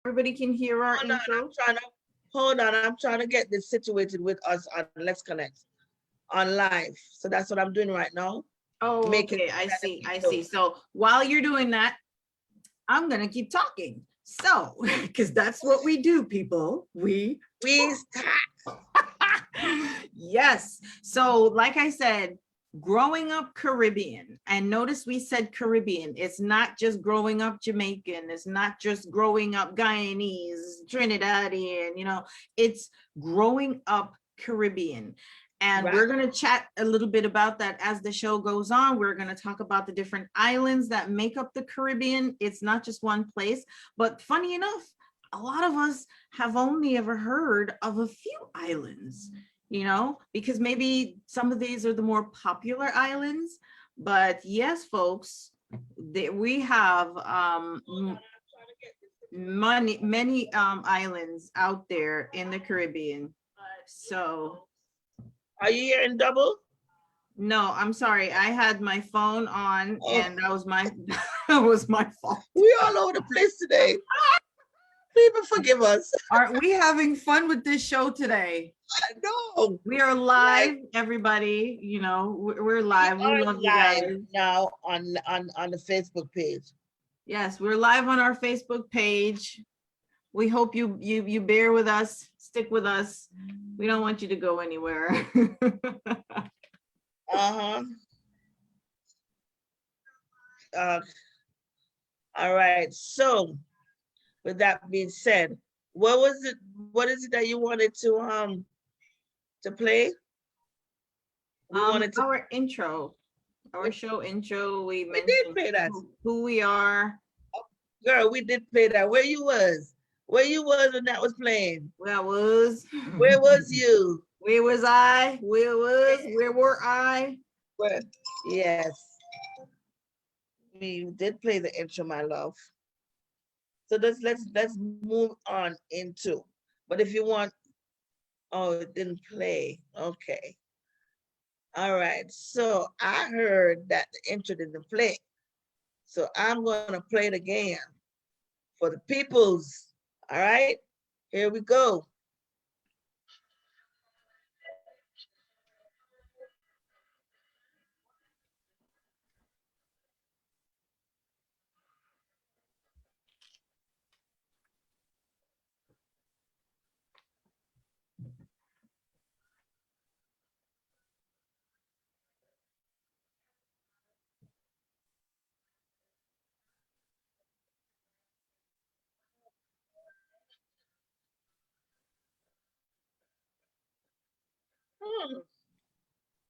Everybody can hear our Hold on, intro. I'm trying to get this situated with us on Let's Connect on live. So that's what I'm doing right now. Oh, Making okay. sure I that the see. I people. see. So while you're doing that, I'm going to keep talking. So, because that's what we do, people. We start. yes. So, like I said, growing up Caribbean, and notice we said Caribbean. It's not just growing up Jamaican. It's not just growing up Guyanese, Trinidadian, it's growing up Caribbean. And Right. we're going to chat a little bit about that as the show goes on. We're going to talk about the different islands that make up the Caribbean. It's not just one place, but funny enough, a lot of us have only ever heard of a few islands, because maybe some of these are the more popular islands. But yes, folks, we have many islands out there in the Caribbean. So are you hearing double? no, I'm sorry. I had my phone on, and that was my that was my fault. We all over the place today. People forgive us. Aren't we having fun with this show today? No. We are live, everybody. We're live. We are love you live guys. now on the Facebook page. Yes, we're live on our Facebook page. We hope you bear with us, stick with us. We don't want you to go anywhere. Uh-huh. All right. So with that being said, what is it that you wanted to play? Our intro, our show intro, we mentioned did play that. who we are. Girl, we did play that. Where you was when that was playing? Where was? Where was you? Where was I? Where were I? Where? Yes. We did play the intro, my love. So let's move on into. But if you want, oh, it didn't play. Okay. All right. So I heard that the intro didn't play. So I'm gonna play it again for the peoples. All right. Here we go.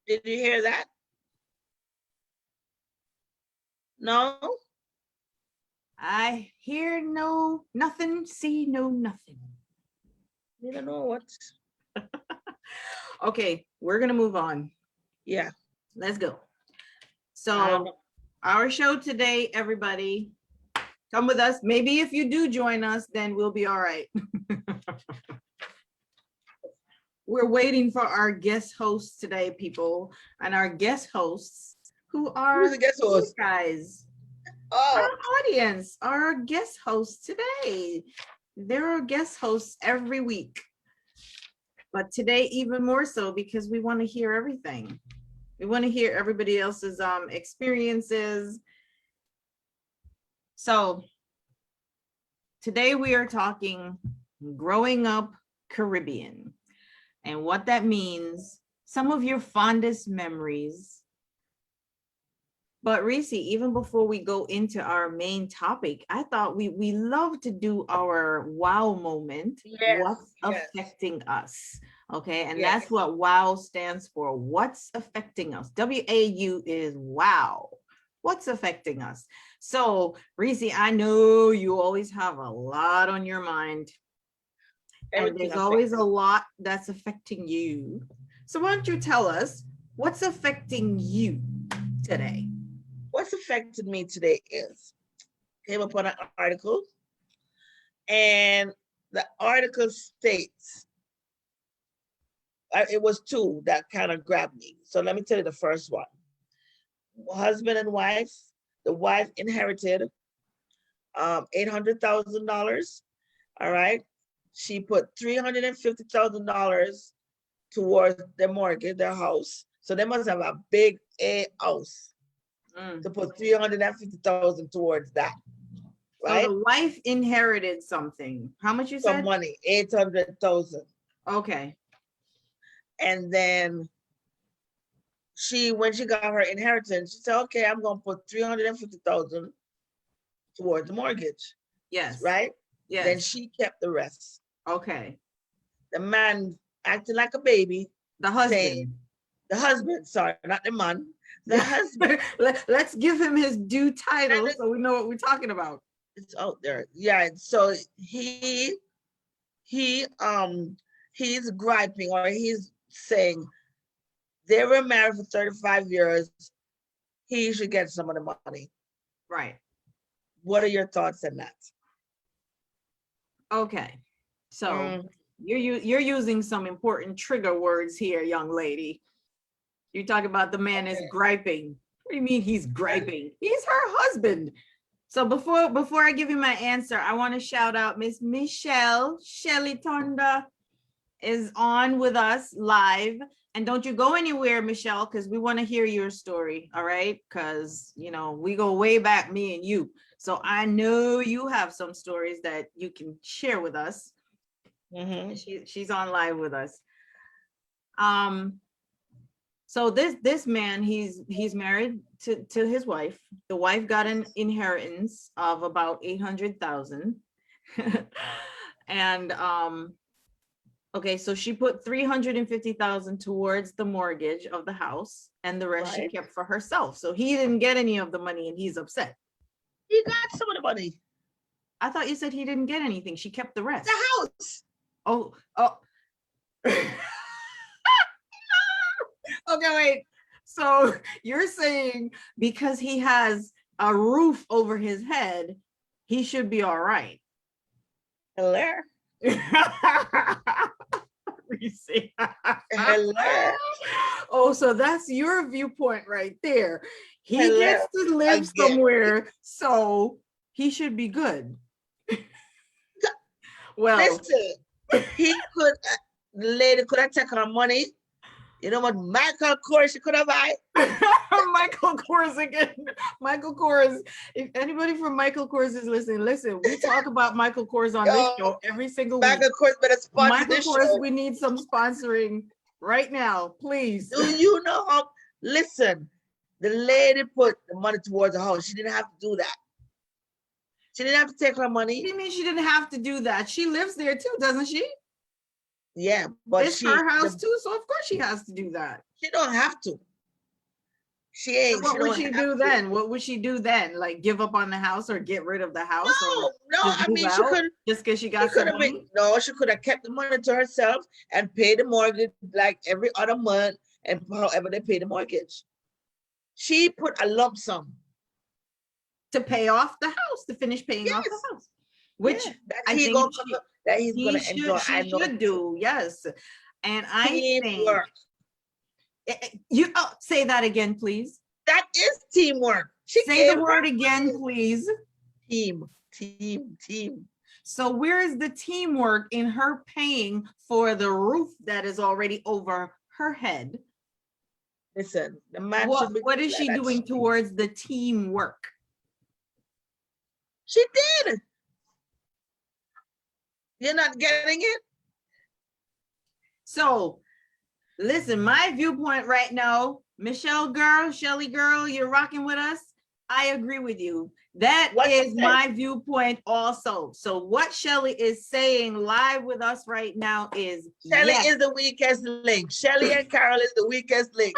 Did you hear that? No? I hear nothing, see nothing. You don't know what? Okay, we're gonna move on. Yeah. Let's go. So our show today, everybody, come with us. Maybe if you do join us, then we'll be all right. We're waiting for our guest hosts today, people, and our guest hosts who are Who's the guest host? Guys. Oh. Our audience, our guest hosts today. There are guest hosts every week, but today even more so because we want to hear everything. We want to hear everybody else's experiences. So today we are talking growing up Caribbean and what that means, some of your fondest memories. But Reese, even before we go into our main topic, I thought we love to do our wow moment. Yes, What's affecting us? Okay, and Yes. that's what WOW stands for. What's affecting us? WAU is wow. What's affecting us? So Reese, I know you always have a lot on your mind. And there's always a lot that's affecting you. So why don't you tell us what's affecting you today? What's affected me today is came upon an article, and the article states it was two that kind of grabbed me. So let me tell you the first one. Husband and wife. The wife inherited $800,000, All right. She put $350,000 towards their mortgage, their house. So they must have a big A house Mm. to put 350,000 towards that, So right? the wife inherited something. How much you Some said? money, 800,000. Okay. And then when she got her inheritance, she said, okay, I'm gonna put 350,000 towards the mortgage, Yes. right? Then Yes. she kept the rest. Okay. The man acting like a baby, The saying, husband. the husband, sorry, not the man, the husband. Let's give him his due title And so we know what we're talking about. it's out there. Yeah. So he he's griping, or he's saying they were married for 35 years. He should get some of the money. Right. What are your thoughts on that? Okay. So Mm, you're using some important trigger words here, young lady. You talk about the man is okay. griping. What do you mean he's griping? He's her husband. So before I give you my answer, I want to shout out Miss Michelle Shelly Tonda is on with us live. And don't you go anywhere, Michelle, because we want to hear your story. All right. Because, we go way back, me and you. So I know you have some stories that you can share with us. Mm-hmm. She's on live with us. So this man, he's married to his wife. The wife got an inheritance of about 800,000. And okay, so she put 350,000 towards the mortgage of the house, and the rest she Right. kept for herself. So he didn't get any of the money, and he's upset. He got some of the money. I thought you said he didn't get anything. She kept the rest. The house. Oh. Okay, wait. So you're saying because he has a roof over his head, he should be all right. Hello. You see? Hello. Oh, so that's your viewpoint right there. He Hello. gets to live Again. somewhere, so he should be good. Well, Listen, he could, the lady could have taken her money. You know what Michael Kors she could have buy? Michael Kors again. Michael Kors. If anybody from Michael Kors is listening, listen, we talk about Michael Kors on this show every single week. Michael Kors better sponsor Michael this Kors, show. we need some sponsoring right now, please. Do you know how? Listen, the lady put the money towards the house. She didn't have to do that. She didn't have to take her money. What do you mean she didn't have to do that? She lives there too, doesn't she? Yeah, but it's her house too, so of course she has to do that. She don't have to. She ain't. What would she do then? What would she do then? Like give up on the house or get rid of the house? No. I mean, she could just because she got some money. No, she could have kept the money to herself and paid the mortgage like every other month, and however they pay the mortgage. She put a lump sum to pay off the house, to finish paying off the house, which I think that he's going to enjoy. She should do, yes. And I think you say that again, please. That is teamwork. Say the word again, please. Team. So where is the teamwork in her paying for the roof that is already over her head? Listen, the man what is she doing towards the teamwork? She did. You're not getting it? So, listen, my viewpoint right now, Michelle girl, Shelly girl, you're rocking with us. I agree with you. That is my viewpoint also. So what Shelly is saying live with us right now is Shelly is the weakest link. Shelly and Carol is the weakest link.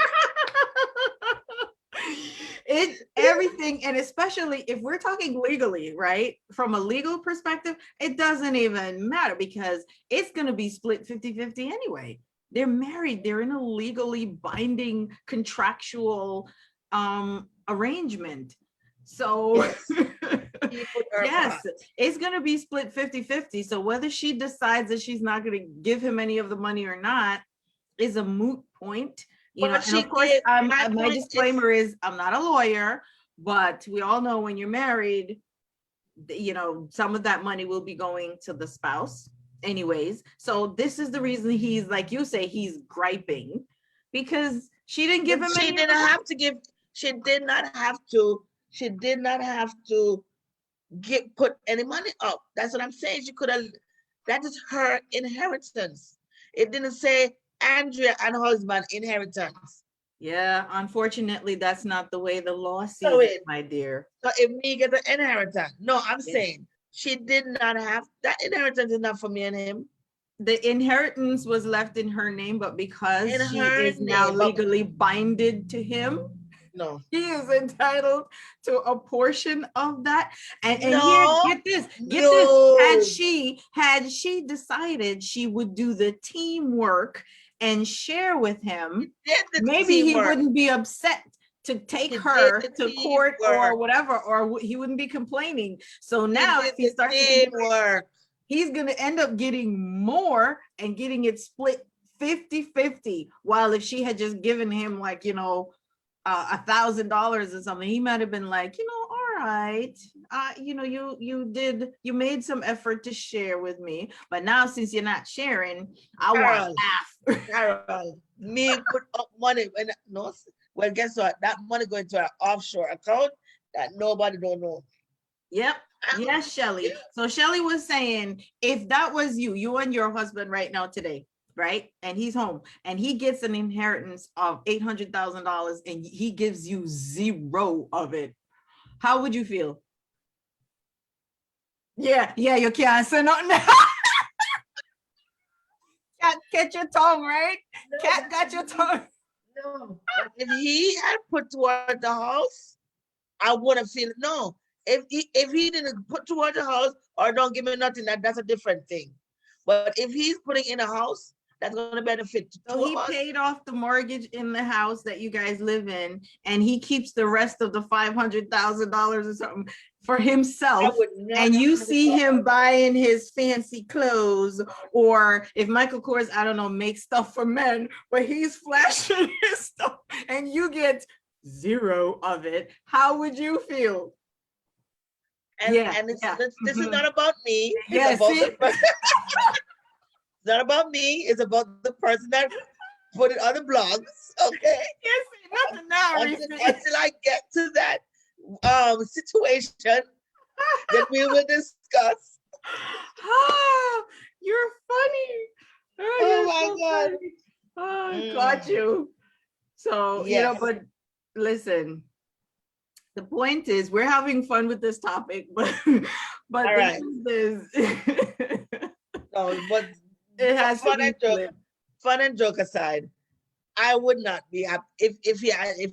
It's everything, and especially if we're talking legally, right? From a legal perspective, it doesn't even matter because it's going to be split 50-50 anyway. They're married. They're in a legally binding contractual arrangement. So yes, it's going to be split 50-50. So whether she decides that she's not going to give him any of the money or not is a moot point. You know, and of course, my disclaimer is I'm not a lawyer, but we all know when you're married, some of that money will be going to the spouse anyways. So this is the reason he's, like you say, he's griping, because she didn't give him She any of didn't the have to give, she did not have to, put any money up. That's what I'm saying. She could have, that is her inheritance. It didn't say Andrea and husband inheritance. Yeah, unfortunately, that's not the way the law sees So it, my dear. so if me get the inheritance, no, I'm Yeah. saying she did not have that inheritance enough for me and him. The inheritance was left in her name, but because In she her is now name, but legally binded to him, no, he is entitled to a portion of that. And here, no, get this. no. Had she decided she would do the teamwork and share with him, Did the maybe he teamwork. wouldn't be upset to take He her did to the court or teamwork. whatever, or he wouldn't be complaining. So He now did if he the starts to complain, teamwork. he's going to end up getting more and getting it split 50-50. While if she had just given him, like, $1,000 or something, he might have been like, all right, you made some effort to share with me, but now since you're not sharing, I want half. Carol, me put up money when no, well, guess what? That money going to an offshore account that nobody don't know. Yep. Yes, Shelly. So Shelly was saying, if that was you and your husband right now today, right? And he's home and he gets an inheritance of $800,000 and he gives you zero of it, how would you feel? Yeah, you can't say nothing. Cat, catch your tongue, right? No, Cat got your tongue. no. But if he had put toward the house, I wouldn't feel it. No. If he didn't put toward the house or don't give me nothing, that's a different thing. But if he's putting in a house, that's going to benefit So two he of us. paid off the mortgage in the house that you guys live in, and he keeps the rest of the $500,000 or something for himself. And you see him buying his fancy clothes, or if Michael Kors, I don't know, makes stuff for men, but he's flashing his stuff and you get zero of it. How would you feel? And this is not about me. It's about the person. It's not about me. It's about the person that put it on the blogs. Okay. Yes, nothing now. Until I get to that situation, then we will discuss. Oh, you're funny. Oh my God. Funny. Oh, got you. So, yes. But listen, the point is we're having fun with this topic, but All the right. truth is No, but it has fun to be fun and joke aside, I would not be happy if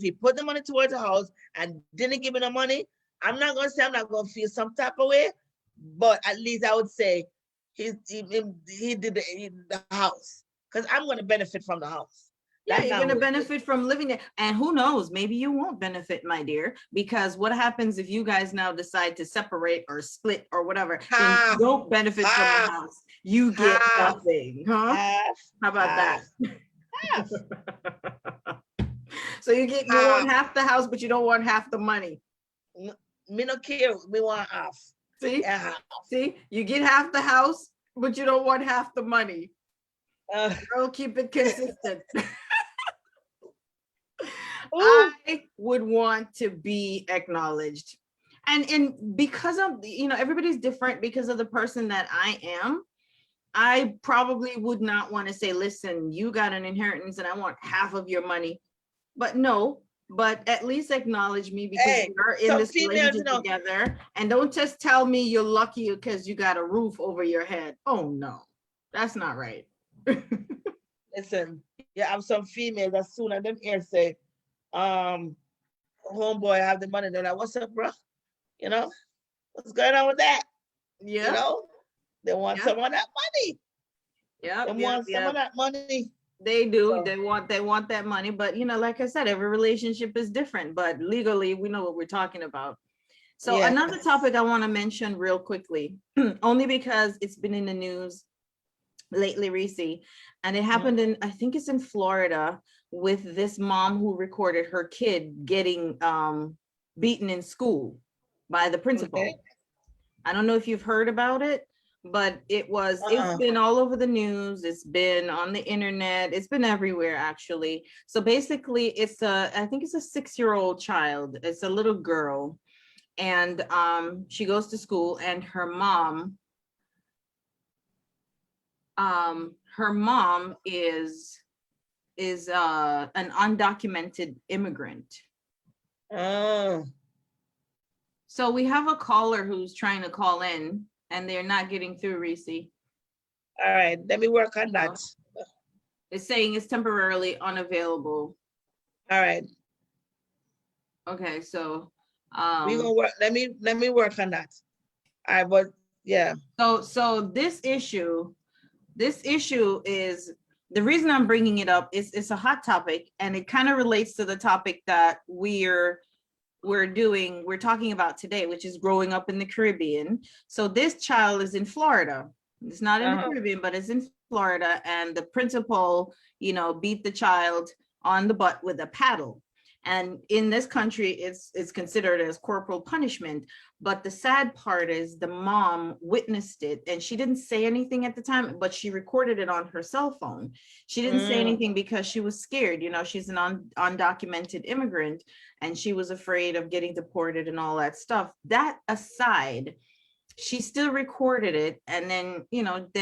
he put the money towards the house and didn't give me the money. I'm not gonna say I'm not gonna feel some type of way, but at least I would say he did the house, because I'm gonna benefit from the house. Yeah, you're going to benefit from living there. And who knows, maybe you won't benefit, my dear, because what happens if you guys now decide to separate or split or whatever, then you don't benefit from the house. You get nothing, huh? How about that? Half. So you want half the house, but you don't want half the money. Me no care. We want half. See? See? You get half the house, but you don't want half the money. Girl, keep it consistent. I would want to be acknowledged. And because of, everybody's different because of the person that I am, I probably would not want to say, listen, you got an inheritance and I want half of your money. But no, but at least acknowledge me because we're in this relationship together. And don't just tell me you're lucky because you got a roof over your head. Oh no, that's not right. Listen, yeah, I have some females as soon as them here say, homeboy, I have the money. They're like, what's up, bro? What's going on with that? Yeah. They want some of that money. Yeah. They want some of that money. They do. So, they want that money. But like I said, every relationship is different. But legally, we know what we're talking about. So another topic I want to mention real quickly, only because it's been in the news lately, Reese, and it happened in, I think it's in Florida, with this mom who recorded her kid getting beaten in school by the principal. I don't know if you've heard about it, but it's Uh-uh. been all over the news. It's been on the internet. It's been everywhere actually. So basically I think it's a 6-year-old child. It's a little girl. And she goes to school and her mom is an undocumented immigrant. Oh, So we have a caller who's trying to call in and they're not getting through, Reese. all right. Let me work on that. It's saying it's temporarily unavailable. All right. Okay, so We gonna work. Let me work on that. All right, but yeah. so this issue is the reason I'm bringing it up is it's a hot topic and it kind of relates to the topic that we're talking about today, which is growing up in the Caribbean. So this child is in Florida. It's not in the Uh-huh. Caribbean, but it's in Florida, and the principal, beat the child on the butt with a paddle. And in this country, it's considered as corporal punishment. But the sad part is the mom witnessed it, and she didn't say anything at the time, but she recorded it on her cell phone. She didn't say Mm, anything because she was scared. She's an undocumented immigrant, and she was afraid of getting deported and all that stuff. That aside, she still recorded it, and then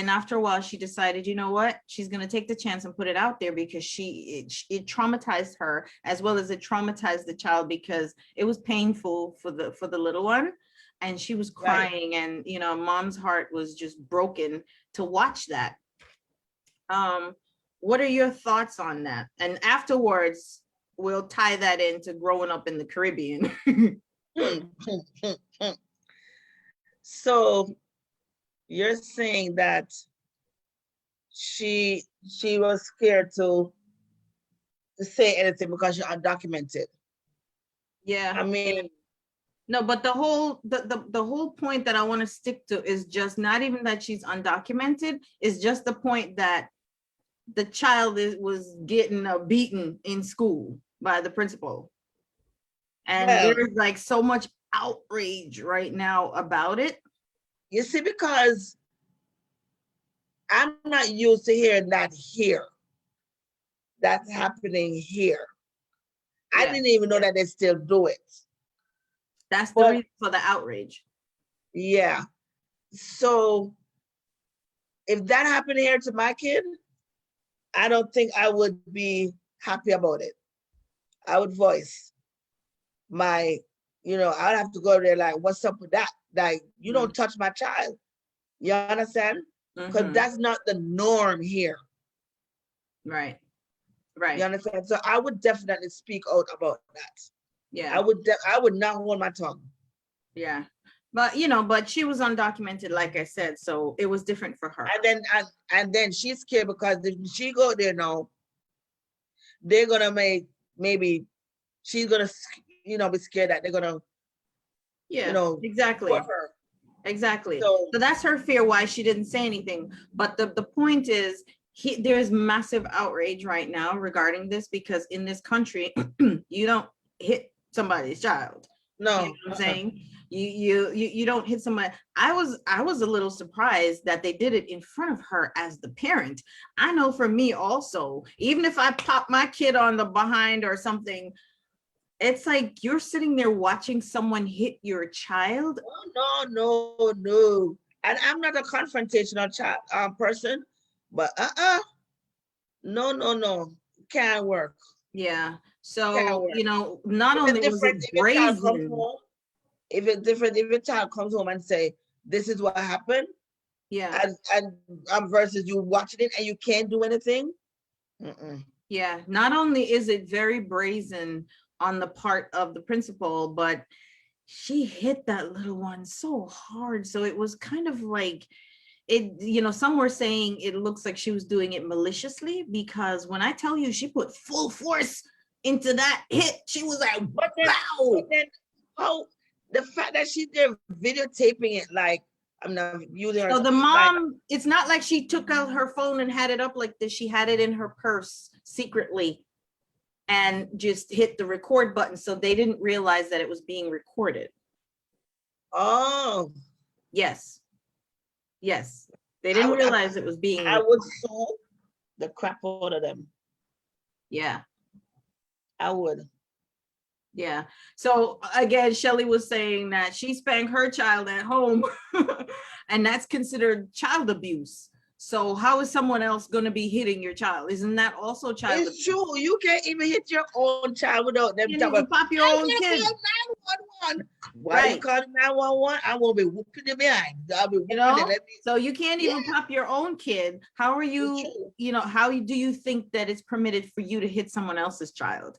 after a while she decided, what, she's going to take the chance and put it out there because it traumatized her as well as it traumatized the child, because it was painful for the little one, and she was right. crying, and mom's heart was just broken to watch that. um what are your thoughts on that? And afterwards we'll tie that into growing up in the Caribbean. Hmm, hmm, hmm, hmm. So you're saying that she was scared to say anything because she's undocumented. Yeah. I mean, No, but the whole point that I want to stick to is just not even that she's undocumented, is just the point that the child was getting beaten in school by the principal. And well, there's like so much outrage right now about it. you see, because I'm not used to hearing that here. That's happening here. I Yeah, didn't even know that they still do it. that's the But reason for the outrage. yeah. So if that happened here to my kid, I don't think I would be happy about it. I would voice my, I'd have to go there like, what's up with that? Like, you Mm-hmm. don't touch my child. You understand? Because Mm-hmm. that's not the norm here. Right. You Right. understand? So I would definitely speak out about that. Yeah. I would not hold my tongue. Yeah. But but she was undocumented, like I said, so it was different for her. And then she's scared because if she go there now, they're gonna maybe she's gonna be scared that they're gonna Yeah, deport exactly. her. Exactly. So So that's her fear why she didn't say anything. But the point is, there's massive outrage right now regarding this, because in this country, you don't hit somebody's child. You know no, what I'm saying? You don't hit somebody. I was a little surprised that they did it in front of her as the parent. I know for me also, even if I pop my kid on the behind or something, it's like you're sitting there watching someone hit your child. oh, no. And I'm not a confrontational person, but no, can't work. Yeah. Can't So, work. not If it's only was different, it if a child comes brazen. home, if it's different, if a child comes home and say, "This is what happened," Yeah. and versus you watching it and you can't do anything. Mm-mm. Yeah. Not only is it very brazen on the part of the principal, but she hit that little one so hard. So it was kind of like it, some were saying it looks like she was doing it maliciously, because when I tell you she put full force into that hit, she was like, But wow. then how the fact that she's there videotaping it, like I'm not using her So the like, mom, it's not like she took out her phone and had it up like this. She had it in her purse secretly and just hit the record button. So they didn't realize that it was being recorded. oh, Yes. Yes. They I didn't would, realize it was being I would recorded. sue the crap out of them. Yeah. I would. Yeah. So again, Shelly was saying that she spanked her child at home and that's considered child abuse. So how is someone else going to be hitting your child? Isn't that also child It's abuse? true. You can't even hit your own child without them You can't talking. even pop your I'm own gonna kid. call 911. Why you Right. calling 911? I will be whooping you behind. I'll be You whooping know, it. so you can't Yeah, even pop your own kid. How are it's you, true. how do you think that it's permitted for you to hit someone else's child?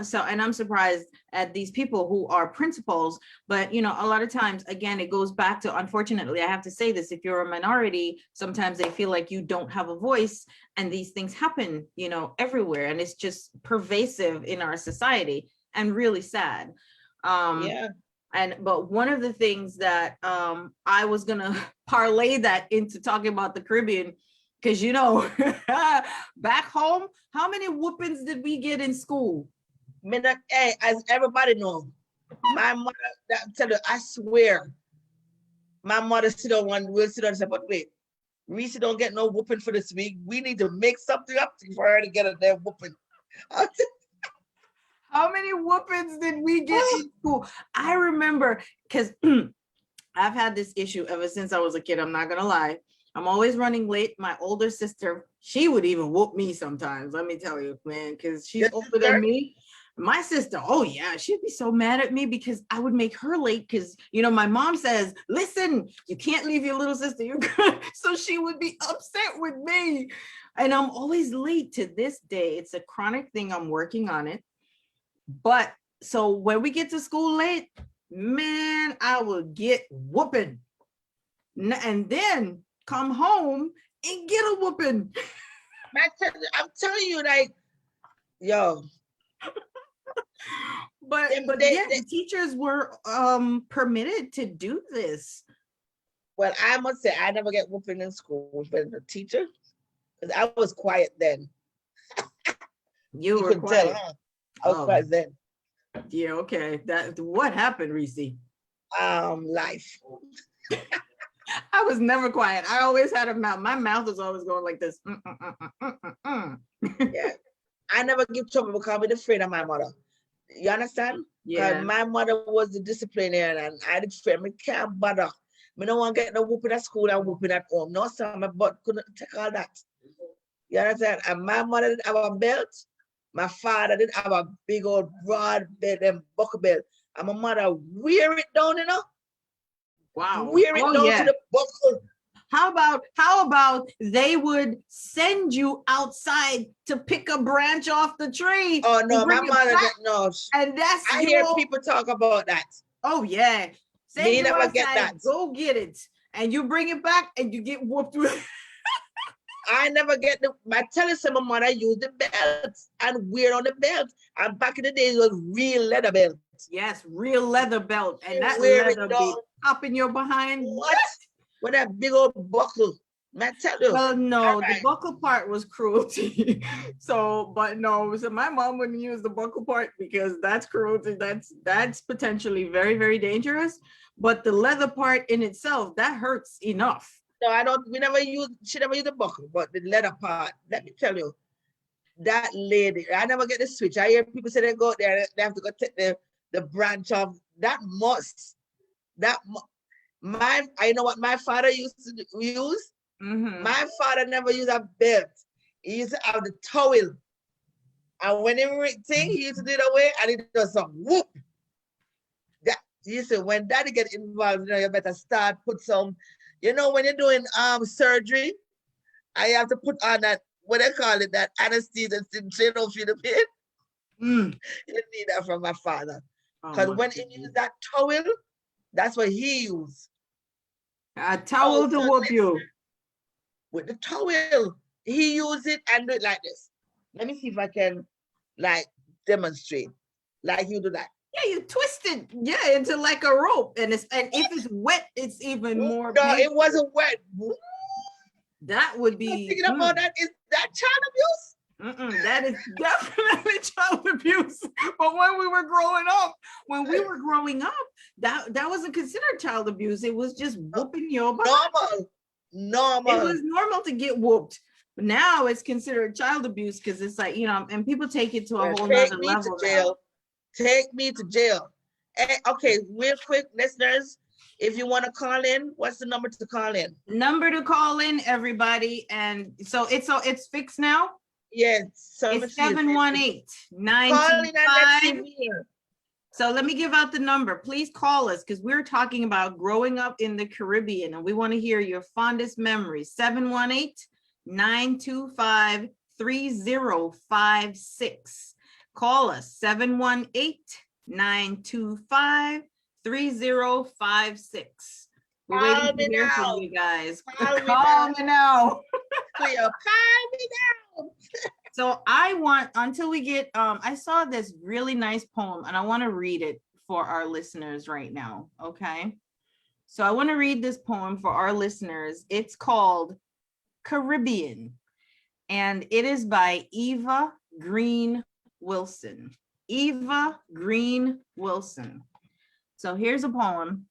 So, and I'm surprised at these people who are principals, but a lot of times, again, it goes back to, unfortunately, I have to say this, if you're a minority, sometimes they feel like you don't have a voice, and these things happen, everywhere, and it's just pervasive in our society and really sad. Yeah. But one of the things that I was gonna parlay that into talking about the Caribbean, because back home, how many whoopings did we get in school? Hey, as everybody know, my mother, I'm telling you, I swear, my mother will sit down and say, but wait, Reese don't get no whooping for this week. We need to make something up for her to get a damn whooping. How many whoopings did we get in school? I remember, because I've had this issue ever since I was a kid. I'm not gonna lie. I'm always running late. My older sister, she would even whoop me sometimes. Let me tell you, man, because she's Your older sister? than me. My sister, oh yeah, she'd be so mad at me because I would make her late because my mom says, listen, you can't leave your little sister. You're good. So she would be upset with me. And I'm always late to this day. It's a chronic thing. I'm working on it. But so when we get to school late, man, I will get whooping. And then come home and get a whooping. I'm telling you, like, yo. But yeah, the teachers were permitted to do this. Well, I must say, I never get whooping in school, but the teacher, because I was quiet then. You were could quiet. Tell, huh? I was quiet then. Yeah, okay. What happened, Reese? Life. I was never quiet. I always had a mouth. My mouth was always going like this. Yeah. I never give trouble because I'm afraid of my mother. You understand? Because Yeah. my mother was the disciplinarian and I did afraid. I can't bother. I don't want to get no whooping at school and whooping at home. No, sir, my butt couldn't take all that. You understand? And my mother didn't have a belt. My father didn't have a big old broad belt and buckle belt. And my mother wear it down, Wow. Wear it down to the buckle. How about they would send you outside to pick a branch off the tree? Oh no, my mother didn't know. And that's I hear people talk about that. Oh yeah. Send you never outside, get that. Go get it. And you bring it back and you get whooped with it. I never get my telling some my mother used the belt and wear on the belt. And back in the days it was real leather belt. Yes, real leather belt. And that leather be popping your behind. What? With that big old buckle. Man, tell you. Well, no, the buckle part was cruelty. So my mom wouldn't use the buckle part because that's cruelty. That's potentially very, very dangerous. But the leather part in itself, that hurts enough. No, she never used the buckle, but the leather part, let me tell you, that lady, I never get the switch. I hear people say they go there, they have to go take the branch off. I know what my father used to use. Mm-hmm. My father never used a belt. He used to have the towel. And when he used to do it away, and he does some whoop. When daddy get involved, you better start put some, when you're doing surgery, I have to put on that, what they call it, that anesthesia to don't feel the pain. You need that from my father. Because when he used that towel, that's what he used. A towel to whoop you. With the towel, he used it and do it like this. Let me see if I can demonstrate. Like you do that. Yeah, you twist it, into like a rope, and if it's wet, it's even more. No, it wasn't wet. That would be. Thinking about that, is that child abuse? That is definitely child abuse. But when we were growing up, that wasn't considered child abuse. It was just whooping your butt. Normal, It normal. was normal to get whooped. But now it's considered child abuse because it's like, and people take it to a Yeah, whole take nother me to level now. jail. Take me to jail. Okay, real quick, listeners, if you want to call in, what's the number to call in? Number to call in, everybody. And so it's fixed now. Yes, It's 718-925. Call in and let's see here. So let me give out the number. Please call us because we're talking about growing up in the Caribbean and we want to hear your fondest memories. 718-925-3056. Call us 718-925-3056. We're waiting to hear from you guys. Call me now. Call me now. So I want, until we get, I saw this really nice poem and I want to read it for our listeners right now, okay? So I want to read this poem for our listeners. It's called Caribbean, and it is by Eva Green Wilson. Eva Green Wilson. So here's a poem.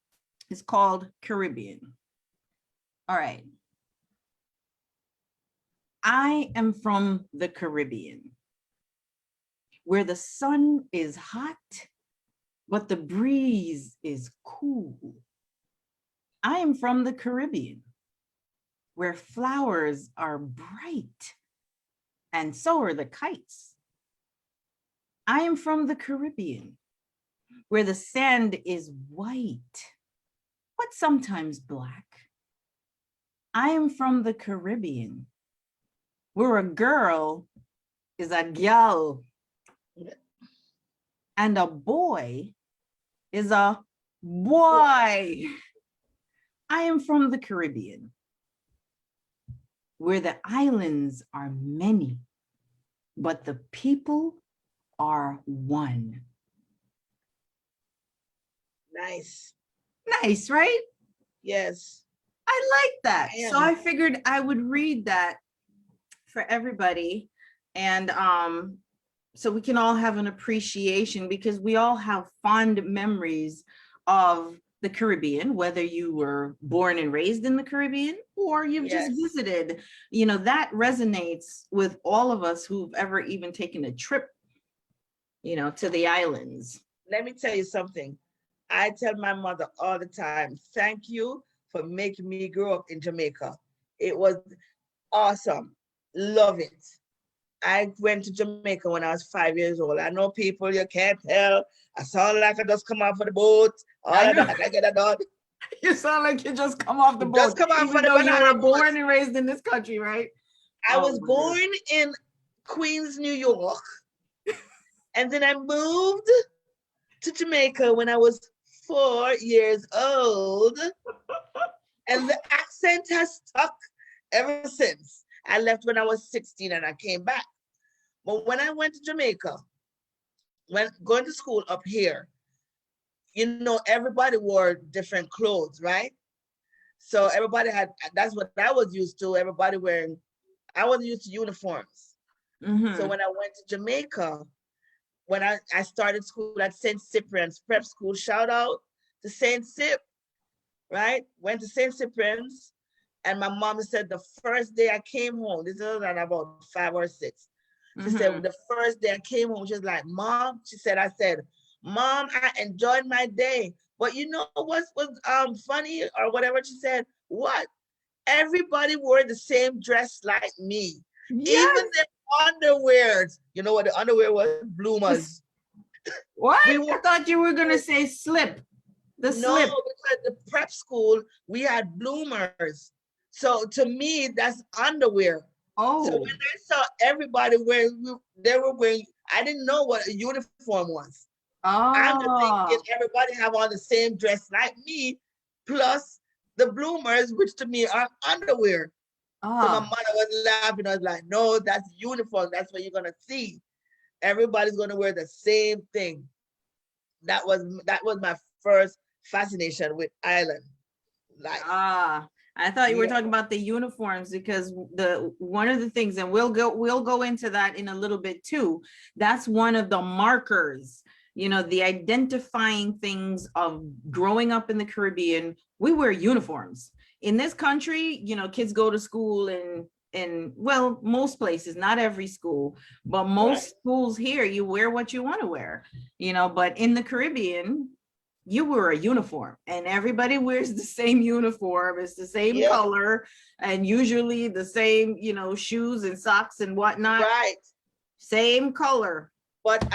It's called Caribbean. All right. I am from the Caribbean, where the sun is hot, but the breeze is cool. I am from the Caribbean, where flowers are bright, and so are the kites. I am from the Caribbean, where the sand is white, but sometimes black. I am from the Caribbean, where a girl is a gal and a boy is a boy. I am from the Caribbean, where the islands are many, but the people are one. Nice. Nice, right? Yes. I like that. So I figured I would read that for everybody, and so we can all have an appreciation, because we all have fond memories of the Caribbean, whether you were born and raised in the Caribbean or you've just visited. That resonates with all of us who've ever even taken a trip, to the islands. Let me tell you something. I tell my mother all the time, thank you for making me grow up in Jamaica. It was awesome. Love it. I went to Jamaica when I was 5 years old. I know people, you can't tell. I sound like I just come off of the boat. All of that, I get it done. You sound like you just come off the boat. Just come off even though you were born and raised in this country, right? I was born in Queens, New York. And then I moved to Jamaica when I was 4 years old. And the accent has stuck ever since. I left when I was 16 and I came back. But when I went to Jamaica, when going to school up here, everybody wore different clothes, right? So everybody that's what I was used to, I was used to uniforms. Mm-hmm. So when I went to Jamaica, when I started school at St. Cyprian's Prep School, shout out to St. Cyp, right? Went to St. Cyprian's. And my mom said the first day I came home, this was at about 5 or 6. She said the first day I came home, she was like, Mom, I said, Mom, I enjoyed my day. But you know what was funny or whatever? She said, what? Everybody wore the same dress like me. Yes. Even the underwears. You know what the underwear was? Bloomers. What? I thought you were going to say slip. The slip. No, because the prep school, we had bloomers. So to me, that's underwear. Oh. So when I saw everybody they were wearing, I didn't know what a uniform was. Oh. I'm just thinking everybody have on the same dress like me, plus the bloomers, which to me are underwear. Oh. So my mother was laughing. I was like, no, that's uniform. That's what you're going to see. Everybody's going to wear the same thing. That was my first fascination with island life. I thought you were talking about the uniforms, because one of the things, and we'll go into that in a little bit too. That's one of the markers, you know, the identifying things of growing up in the Caribbean, we wear uniforms. In this country, you know, kids go to school in well, most places, not every school, but most Right. schools here, you wear what you want to wear, you know, but in the Caribbean, you wear a uniform and everybody wears the same uniform. It's the same Yep. color and usually the same, you know, shoes and socks and whatnot, Right. same color. But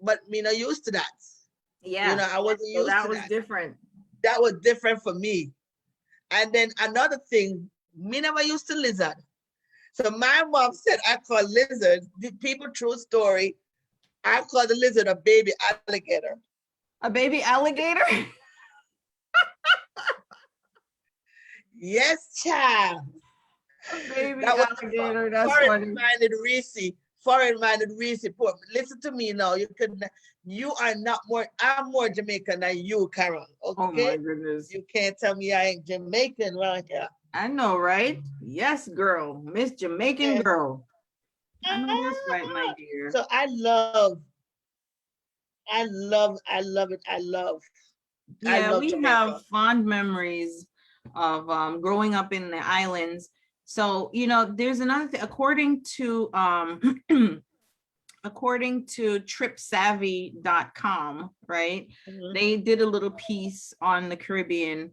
but me not used to that. Yeah. I wasn't So used that to was that. different. That was different for me. And then another thing, me never used to lizard. So my mom said I call lizard, the people true story, I call the lizard a baby alligator. A baby alligator? Yes, child. A baby That was alligator. That's funny. foreign-minded Reese. Foreign-minded Reese. Listen to me now. You are not more, I'm more Jamaican than you, Carol. Oh my Okay? goodness. You can't tell me I ain't Jamaican right here. I know, right? Yes, girl. Miss Jamaican Yes. girl. I know that's right, my dear. So I love it. I Yeah, love we have Jamaica. fond memories of growing up in the islands. So, you know, there's another thing, according to tripsavvy.com, right? Mhm. They did a little piece on the Caribbean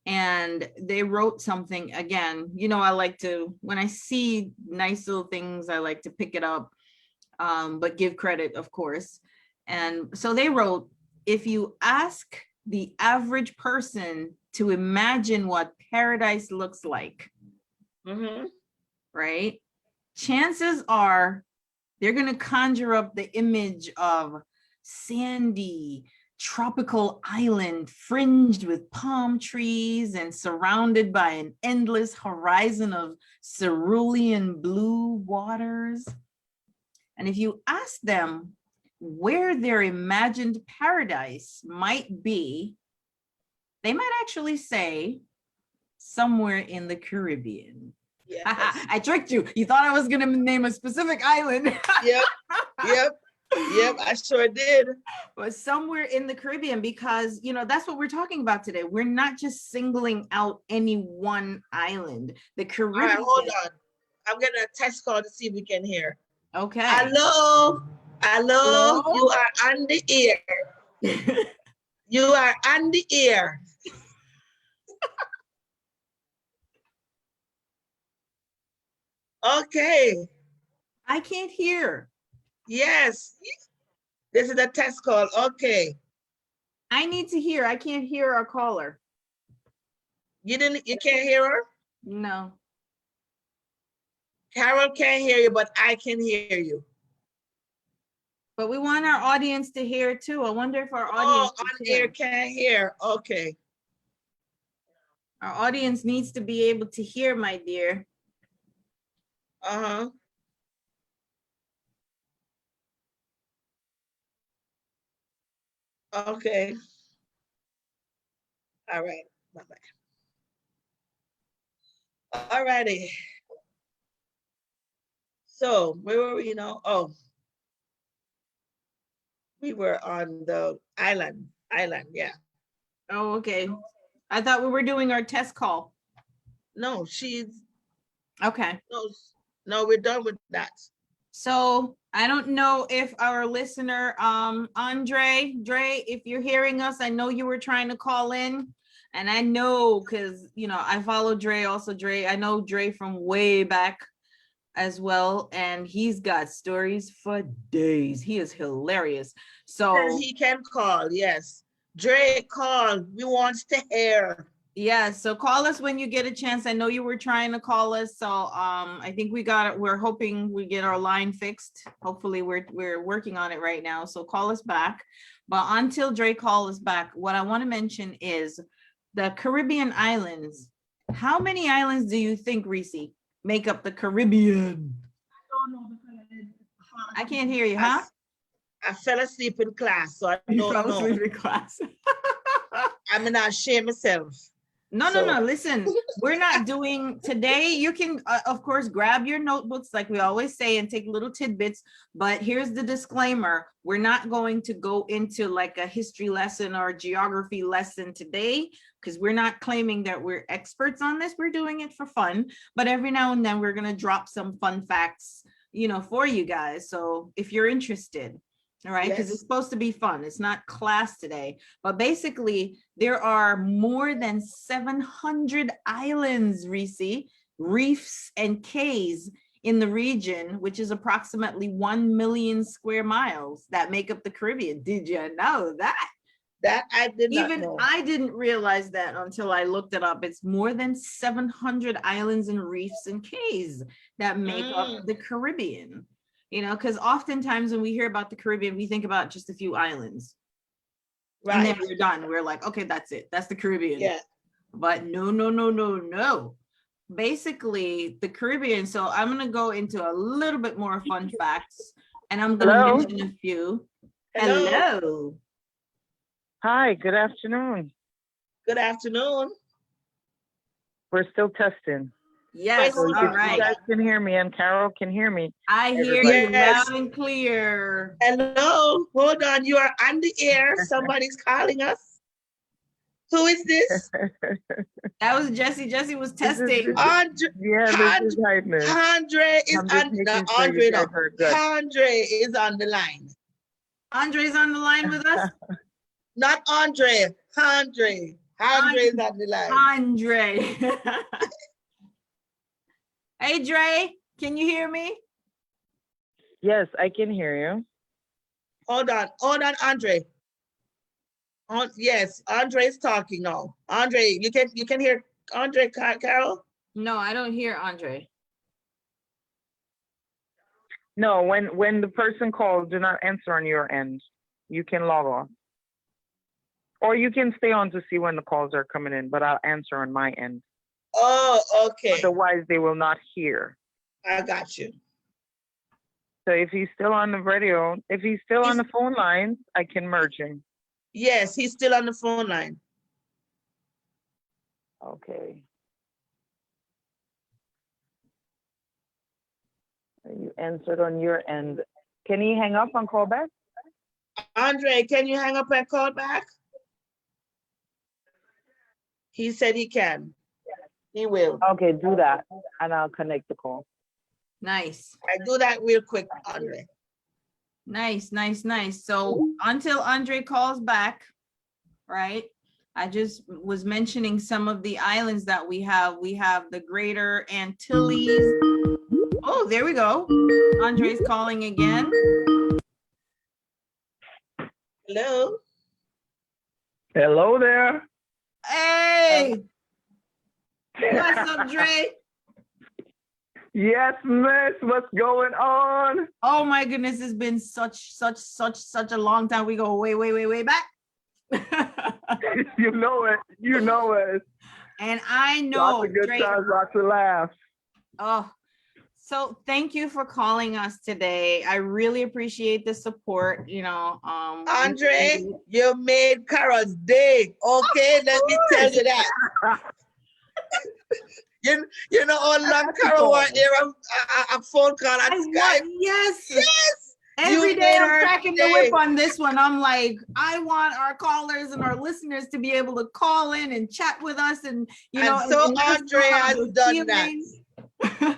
and they wrote something again. You know, I like to, when I see nice little things, I like to pick it up, but give credit, of course. And so they wrote, if you ask the average person to imagine what paradise looks like, Mhm. right? Chances are they're going to conjure up the image of sandy, tropical island fringed with palm trees and surrounded by an endless horizon of cerulean blue waters. And if you ask them where their imagined paradise might be, they might actually say somewhere in the Caribbean. Yes. I tricked you. You thought I was going to name a specific island. Yep. Yep. Yep. I sure did. But somewhere in the Caribbean, because, you know, that's what we're talking about today. We're not just singling out any one island. The All right, Caribbean. hold on. I'm getting a text call to see if we can hear. Okay. Hello. Hello. Hello? You are on the air. You are on the air. Okay. I can't hear. Yes. This is a test call. Okay. I need to hear. I can't hear our caller. You can't hear her? No. Carol can't hear you, but I can hear you. But we want our audience to hear too. I wonder if our Oh, audience on is air here. can't hear. Okay. Our audience needs to be able to hear, my dear. Uh-huh. Okay. All right. Bye-bye. All righty. So where were we now? Oh, we were on the island. Island, yeah. Oh, okay. I thought we were doing our test call. No, she's Okay. no, we're done with that. So I don't know if our listener, Dre, if you're hearing us, I know you were trying to call in. And I know because, you know, I follow Dre, also Dre. I know Dre from way back as well. And he's got stories for days. He is hilarious. So He can call, yes. Dre, call. We want to hear. yeah, so call us when you get a chance. I know you were trying to call us, so I think we got it. We're hoping we get our line fixed. Hopefully we're working on it right now. So call us back. But until Dre calls us back, what I want to mention is the Caribbean islands. How many islands do you think, Reese, make up the Caribbean? I can't hear you, huh? I fell asleep in class, so I You don't fell know. asleep in class. I'm not shame myself. No, no, no. So Listen, we're not doing today. You can, of course, grab your notebooks, like we always say, and take little tidbits. But here's the disclaimer: we're not going to go into like a history lesson or a geography lesson today, because we're not claiming that we're experts on this. We're doing it for fun. But every now and then, we're going to drop some fun facts, for you guys. So if you're interested. All right, because it's yes, supposed to be fun. It's not class today. But basically, there are more than 700 islands, reefs, and cays in the region, which is approximately 1 million square miles that make up the Caribbean. Did you know that? that I did not Even know. I didn't realize that until I looked it up. It's more than 700 islands and reefs and cays that make up Mm, the Caribbean. Because oftentimes when we hear about the Caribbean, we think about just a few islands. And then right. we're done. We're like, okay, that's it. That's the Caribbean. Yeah. But no, no, no, no, no. Basically, the Caribbean. So I'm going to go into a little bit more fun facts, and I'm going to Hello. mention a few. Hello. Hello. Hi, good afternoon. Good afternoon. We're still testing. Yes. So All if you right. guys can hear me and Carol can hear me, I hear everybody. you Yes. loud and clear. Hello. Hold on. You are on the air. Somebody's calling us. Who is this? That was Jesse. Jesse was This is- testing. Andre. yeah, this is Hypeness. Andre is I'm just on. making Not sure Andre. you No. guys are good. Andre is on the line. Andre's on the line with us. Not Andre. Andre. Andre is on the line. Andre. Hey, Dre, can you hear me? Yes, I can hear you. Hold on, Andre. Yes, Andre is talking now. Andre, you can hear Andre, Carol? No, I don't hear Andre. No, when the person calls, do not answer on your end. You can log off. Or you can stay on to see when the calls are coming in, but I'll answer on my end. Oh, okay. Otherwise, they will not hear. I got you. So if he's still on the radio, if he's still on the phone line, I can merge him. Yes, he's still on the phone line. Okay. You answered on your end. Can he hang up and call back? Andre, can you hang up and call back? He said he can. He will. Okay, do that, and I'll connect the call. Nice. I do that real quick, Andre. Nice, nice, nice. So until Andre calls back, right? I just was mentioning some of the islands that we have. We have the Greater Antilles. Oh, there we go. Andre's calling again. Hello? Hello there. Hey, what's up, Dre? Yes, miss. What's going on? Oh my goodness, it's been such a long time. We go way back. You know it. You know it. And I know, Lots of good Dre, times, lots of laughs. oh, so thank you for calling us today. I really appreciate the support, Andre, you made Carol's day. Okay, let me tell you that. You know how long Carol want to hear a phone call on Skype? Yes. Yes. Every You day made I'm her cracking the day. whip on this one. I'm like, I want our callers and our listeners to be able to call in and chat with us, and And so and let us Andre know how has they're done that. feeling.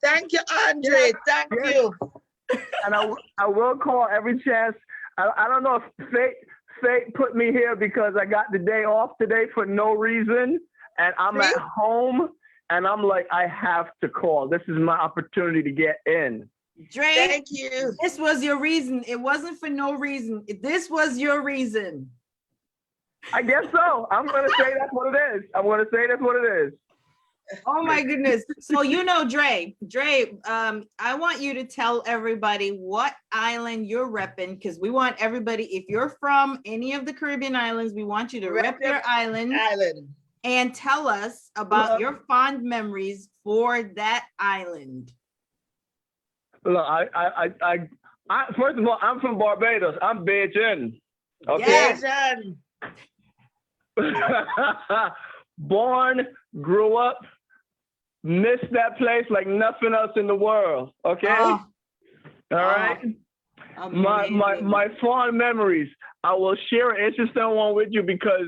Thank you, Andre. Thank you. And I will call every chance. I don't know if fate put me here because I got the day off today for no reason, and I'm See? at home, and I'm like, I have to call. This is my opportunity to get in. Dre, Thank you. this was your reason. It wasn't for no reason. This was your reason. I guess so. I'm going to say that's what it is. I'm going to say that's what it is. Oh my goodness. So Dre, I want you to tell everybody what island you're repping, because we want everybody, if you're from any of the Caribbean islands, we want you to rep your island and tell us about your fond memories for that island. Look, I first of all, I'm from Barbados. I'm Bajan. Okay. Yes. born, grew up, missed that place like nothing else in the world. Okay. Oh, All right. amazing. My fond memories. I will share an interesting one with you because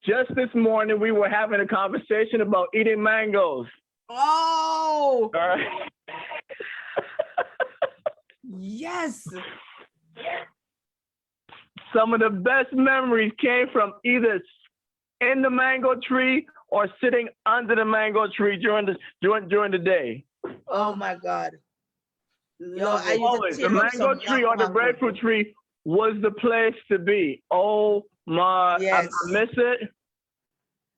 just this morning we were having a conversation about eating mangoes. Oh, All right. yes. Some of the best memories came from either in the mango tree or sitting under the mango tree during the day. Oh my God. Yo, Love I it. used to Always the tear up mango some tree or the mango. breadfruit tree was the place to be. Oh my, Yes. I miss it.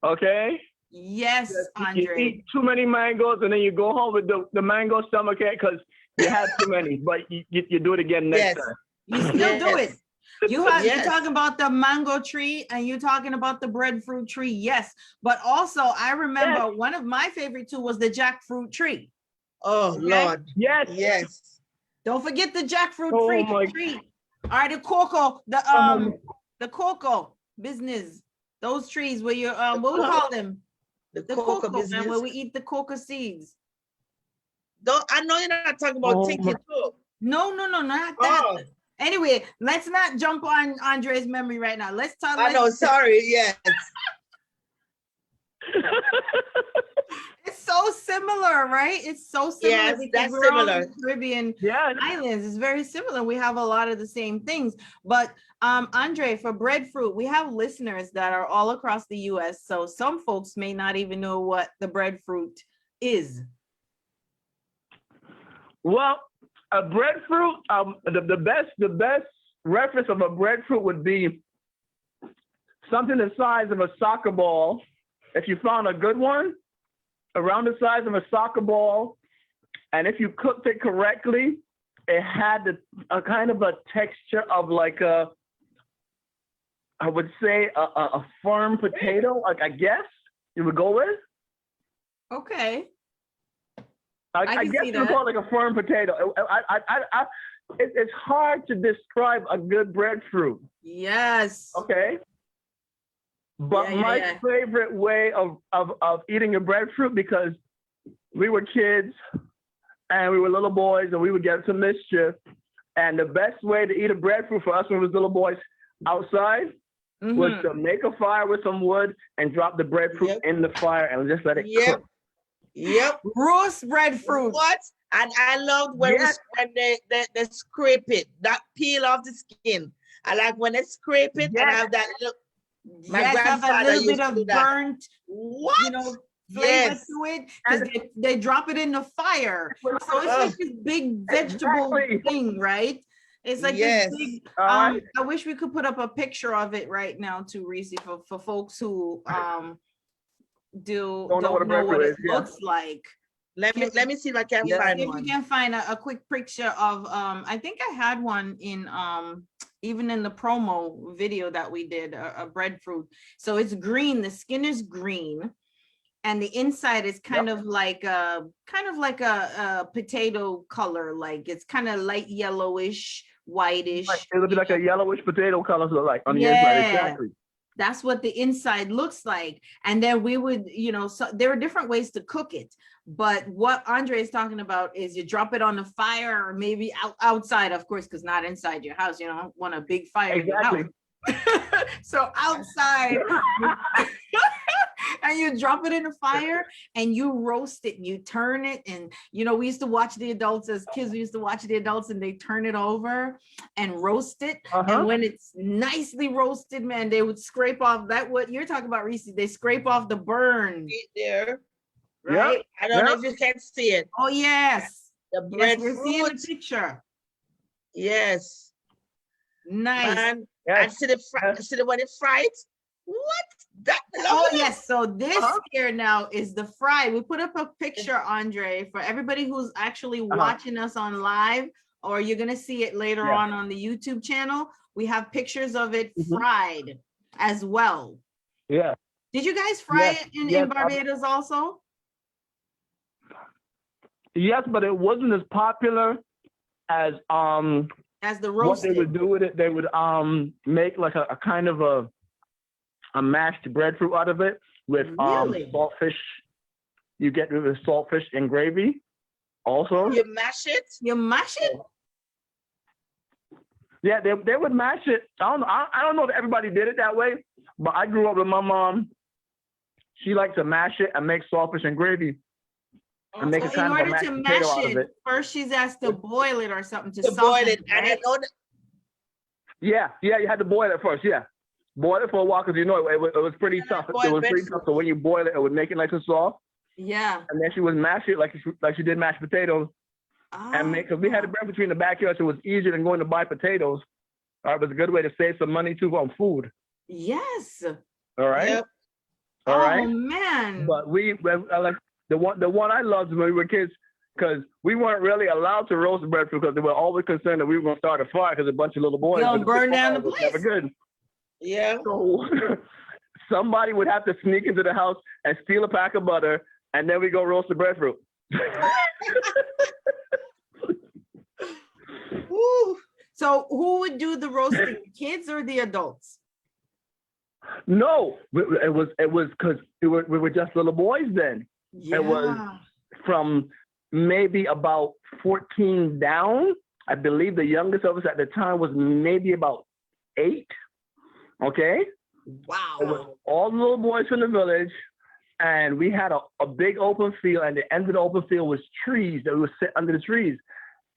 Okay. Yes, You Andre. eat too many mangoes and then you go home with the mango stomachache because you had too many, but you do it again next Yes. time. You still do it. Yes. You're Yes. talking about the mango tree and you're talking about the breadfruit tree. Yes. But also I remember one of my favorite too was the jackfruit tree. Oh, Okay. Lord. Yes. Yes. Don't forget the jackfruit Oh my. tree. All right, the cocoa, the cocoa business. Those trees where you what we call them? The The cocoa cocoa, man, where business. we eat the cocoa seeds. Don't, I know you're not talking about Oh Tinky my. too. No, not that. Oh, Anyway, let's not jump on Andre's memory right now. Let's talk. I know. Sorry. Yes. It's so similar, right? It's so similar Yes, because that's we're on similar. the Caribbean Yes. islands. It's very similar. We have a lot of the same things. But Andre, for breadfruit, we have listeners that are all across the US. So some folks may not even know what the breadfruit is. Well, a breadfruit, the best reference of a breadfruit would be something the size of a soccer ball. If you found a good one, around the size of a soccer ball, and if you cooked it correctly, it had a kind of a texture of like I would say a firm potato, like I guess you would go with. Okay. I can guess see you would that. call it like a firm potato. It's hard to describe a good breadfruit. Yes. Okay. But Yeah, my yeah. favorite way of eating a breadfruit, because we were kids and we were little boys and we would get some mischief. And the best way to eat a breadfruit for us when we was little boys outside was to make a fire with some wood and drop the breadfruit in the fire and just let it cook. Yep. Roast breadfruit. What? And I loved when they scrape it, that peel off the skin. I like when they scrape it and have that little. My Have a grandfather little bit used to do of that. burnt, What? you know, flavor Yes. to it because they drop it in the fire. So it's like this big vegetable thing, right? It's like Yes. this big. Right. I wish we could put up a picture of it right now too, Reese, for folks who don't know what it looks like. Let me see if I can find See if one. we can find a quick picture of I think I had one in even in the promo video that we did, a breadfruit. So it's green, the skin is green, and the inside is kind of like a potato color, like it's kind of light yellowish, whitish. It would be like a yellowish potato color, so like on the inside, exactly. That's what the inside looks like. And then we would, so there are different ways to cook it. But what Andre is talking about is you drop it on the fire or maybe outside, of course, because not inside your house. You don't want a big fire in your house. So outside, and you drop it in the fire and you roast it and you turn it. And, we used to watch the adults as kids. We used to watch the adults and they turn it over and roast it. And when it's nicely roasted, man, they would scrape off that, what you're talking about, Reese, they scrape off the burn. There. Right? I don't know if you can see it. Oh, yes. The Yes, we're seeing the breadfruit. picture. Yes. Nice. Man, and see the when it's fried. What? That? Oh, yes. So this here now is the fry. We put up a picture, Andre, for everybody who's actually watching us on live, or you're going to see it later on the YouTube channel. We have pictures of it fried as well. Yeah. Did you guys fry it in Barbados also? Yes, but it wasn't as popular as the roasted. What they would do with it, they would make like a kind of a mashed breadfruit out of it, with Really? saltfish. You get it with saltfish and gravy. Also, You mash it? You mash it? yeah, they would mash it. I don't know if everybody did it that way, but I grew up with my mom. She liked to mash it and make saltfish and gravy and make So a in kind of a order mashed to potato mash out of it, it. first she's asked to boil it or something to To boil soften it. it, And right? you know, Yeah, you had to boil it first. Yeah, boil it for a while because it was pretty Yeah, tough. It boiled was pretty tough. breadfruit. So when you boil it, it would make it nice and soft. Yeah. And then she would mash it like she did mashed potatoes and make. Because we had a bread in the backyard, so it was easier than going to buy potatoes. It was a good way to save some money too on food. Yes. All right. Yep. All right. Oh man. But I like the one I loved when we were kids because we weren't really allowed to roast breadfruit because they were always concerned that we were going to start a fire because a bunch of little boys. You'll but burn down fire the was never place. good. Yeah. So somebody would have to sneak into the house and steal a pack of butter, and then we go roast the breadfruit. Woo. So who would do the roasting, the kids or the adults? No, it was because we were just little boys then. Yeah. It was from maybe about 14 down. I believe the youngest of us at the time was maybe about 8. Okay. It Wow. was all the little boys from the village, and we had a big open field, and the end of the open field was trees that we would sit under the trees,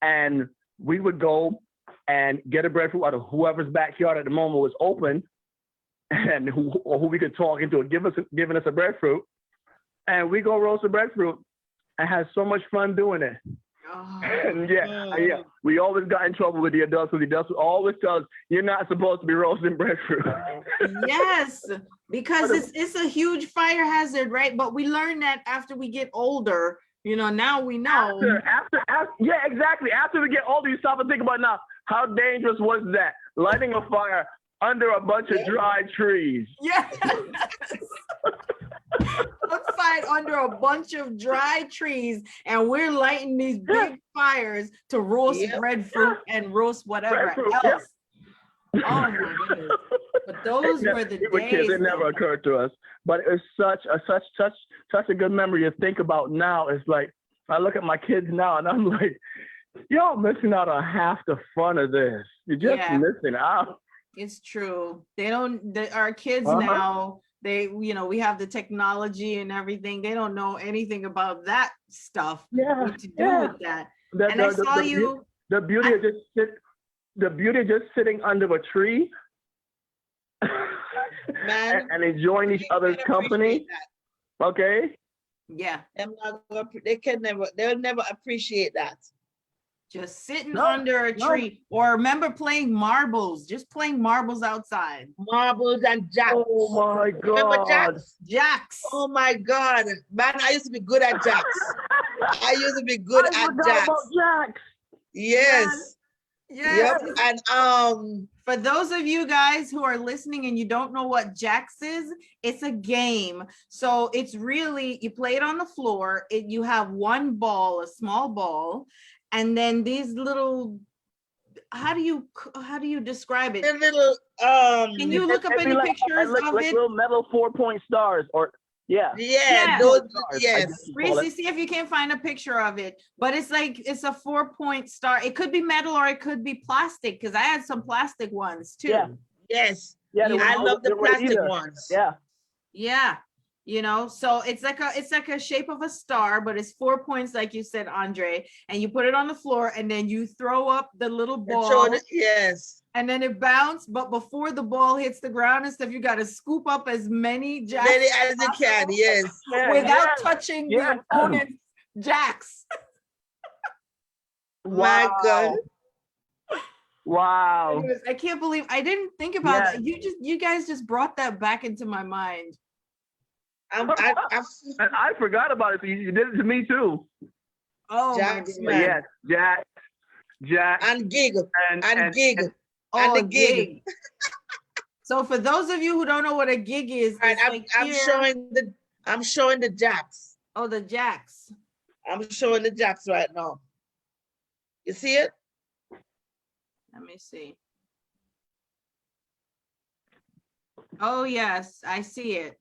and we would go and get a breadfruit out of whoever's backyard at the moment was open, and who we could talk into giving us a breadfruit, and we go roast the breadfruit and had so much fun doing it. Oh. And yeah, we always got in trouble with the adults because the adults would always tell us, "You're not supposed to be roasting breadfruit." Yes, because it's a huge fire hazard, right? But we learn that after we get older. You know, now we know. After, yeah, exactly. After we get older, you stop and think about now, how dangerous was that? Lighting a fire under a bunch of dry trees. Yes. Outside under a bunch of dry trees, and we're lighting these big fires to roast Yep. breadfruit and roast whatever Breadfruit, else. Oh my goodness. But those were the We were kids, days. it never occurred to us. But it's such a good memory to think about now. It's like I look at my kids now and I'm like, y'all missing out on half the fun of this. You're just missing out. It's true. Our kids Uh-huh. now, we have the technology and everything. They don't know anything about that stuff. Yeah. What to do with that. And I saw you. The beauty of just sitting under a tree Man, and enjoying each they other's can company. appreciate that. Okay. Yeah. They'll never appreciate that. Just sitting No, under a no. tree. Or remember playing marbles, just playing marbles outside. Marbles and jacks. Oh my Remember God. jacks? Jacks. Oh my God. Man, I used to be good at jacks. I used to be good I at forgot jacks. about Jacks. Yes. Yes. Yep. And For those of you guys who are listening and you don't know what Jacks is, it's a game. So it's really, you play it on the floor. You have one ball, a small ball, and then these little, how do you describe it? the little Can you look up It'd be any like pictures of it? little metal 4-point stars, or yeah. Yeah. those, Stars, I yes. guess you call Reese, it. see if you can find a picture of it. But it's a 4-point star. It could be metal or it could be plastic, because I had some plastic ones too. Yeah. Yes. Yeah, You I know, love the they were plastic either. ones. Yeah. Yeah. So it's like a shape of a star, but it's 4 points, like you said, Andre, and you put it on the floor and then you throw up the little ball Yes. and then it bounces. But before the ball hits the ground and stuff, you got to scoop up as many jacks Many as you can. possible Yes. without touching Yeah. the opponent's jacks. My God. Wow. Anyways, I can't believe I didn't think about Yeah. that. You guys just brought that back into my mind. I'm And I forgot about it. So you did it to me too. Oh my Jacks, goodness. man. Yes, Jack, and gig. And gig. Oh, And the a gig. gig. So for those of you who don't know what a gig is, All right, it's like I'm here. showing the jacks. Oh, the jacks. I'm showing the jacks right now. You see it? Let me see. Oh yes, I see it.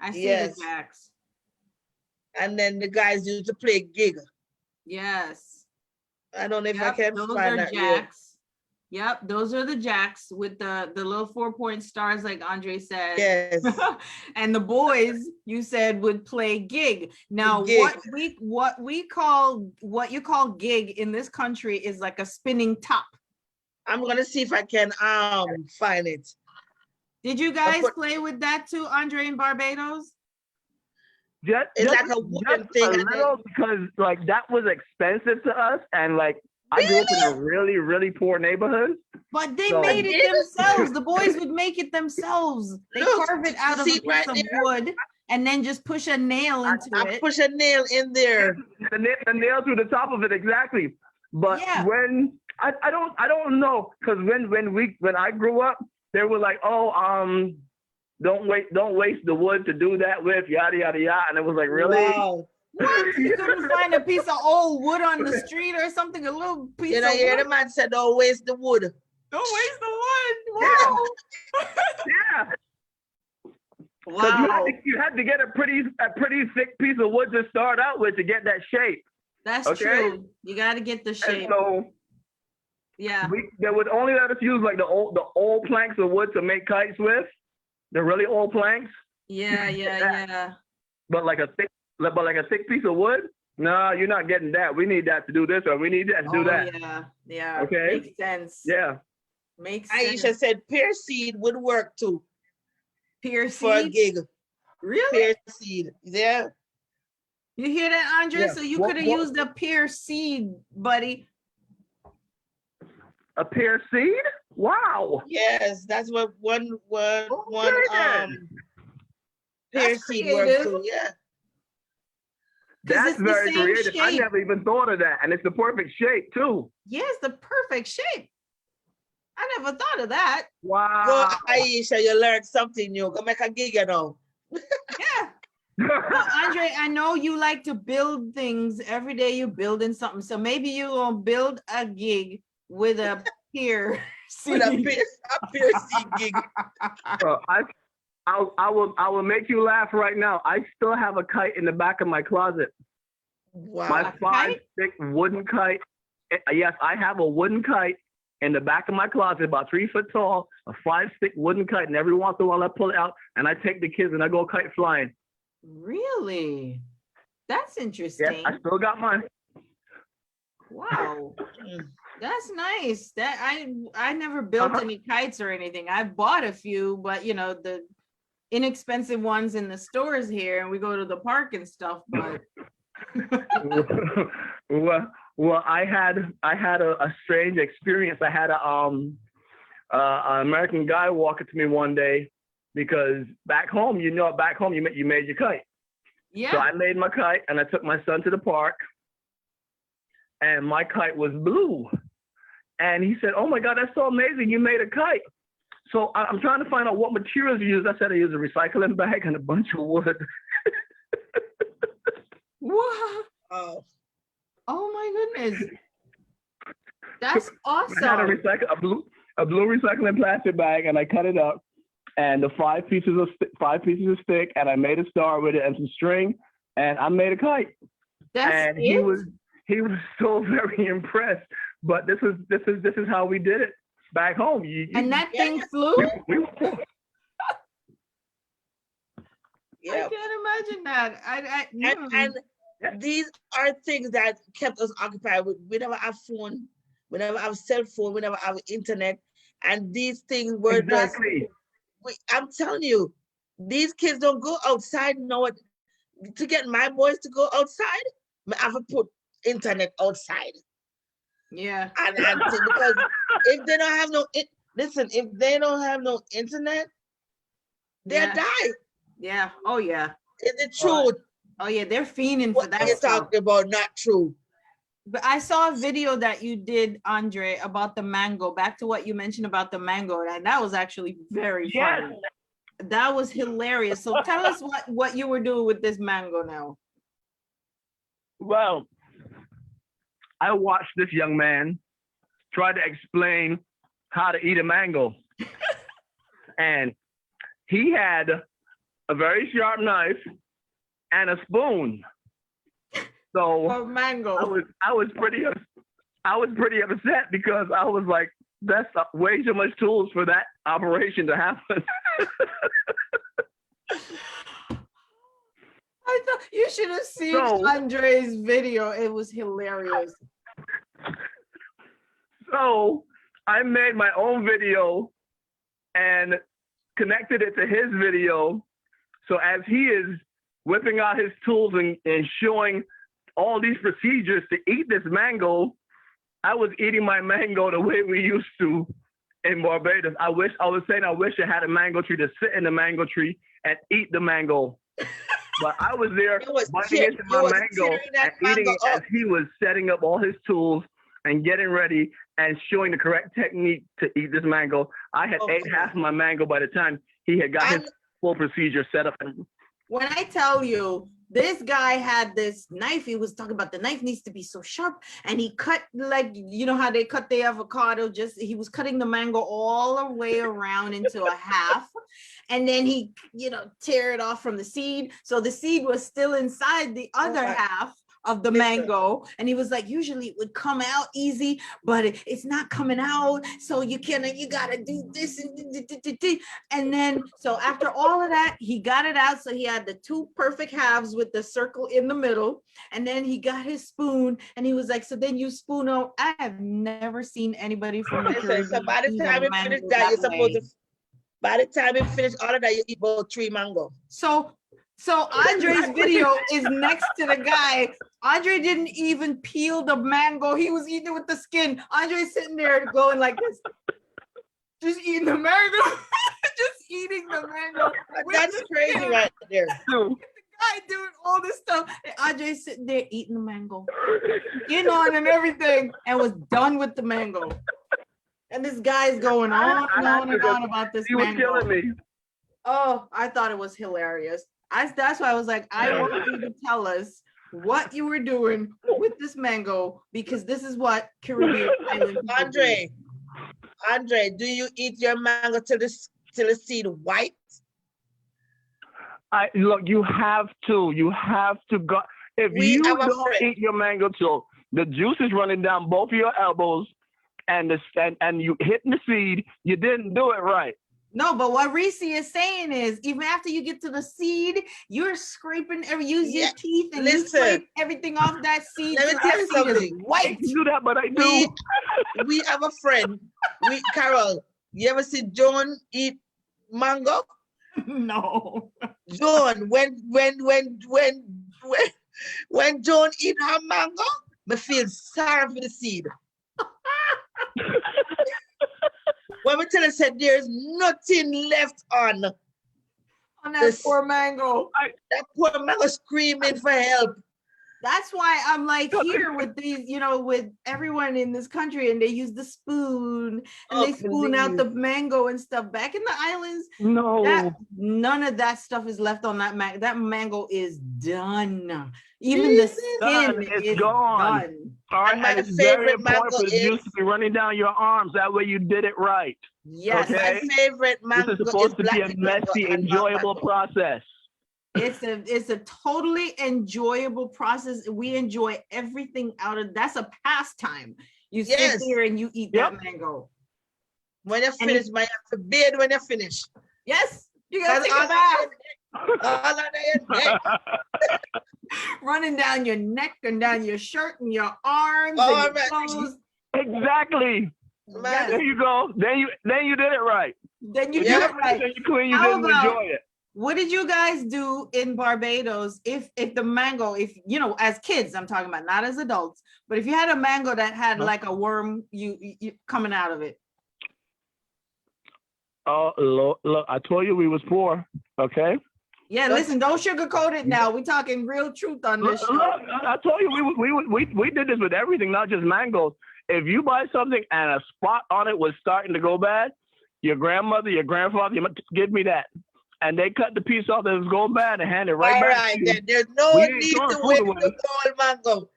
I see Yes. the jacks. And then the guys used to play gig. Yes. I don't know if I Yep, can those find are that reel. jacks. Yep, those are the jacks with the little 4-point stars, like Andre said. Yes. And the boys, you said, would play gig. Now, gig. what you call gig in this country is like a spinning top. I'm gonna see if I can find it. Did you guys play with that too, Andre, in Barbados? It's like a wooden thing. A little, because like that was expensive to us, and like I grew up in a really, really poor neighborhood. But they made it themselves. The boys would make it themselves. They carve it out of a piece of wood and then just push a nail into it. Push a nail in there. The nail through the top of it, exactly. But when I don't know, because when I grew up, they were like, oh, don't waste the wood to do that with, yada yada yada, and it was like, really? Wow. What? You couldn't find a piece of old wood on the street or something? A little piece of wood? The man said, don't waste the wood. Don't waste the wood. Wow. Yeah. Wow. You had to get a pretty thick piece of wood to start out with to get that shape. That's true. You got to get the shape. And so they would only let us use like the old planks of wood to make kites with, the really old planks. Yeah. But like a thick piece of wood, no, you're not getting that. We need that to do this, or we need that to do that. Yeah. Okay. Makes sense. Yeah. Makes Aisha sense. said pear seed would work too. Pear for a seed? gig. Really? Pear seed. Yeah. You hear that, Andre? Yeah. So you could have used a pear seed, buddy. A pear seed? Wow. Yes, that's what one pear seed creative. works too. Yeah. That's very creative. I never even thought of that. And it's the perfect shape too. Yes, the perfect shape. I never thought of that. Wow. Go, Aisha, you learned something new. Go make a gig, you know. Yeah. Well, Andre, I know you like to build things. Every day you're building something. So maybe you will build a gig with a pear seed. With a pear seed gig. I will make you laugh right now. I still have a kite in the back of my closet. Wow. My 5-stick wooden kite. Yes, I have a wooden kite in the back of my closet, about 3 foot tall, a 5-stick wooden kite. And every once in a while I pull it out and I take the kids and I go kite flying. Really? That's interesting. Yes, I still got mine. Wow. That's nice. That I never built any kites or anything. I bought a few, but you know, the inexpensive ones in the stores here, and we go to the park and stuff, but well, I had a strange experience. I had an American guy walk up to me one day, because back home you made your kite. Yeah. So I made my kite and I took my son to the park, and my kite was blue. And he said, "Oh my God, that's so amazing! You made a kite." So I'm trying to find out what materials you use. I said I use a recycling bag and a bunch of wood. What? Oh. Oh my goodness. That's awesome. I had a blue recycling plastic bag, and I cut it up, and the 5 pieces of stick, and I made a star with it and some string, and I made a kite. That's he was so very impressed. But this is how we did it back home. And that thing flew? Yeah. I can't imagine that. And these are things that kept us occupied. We never have phone, we never have cell phone, we never have internet. And these things were exactly. I'm telling you, these kids don't go outside. To get my boys to go outside, I have to put internet outside. Yeah. And because if they don't have if they don't have no internet, they'll die. Yeah. Oh yeah. Is it true? Oh yeah, they're fiending for that. What you're talking about, not true. But I saw a video that you did, Andre, about the mango. Back to what you mentioned about the mango, and that was actually very funny. That was hilarious. So tell us what you were doing with this mango now. Well, I watched this young man try to explain how to eat a mango. And he had a very sharp knife, and a spoon. So Or mango. I was pretty upset because I was like, that's way too much tools for that operation to happen. I thought you should have seen So- Andre's video. It was hilarious. So I made my own video and connected it to his video. So as he is whipping out his tools and showing all these procedures to eat this mango, I was eating my mango the way we used to in Barbados. I wish I had a mango tree to sit in the mango tree and eat the mango. But I was there biting into my mango and eating it as he was setting up all his tools and getting ready and showing the correct technique to eat this mango. I had ate half of my mango by the time he had got his full procedure set up. When I tell you, this guy had this knife, he was talking about the knife needs to be so sharp, and he cut, like, you know how they cut the avocado, he was cutting the mango all the way around into a half, and then he, tear it off from the seed, so the seed was still inside the other half of the mango, and he was like, usually it would come out easy, but it's not coming out, so you gotta do this, and then so after all of that, he got it out, so he had the two perfect halves with the circle in the middle, and then he got his spoon, and he was like, so then you spoon out. I have never seen anybody from the Caribbean. So by the time you finish that, you're supposed to, by the time you finish all of that, you eat about 3 mango. So Andre's video is next to the guy. Andre didn't even peel the mango. He was eating it with the skin. Andre's sitting there going like this, just eating the mango, just eating the mango. That's crazy right there. The guy doing all this stuff. And Andre's sitting there eating the mango, skin on and everything, and was done with the mango. And this guy's going on and on and on about this mango. He was killing me. Oh, I thought it was hilarious. That's why I was like, I want you to tell us what you were doing with this mango, because this is what Caribbean island people do. Andre, do you eat your mango till the seed white? Look, you have to go. If you don't eat your mango till the juice is running down both of your elbows and you hitting the seed, you didn't do it right. No, but what Reese is saying is, even after you get to the seed, you're scraping your teeth and you scrape everything off that seed. Let me tell you something. White. I do that, but I do. We have a friend. Carol, you ever see Joan eat mango? No. Joan, when Joan eat her mango, I feel sorry for the seed. When we tell us that there's nothing left on that poor mango. That poor mango screaming for help. That's why I'm like here with these, with everyone in this country, and they use the spoon and they spoon out the mango and stuff. Back in the islands, none of that stuff is left on that mango. That mango is done. Even the skin is gone. Done. All right, and it's very important for the juice to be running down your arms. That way you did it right. Yes. Okay? My favorite mango is supposed to be a messy, enjoyable process. It's a totally enjoyable process. We enjoy everything out of that's a pastime. You sit there and you eat that mango. When you finish, you have to bathe when you finish. Yes, you gotta take a bath. All under your neck. Running down your neck and down your shirt and your arms and your clothes. Exactly. Yes. There you go. Then you did it right. Then you did it right. Then you clean. You didn't enjoy it. What did you guys do in Barbados if the mango, as kids, I'm talking about, not as adults, but if you had a mango that had like a worm you coming out of it? Oh, look, I told you we was poor, okay? Yeah, listen, don't sugarcoat it now. We're talking real truth on this show. Look, I told you we did this with everything, not just mangoes. If you buy something and a spot on it was starting to go bad, your grandmother, your grandfather, give me that. And they cut the piece off that was going bad and hand it back to you. Then there's no need to wait for the whole mango.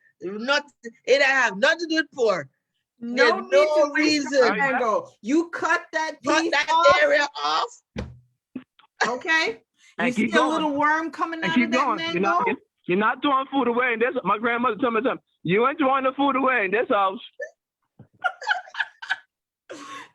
It have nothing to do with poor. No reason. Mango. You cut that piece that off. area off. Okay. You And see keep a going. little worm coming And out of keep that going. mango? You're not throwing food away. And this, my grandmother told me something. You ain't throwing the food away in this house.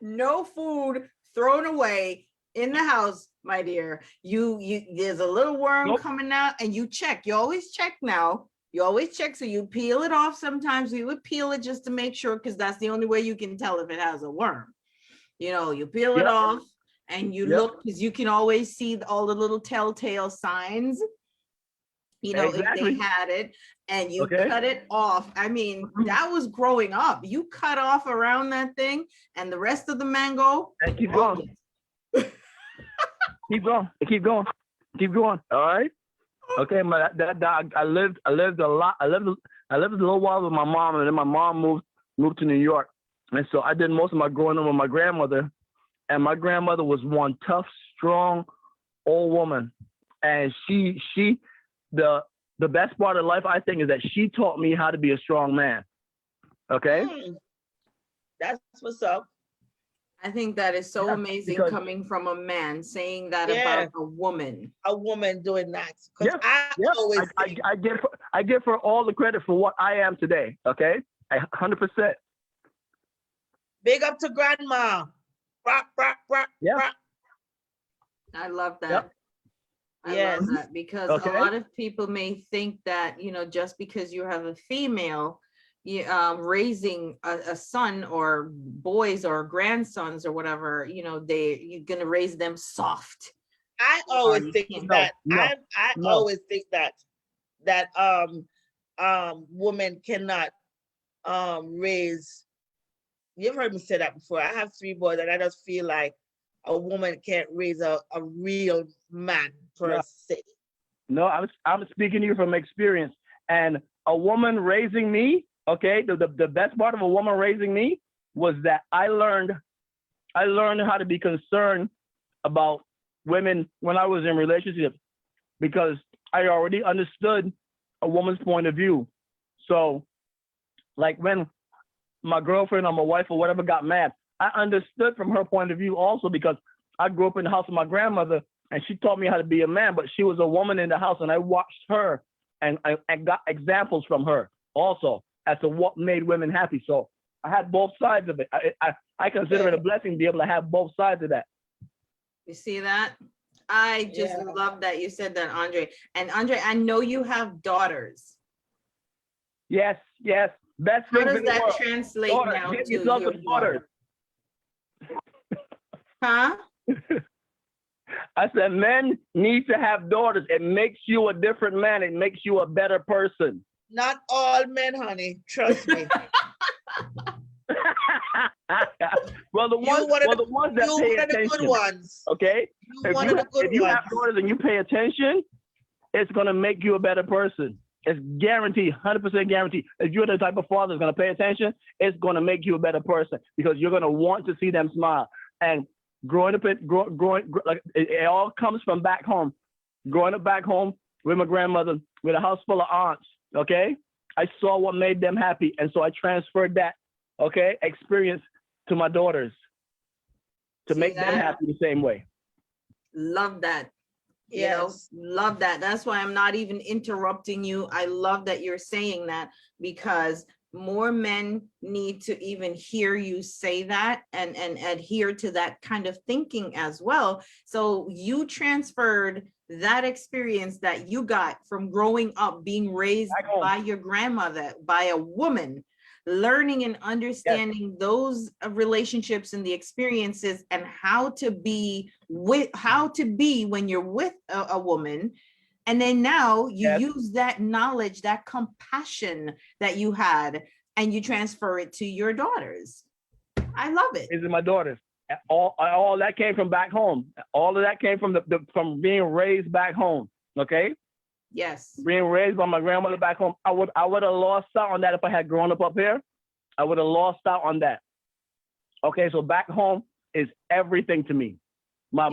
No food thrown away in the house, my dear. You there's a little worm Nope. coming out, and you check. You always check now. You always check. So you peel it off. Sometimes we would peel it just to make sure, because that's the only way you can tell if it has a worm. You peel it Yep. off and you Yep. look, because you can always see all the little telltale signs, if Exactly. they had it, and you Okay. cut it off. I mean, that was growing up. You cut off around that thing, and the rest of the mango. And keep oh, going. Keep going. Keep going. Keep going. All right. Okay. I lived a lot. I lived a little while with my mom, and then my mom moved to New York, and so I did most of my growing up with my grandmother. And my grandmother was one tough, strong, old woman, and the best part of life, I think, is that she taught me how to be a strong man. Okay. That's what's up. I think that is so Yeah, amazing because- coming from a man saying that Yeah. about a woman. A woman doing that. Because Yeah, I always think, I give her all the credit for what I am today. Okay, 100%. big up to grandma. Rock, rock, rock, Yeah. rock. I love that. Yep. I Yes. love that, because Okay. a lot of people may think that, just because you have a female raising a son or boys or grandsons or whatever, you're going to raise them soft. I Or always you think can't. that. No, I no. always think that women cannot raise. You've heard me say that before. I have 3 boys, and I just feel like a woman can't raise a real man per Yeah. se. No, I'm speaking to you from experience. And a woman raising me, okay, the best part of a woman raising me was that I learned how to be concerned about women when I was in relationships, because I already understood a woman's point of view. So, like when my girlfriend or my wife or whatever got mad, I understood from her point of view also, because I grew up in the house with my grandmother, and she taught me how to be a man, but she was a woman in the house, and I watched her and got examples from her also as to what made women happy. So I had both sides of it. I consider it a blessing to be able to have both sides of that. You see that? I just Yeah. love that you said that, Andre. And Andre, I know you have daughters. Yes, yes. Best How things does in the that world. translate Daughter, now get to yourself your a daughter. Huh? I said, men need to have daughters. It makes you a different man. It makes you a better person. Not all men, honey. Trust me. well, the ones that You pay one of the good attention. ones. Okay. You one of the good if you ones. have daughters and you pay attention, it's gonna make you a better person. It's guaranteed, 100% guaranteed. If you're the type of father that's gonna pay attention, it's gonna make you a better person, because you're gonna want to see them smile. And growing up, like it all comes from back home. Growing up back home with my grandmother, with a house full of aunts. Okay, I saw what made them happy, and so I transferred that, experience to my daughters to See make them that? happy the same way. Love that. Yes. Love that. That's why I'm not even interrupting you. I love that you're saying that, because more men need to even hear you say that and adhere to that kind of thinking as well. So you transferred that experience that you got from growing up, being raised Back home. by your grandmother, by a woman, learning and understanding those relationships and the experiences, and how to be when you're with a woman. And then now you use that knowledge, that compassion that you had, and you transfer it to your daughters. I love it. These are my daughters. All that came from back home. All of that came from from being raised back home. Okay, Yes. being raised by my grandmother back home. I would have lost out on that if I had grown up here. I would have lost out on that. Okay, so back home is everything to me. My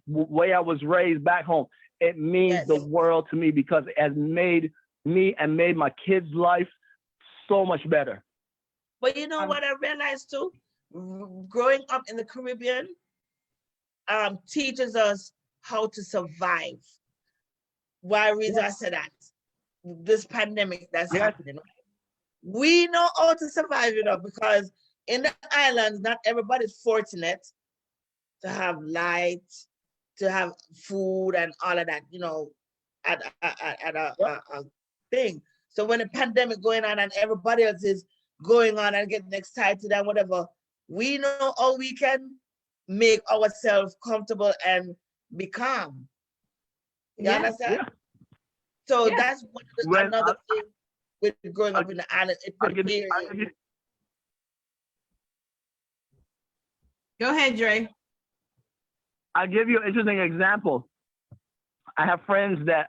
way I was raised back home, it means the world to me, because it has made me and made my kids' life so much better. But you know what I realized too? Growing up in the Caribbean teaches us how to survive. Why reason I said that? This pandemic that's Yes. happening. We know how to survive, because in the islands, not everybody's fortunate to have light, to have food and all of that, at a thing. So when the pandemic going on and everybody else is going on and getting excited and whatever, we know how we can make ourselves comfortable and be calm. You Yeah. understand? Yeah. So Yeah. that's another thing with growing up in the island. It I'll give you, prepares you. Go ahead, Dre. I'll give you an interesting example. I have friends that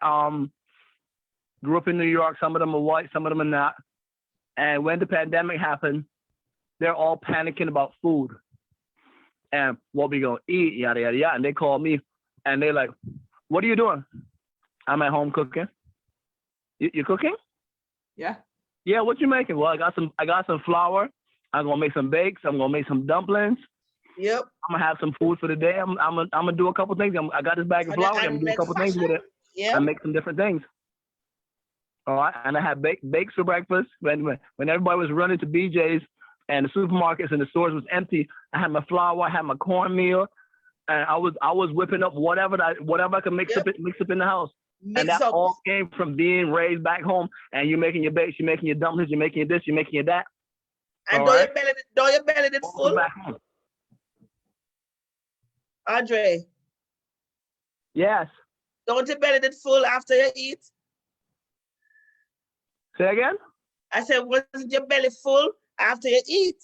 grew up in New York. Some of them are white, some of them are not. And when the pandemic happened, they're all panicking about food and what we gonna eat, yada yada yada. And they call me, and they're like, "What are you doing?" I'm at home cooking. You cooking? Yeah. Yeah. What you making? Well, I got some flour. I'm gonna make some bakes. I'm gonna make some dumplings. Yep. I'm gonna have some food for the day. I'm gonna do a couple things. I got this bag of flour. I'm gonna do a couple things with it. Yeah. And make some different things. All right. And I had bakes for breakfast. When everybody was running to BJ's and the supermarkets and the stores was empty, I had my flour. I had my cornmeal, and I was whipping up whatever I could mix up in the house. And that all came from being raised back home. And you're making your bakes, you're making your dumplings, you're making your this, you're making your that. And though your belly did full, back home. Andre. Yes. Don't your belly get full after you eat? Say again? I said, wasn't your belly full after you eat?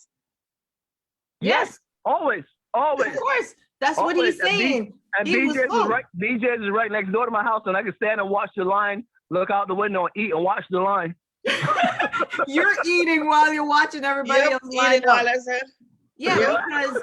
Yes. Always. Of course. That's what he's saying. And BJ's is right next door to my house, and I can stand and watch the line, look out the window and eat and watch the line. You're eating while you're watching everybody else line up. Yeah, because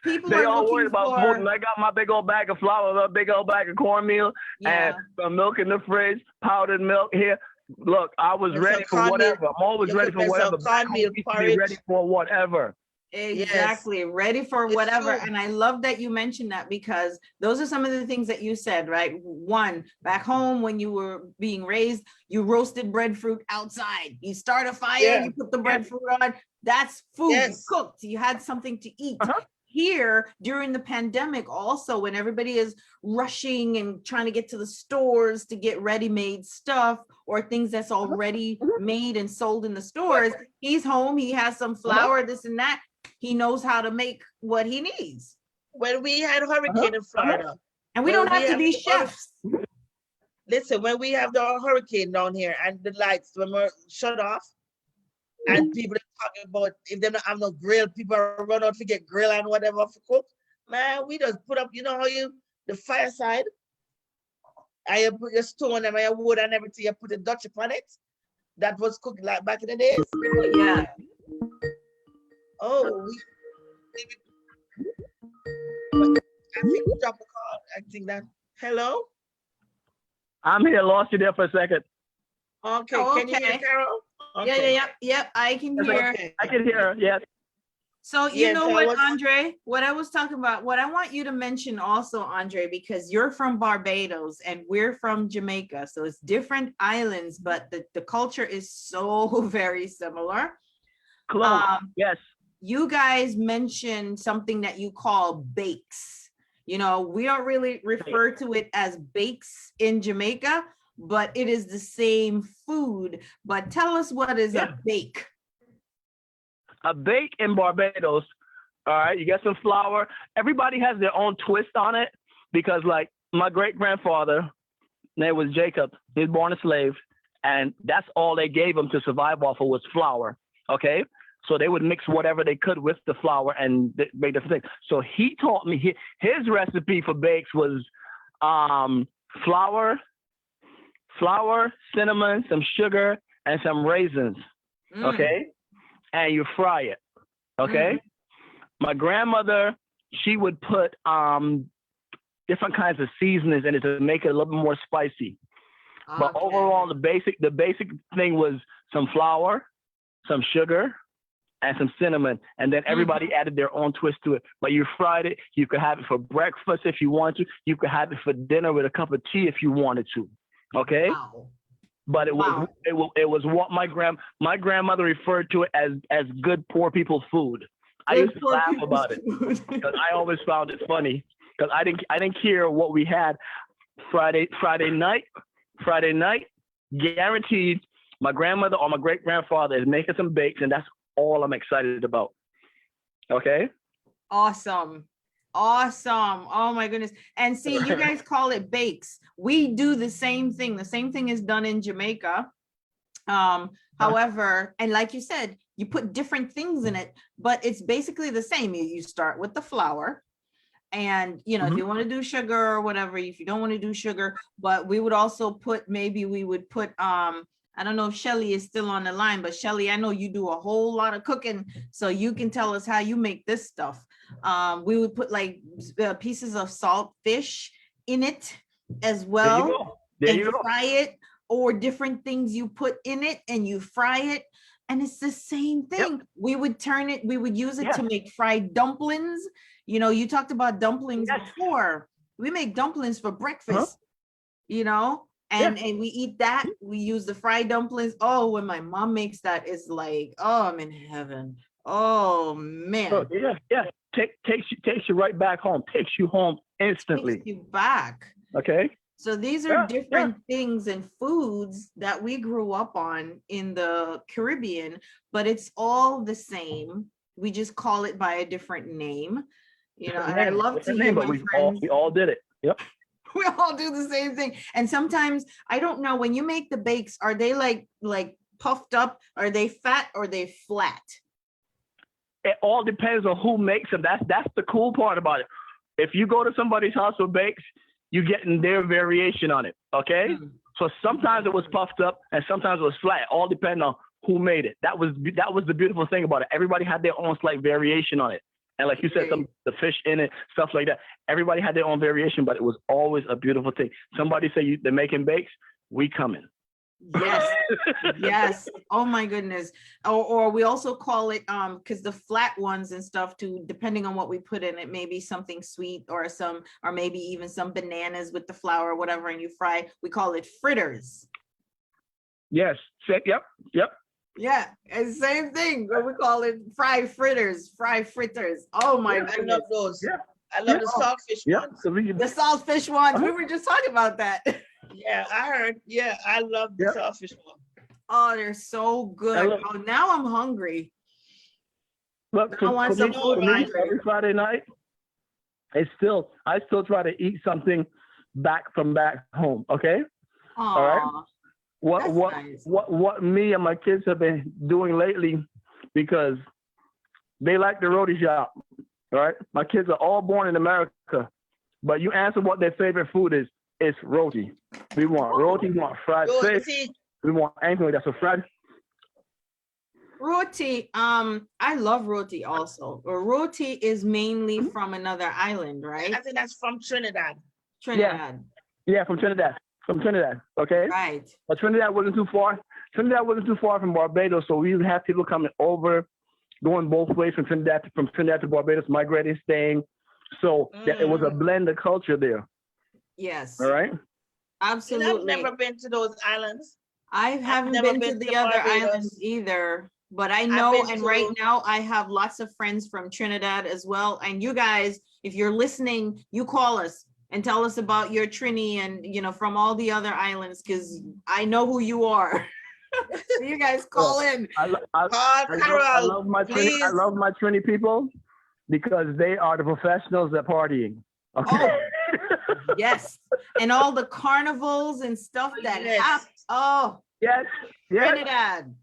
people they are all looking worried about for... food, and I got my big old bag of flour, a big old bag of cornmeal, and some milk in the fridge, powdered milk here. Look, I was ready for whatever. I'm always ready for whatever. Be ready for whatever. Exactly. Yes. Ready for whatever. And I love that you mentioned that, because those are some of the things that you said, right? One, back home when you were being raised, you roasted breadfruit outside. You start a fire, you put the breadfruit on. That's food. You cooked. You had something to eat. Here during the pandemic, also when everybody is rushing and trying to get to the stores to get ready-made stuff or things that's already made and sold in the stores, he's home, he has some flour, this and that. He knows how to make what he needs. When we had hurricane in Florida. And we don't have to be chefs. Listen, when we have the hurricane down here and the lights were shut off, and people are talking about if they don't have no grill, people run out to get grill and whatever for cook. Man, we just put up, how the fireside, and you put your stone and your wood and everything, you put a Dutch upon it. That was cooked like back in the days. Yeah. Oh, I think we dropped a call. I think that. Hello? I'm here. Lost you there for a second. Okay. Can you hear Carol? Okay. Yeah. I can hear. Okay. I can hear. Yes. So you know what, Andre, what I was talking about, what I want you to mention also, Andre, because you're from Barbados and we're from Jamaica. So it's different islands, but the culture is so very similar. Close. Yes. You guys mentioned something that you call bakes. We don't really refer to it as bakes in Jamaica, but it is the same food. But tell us, what is a bake? A bake in Barbados, all right, you get some flour. Everybody has their own twist on it, because like my great-grandfather, name was Jacob, he was born a slave, and that's all they gave him to survive off of was flour, okay? So they would mix whatever they could with the flour and make different things. So he taught me, his recipe for bakes was flour, cinnamon, some sugar, and some raisins, okay? And you fry it, okay? My grandmother, she would put different kinds of seasonings in it to make it a little bit more spicy. But overall, the basic thing was some flour, some sugar, and some cinnamon, and then everybody added their own twist to it. But you fried it. You could have it for breakfast if you wanted to. You could have it for dinner with a cup of tea if you wanted to. Okay. Wow. But it was what my grandmother referred to it as good poor people's food. I Good used to poor laugh people's about it food. because I always found it funny because I didn't care what we had. Friday night, guaranteed my grandmother or my great grandfather is making some bakes, and that's all I'm excited about. Okay. Awesome. Awesome. Oh my goodness. And see, you guys call it bakes. We do the same thing. The same thing is done in Jamaica. However, and like you said, you put different things in it, but it's basically the same. You start with the flour. And, you know, if you want to do sugar or whatever, if you don't want to do sugar, but we would also put, maybe we would put, I don't know if Shelly is still on the line, but Shelly, I know you do a whole lot of cooking, so you can tell us how you make this stuff. We would put like pieces of salt fish in it as well. There you go. Fry it, or different things you put in it and you fry it. And it's the same thing. Yep. We would turn it, we would use it to make fried dumplings. You know, you talked about dumplings before. We make dumplings for breakfast, you know, and we eat that. We use the fried dumplings. Oh, when my mom makes that, it's like, oh, I'm in heaven. Oh, man. Oh, yeah. Takes you right back home. Takes you home instantly. Takes you back. Okay. So these are different things and foods that we grew up on in the Caribbean, but it's all the same. We just call it by a different name. You know, and I love to hear my friends. We all did it. Yep. We all do the same thing. And sometimes, I don't know, when you make the bakes, are they like puffed up? Are they fat or are they flat? It all depends on who makes them. That's the cool part about it. If you go to somebody's house with bakes, you're getting their variation on it. Okay. So sometimes it was puffed up and sometimes it was flat. It all depends on who made it. That was the beautiful thing about it. Everybody had their own slight variation on it. And like you said, the fish in it, stuff like that. Everybody had their own variation, but it was always a beautiful thing. Somebody say they're making bakes, we coming. Yes. Yes. Oh my goodness. Or we also call it, because the flat ones and stuff too, depending on what we put in it, maybe something sweet or maybe even some bananas with the flour or whatever, and you fry, we call it fritters. Yes. Yep. Yeah, and same thing. We call it fried fritters. Oh my goodness. I love those. Yeah. I love the saltfish ones. So the saltfish ones. We were just talking about that. Yeah, I heard. Yeah, I love the saltfish one. Oh, they're so good. Oh, now I'm hungry. Look, I want some food. Every Friday night, I still try to eat something back home. Okay. All right. What me and my kids have been doing lately, because they like the roti shop. All right. My kids are all born in America, but you answer what their favorite food is. It's roti. We want roti. We want fried fish. We want anything like that. So fried. Roti. I love roti also. Roti is mainly from another island, right? I think that's from Trinidad. Yeah, from Trinidad. Okay. Right. But Trinidad wasn't too far. From Barbados, so we have people coming over, going both ways from Trinidad to Barbados, migrating, staying. So it was a blend of culture there. Yes. All right. Absolutely. I've never been to those islands. I haven't been to the other islands either, but I know, and right now I have lots of friends from Trinidad as well. And you guys, if you're listening, you call us and tell us about your Trini and, you know, from all the other islands, because I know who you are. So you guys call in. I love my Trini people because they are the professionals at partying. Okay. Oh, yes. And all the carnivals and stuff that happen. Oh, yes. Trinidad.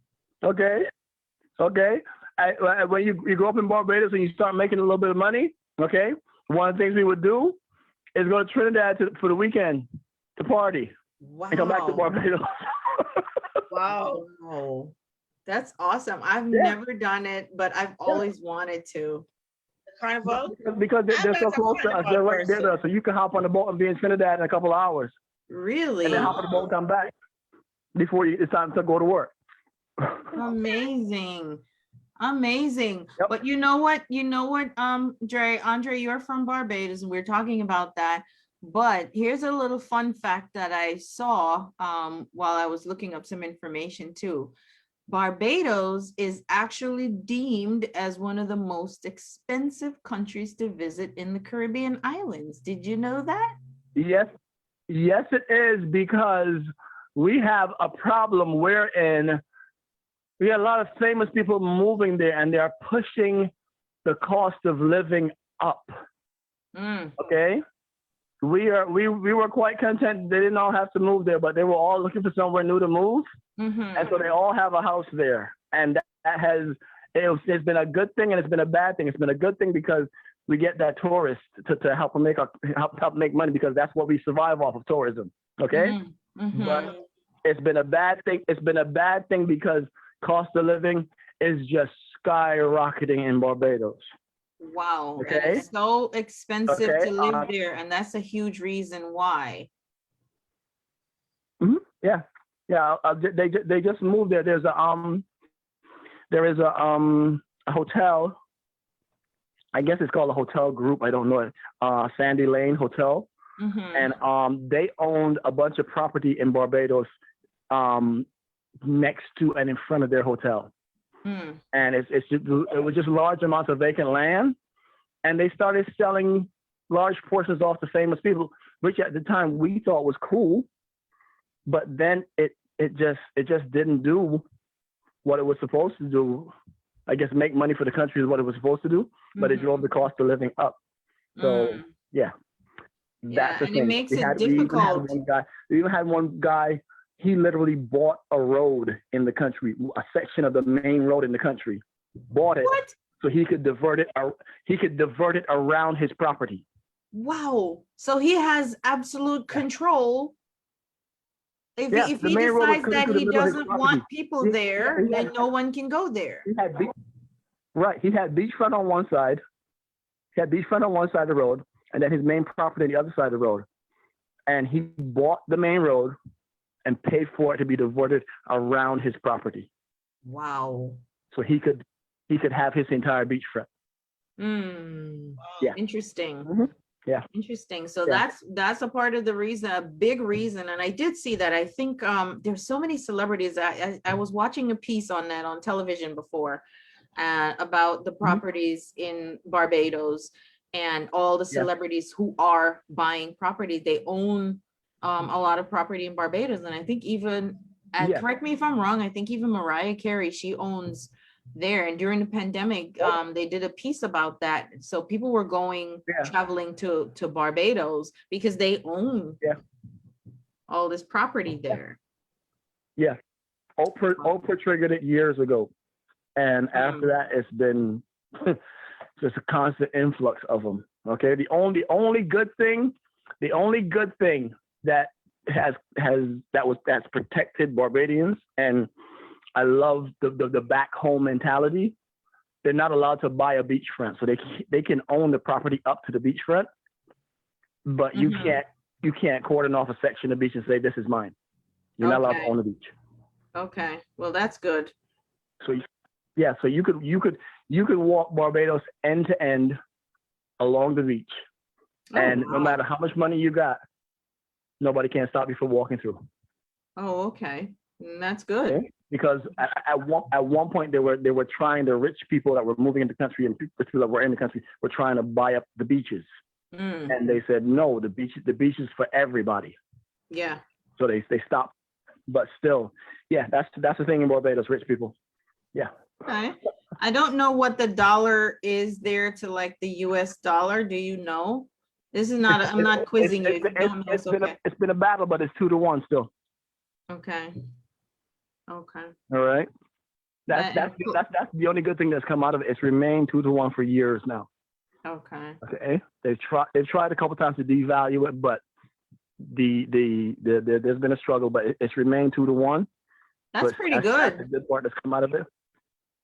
Okay. When you grow up in Barbados and you start making a little bit of money, okay, one of the things we would do is go to Trinidad for the weekend to party. Wow. And come back to Barbados. Wow. That's awesome. I've never done it, but I've always wanted to. Carnival? Because they're so close to us. They're right there, so you can hop on the boat and be in Trinidad in a couple of hours. Really? And then hop on the boat and come back before it's time to go to work. Amazing. Amazing. Yep. But you know what, Andre, you're from Barbados and we're talking about that. But here's a little fun fact that I saw while I was looking up some information too. Barbados is actually deemed as one of the most expensive countries to visit in the Caribbean islands. Did you know that? Yes, yes, it is, because we have a problem wherein we have a lot of famous people moving there, and they are pushing the cost of living up. Okay, we were quite content. They didn't all have to move there, but they were all looking for somewhere new to move, and so they all have a house there. And that it's been a good thing, and it's been a bad thing. It's been a good thing because we get that tourist to help make money, because that's what we survive off of, tourism. Okay, but it's been a bad thing. It's been a bad thing because cost of living is just skyrocketing in Barbados. Wow. Okay. And it's so expensive Okay, to live there, and that's a huge reason why. Yeah, yeah. They just moved there. There is a hotel. I guess it's called a hotel group. I don't know. Sandy Lane Hotel, and they owned a bunch of property in Barbados, next to and in front of their hotel. And it was just large amounts of vacant land, and they started selling large portions off to famous people, which at the time we thought was cool, but then it just didn't do what it was supposed to do. I guess make money for the country is what it was supposed to do, but it drove the cost of living up. So yeah, that's the and thing. it makes it difficult. We even had one guy. He literally bought a road in the country, a section of the main road in the country. Bought it so he could divert it. He could divert it around his property. Wow! So he has absolute control. If he decides that he doesn't want people there, then no one can go there. He had beachfront on one side. He had beachfront on one side of the road, and then his main property on the other side of the road. And he bought the main road and paid for it to be diverted around his property. Wow. So he could have his entire beachfront. Yeah. Interesting. Yeah. Interesting. So that's a part of the reason, a big reason. And I did see that. I think there's so many celebrities. I was watching a piece on that on television before about the properties in Barbados and all the celebrities who are buying property. They own a lot of property in Barbados. And I think even, correct me if I'm wrong, I think even Mariah Carey, she owns there. And during the pandemic, they did a piece about that. So people were traveling to Barbados because they own all this property there. Yeah. Oprah triggered it years ago. And after that, it's been just a constant influx of them. Okay. The only good thing that's protected Barbadians, and I love the back home mentality. They're not allowed to buy a beachfront, so they can own the property up to the beachfront, but you can't cordon off a section of beach and say this is mine. You're not allowed to own the beach. Okay, well that's good. So you could walk Barbados end to end along the beach, and no matter how much money you got, nobody can stop you from walking through. Oh, okay. That's good. Okay? Because at one point they were trying, the rich people that were moving into the country and people that were in the country were trying to buy up the beaches, and they said no, the beach is for everybody. Yeah. So they stopped, but still, that's the thing in Barbados, rich people. Yeah. Okay. I don't know what the dollar is there to like the US dollar. Do you know? This is not, I'm not quizzing you. It's been a battle, but it's 2-1 still. Okay. Okay. All right. That's the only good thing that's come out of it. It's remained 2-1 for years now. Okay. Okay. They've tried a couple times to devalue it, but there's been a struggle, but it's remained 2-1. That's pretty good. That's the good part that's come out of it.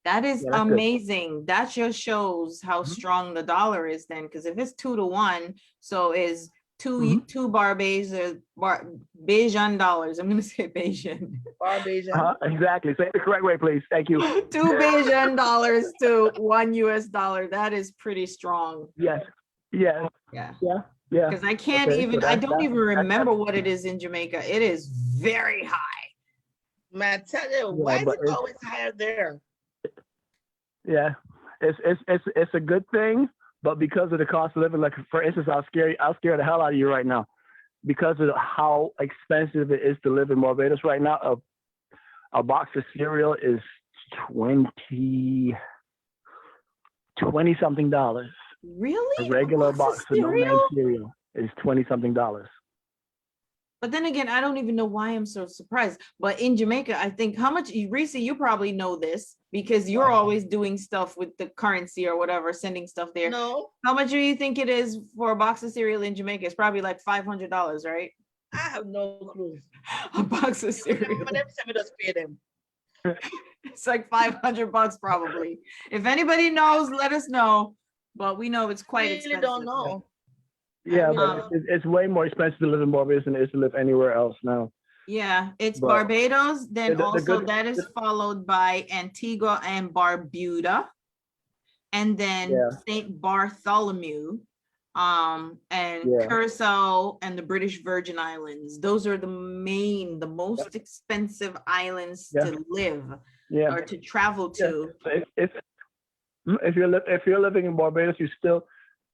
That is amazing. Good. That just shows how strong the dollar is then, because if it's 2-1, so is two Bajan dollars. I'm gonna say Bajan. Barbadian. Exactly. Say it the correct way, please. Thank you. 2 Bajan dollars to $1 US. That is pretty strong. Yes. Yes. Yeah. Yeah. Yeah. Because I can't Okay, so even, I that's- don't even that's- remember what it is in Jamaica. It is very high. Man, tell you, why is but it it's- always higher there? Yeah. It's a good thing, but because of the cost of living, like for instance, I'll scare the hell out of you right now. Because of how expensive it is to live in Barbados right now, a box of cereal is $20 something. Really? A regular box box of of no name cereal? cereal is $20 something. But then again, I don't even know why I'm so surprised. But in Jamaica, I think how much, Reese, you probably know this because you're always doing stuff with the currency or whatever, sending stuff there. No, How much do you think it is for a box of cereal in Jamaica? It's probably like $500, right? I have no clue. A box of cereal. But them say me just pay them. It's like $500 probably. If anybody knows, let us know. But we know it's I quite really expensive. don't know. Yeah, Um, but it's way more expensive to live in Barbados than it is to live anywhere else now. Yeah, it's But Barbados, then the also good- that is followed by Antigua and Barbuda, and then Yeah. Saint Bartholomew, and Yeah. Curacao and the British Virgin Islands. Those are the most expensive islands Yeah. to live Yeah. or to travel Yeah. to. So if you're living in Barbados, you still,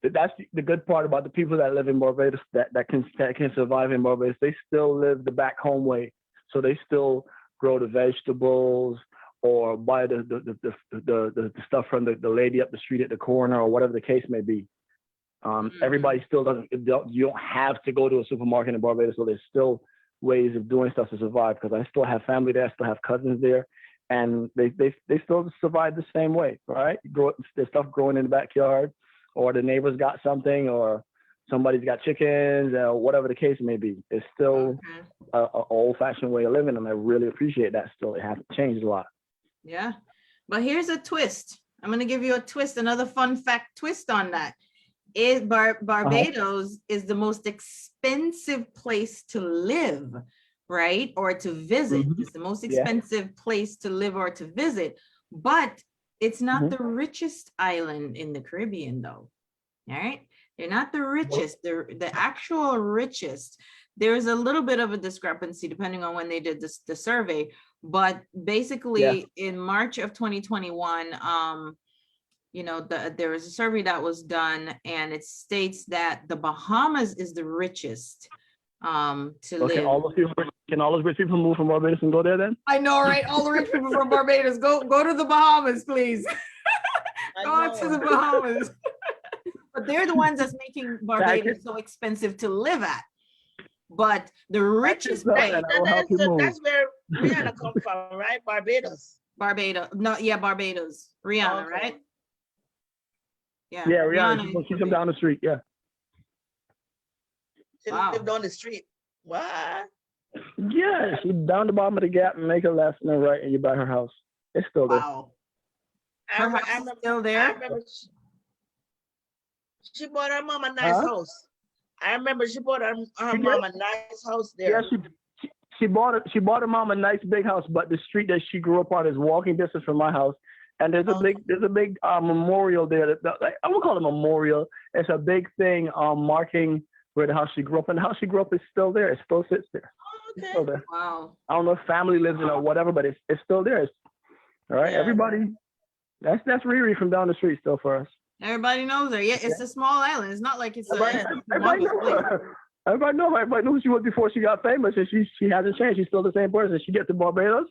that's the good part about the people that live in Barbados that can survive in Barbados. They still live the back home way, so they still grow the vegetables or buy the stuff from the lady up the street at the corner or whatever the case may be. Everybody still you don't have to go to a supermarket in Barbados, so there's still ways of doing stuff to survive, because I still have family there, I still have cousins there, and they still survive the same way, right? There's stuff growing in the backyard, or the neighbors got something, or somebody's got chickens, or whatever the case may be. It's still Okay. a old-fashioned way of living, and I really appreciate that still. It hasn't changed a lot. Yeah, but here's a twist. I'm gonna give you a twist, another fun fact twist on that. Barbados is the most expensive place to live, right? Or to visit. Mhm. It's the most Yeah. expensive place to live or to visit, but it's not Mhm. the richest island in the Caribbean though. All right, they're not the richest, they're the actual richest. There's a little bit of a discrepancy depending on when they did this, the survey, but basically in March of 2021, you know, there was a survey that was done and it states that the Bahamas is the richest to Okay, live. can all those rich people move from Barbados and go there then? I know, right? All the rich people from Barbados, go to the Bahamas, please. I Go out to the know. Bahamas. But they're the ones that's making Barbados so expensive to live at. But the richest not- place, and I will help you move. That's where Rihanna come from, right? Barbados. Barbados, no, yeah, Barbados, Rihanna, Okay. right? Yeah, Yeah, Rihanna, she's from down the street, yeah. She Wow. lived on the street. What? Yeah, she's down the bottom of the gap and make a left and a right, and you buy her house. It's still there. Wow. I Her re- house I is remember, still I there? remember she bought her mom a nice Huh? house. I remember she bought her She did? mom a nice house Yeah, there. she bought her mom a nice big house, but the street that she grew up on is walking distance from my house. And there's a big memorial there. Like, I won't call it a memorial. It's a big thing marking where the house she grew up. And the house she grew up is still there. It still sits there. It's still Okay. there. Wow. I don't know if family lives in it or whatever, but it's still there. All right, Yeah. everybody. That's Riri from down the street still for us. Everybody knows her. Yeah, it's a small island. It's not like it's a Everybody humongous place. knows her. Everybody knows who she was before she got famous, and she hasn't changed. She's still the same person. She gets to Barbados,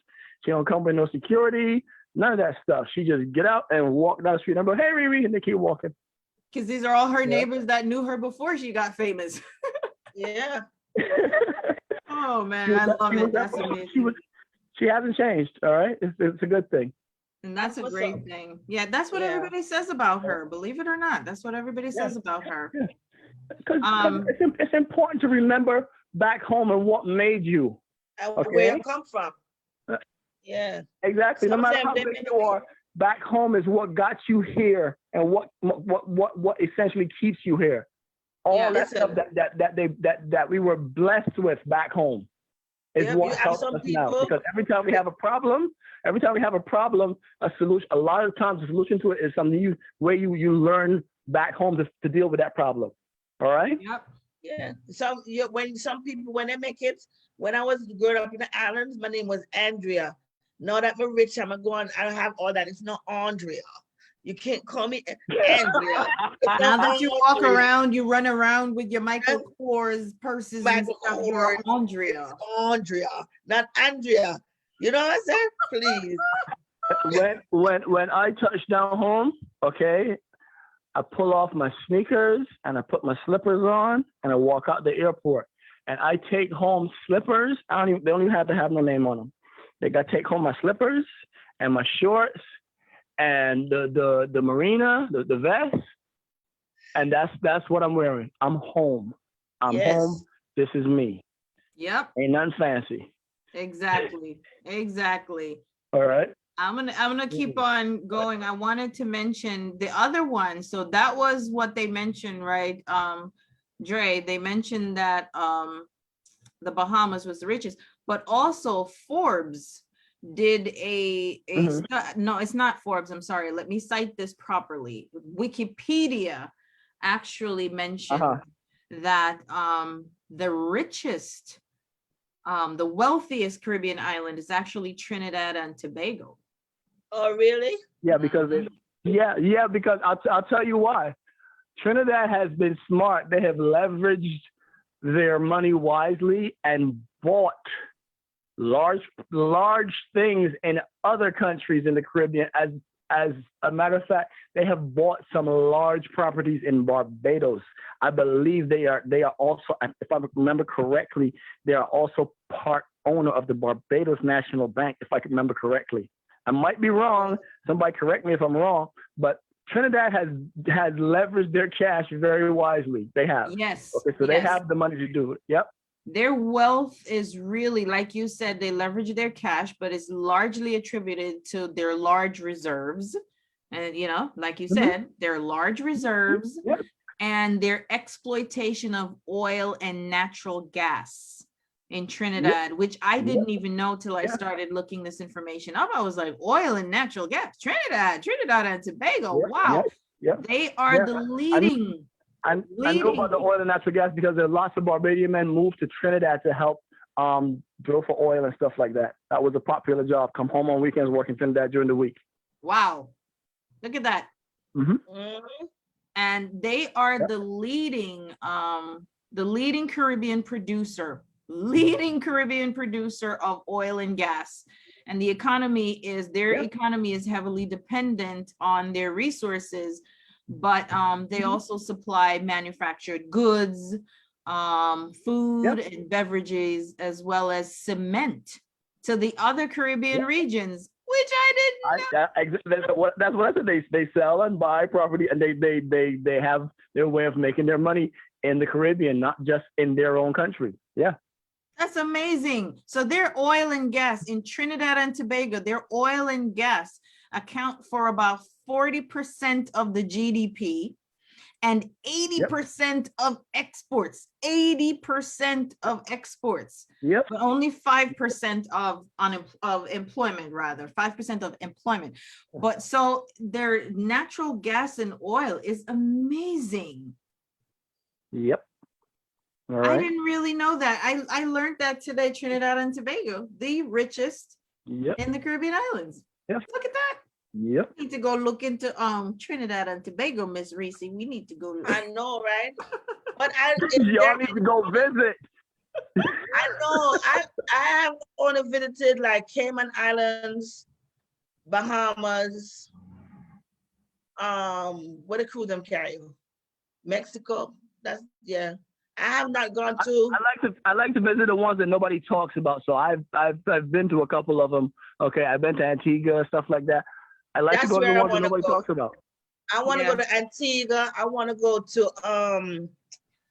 she don't come with no security, none of that stuff. She just get out and walk down the street and go, "Hey, Riri," and they keep walking. Because these are all her Yeah. neighbors that knew her before she got famous. Yeah. Oh man, She was I that- love she it. was that- That's amazing. She hasn't changed. All right, it's a good thing. And that's a What's great up? thing. Yeah, that's what Yeah. everybody says about her. Believe it or not, that's what everybody says about her. Because Um, it's important to remember back home and what made you. And Okay. where you come from. Uh, Yeah. Exactly. No Some matter of how them, big you are, back home is what got you here and what essentially keeps you here. All Yeah. that stuff Listen, that we were blessed with back home is yep, you what have helps some us now. people. Because every time we have a problem, a solution, a lot of times the solution to it is something where you learn back home to deal with that problem. All right? Yep. Yeah, when some people when they make it. When I was growing up in the islands, my name was Andrea. Now that I'm rich, I'm going. I don't have all that. It's not Andrea. You can't call me Andrea. It's Now not that you walk Andrea. around, you run around with your Michael Kors purses and Michael stuff. You're Kors. Andrea. It's Andrea, not Andrea. You know what I'm saying? Please. when I touch down home, okay, I pull off my sneakers and I put my slippers on and I walk out the airport. And I take home slippers. They don't even have to have no name on them. They got to take home my slippers and my shorts and the marina, the vest. And that's what I'm wearing. I'm home. I'm Yes. home. This is me. Yep. Ain't nothing fancy. Exactly. Exactly. All right. I'm gonna keep on going. I wanted to mention the other one. So that was what they mentioned, right? Dre, they mentioned that the Bahamas was the richest, but also Forbes did no, it's not Forbes. I'm sorry. Let me cite this properly. Wikipedia actually mentioned that the richest, the wealthiest Caribbean island is actually Trinidad and Tobago. Oh, really? Yeah, because because I'll tell you why. Trinidad has been smart. They have leveraged their money wisely and bought large things in other countries in the Caribbean. As a matter of fact, they have bought some large properties in Barbados. I believe they are also, if I remember correctly, they are also part owner of the Barbados National Bank, if I can remember correctly. I might be wrong. Somebody correct me if I'm wrong, but Trinidad has leveraged their cash very wisely. They have. Yes. Okay, so they have the money to do it. Yep. Their wealth is really, like you said, they leverage their cash, but it's largely attributed to their large reserves. And, like you said, their large reserves and their exploitation of oil and natural gas in Trinidad, which I didn't even know till I started looking this information up. I was like, oil and natural gas, Trinidad and Tobago. Wow. They are the leading. I know about the oil and natural gas because there are lots of Barbadian men moved to Trinidad to help drill for oil and stuff like that. That was a popular job. Come home on weekends, work in Trinidad during the week. Wow. Look at that. And they are the leading Caribbean producer of oil and gas. And their economy is heavily dependent on their resources, but they also supply manufactured goods, food and beverages, as well as cement to the other Caribbean regions, which I didn't know. That's what I said. They sell and buy property, and they have their way of making their money in the Caribbean, not just in their own country. Yeah. That's amazing. So their oil and gas in Trinidad and Tobago, their oil and gas account for about 40% of the GDP and 80% of exports. 80% of exports. Yep. But only 5% of employment, rather 5% of employment. But so their natural gas and oil is amazing. Yep. All right. I didn't really know that. I learned that today. Trinidad and Tobago, the richest in the Caribbean islands. Yep. Look at that. Yep. We need to go look into Trinidad and Tobago, Miss Reese. We need to go. I know, right? But y'all need to go visit. I know. I have only visited like Cayman Islands, Bahamas. What the crew them carry? Mexico. I have not gone to. I like to visit the ones that nobody talks about. So I've been to a couple of them. Okay, I've been to Antigua, stuff like that. I like to go to the ones that nobody talks about. I want to go to Antigua. I want to go to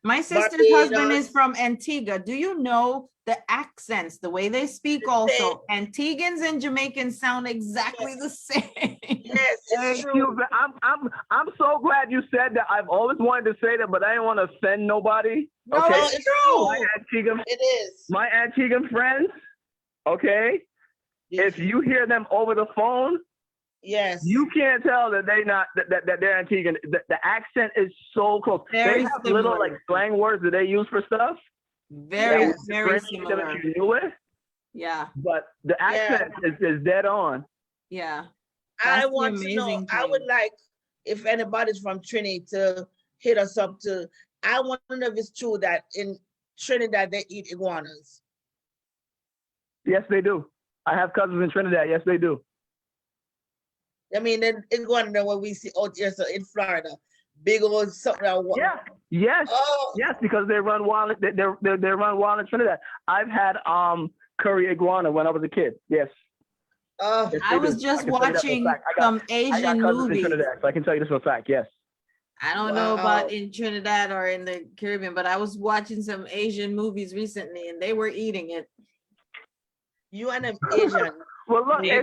My sister's husband Barbados. is from Antigua. Do you know the accents, the way they speak also? Antiguans and Jamaicans sound exactly the same. Yes, it's Thank true. you. I'm so glad you said that. I've always wanted to say that, but I didn't want to offend nobody. No, Okay. it's it's true. It is. My Antiguan friends, okay, if you hear them over the phone, Yes. you can't tell that that they're Antiguan. The accent is so close. Very they have little similar. like slang words that they use for stuff. Very, Yes. very Differentiate them if similar. you knew it, Yeah, but the accent is dead on. yeah. I That's the want to know, amazing I would thing. like if anybody's from Trinity to hit us up to, I want to know if it's true that in Trinidad they eat iguanas. Yes, they do. I have cousins in Trinidad. Yes, they do. I mean, then iguana what we see out here so in Florida. Big old something. Yeah. Yes. Oh, Yes, because they run wild. They run wild in Trinidad. I've had curry iguana when I was a kid. Yes. oh, Yes, I they was do. just I can tell you that for a watching fact. some I got Asian cousins in movies. Trinidad, so I can tell you this for a fact. Yes. I don't know about Wow. in Trinidad or in the Caribbean, but I was watching some Asian movies recently and they were eating it. You and them Asian. Well, look, Yeah.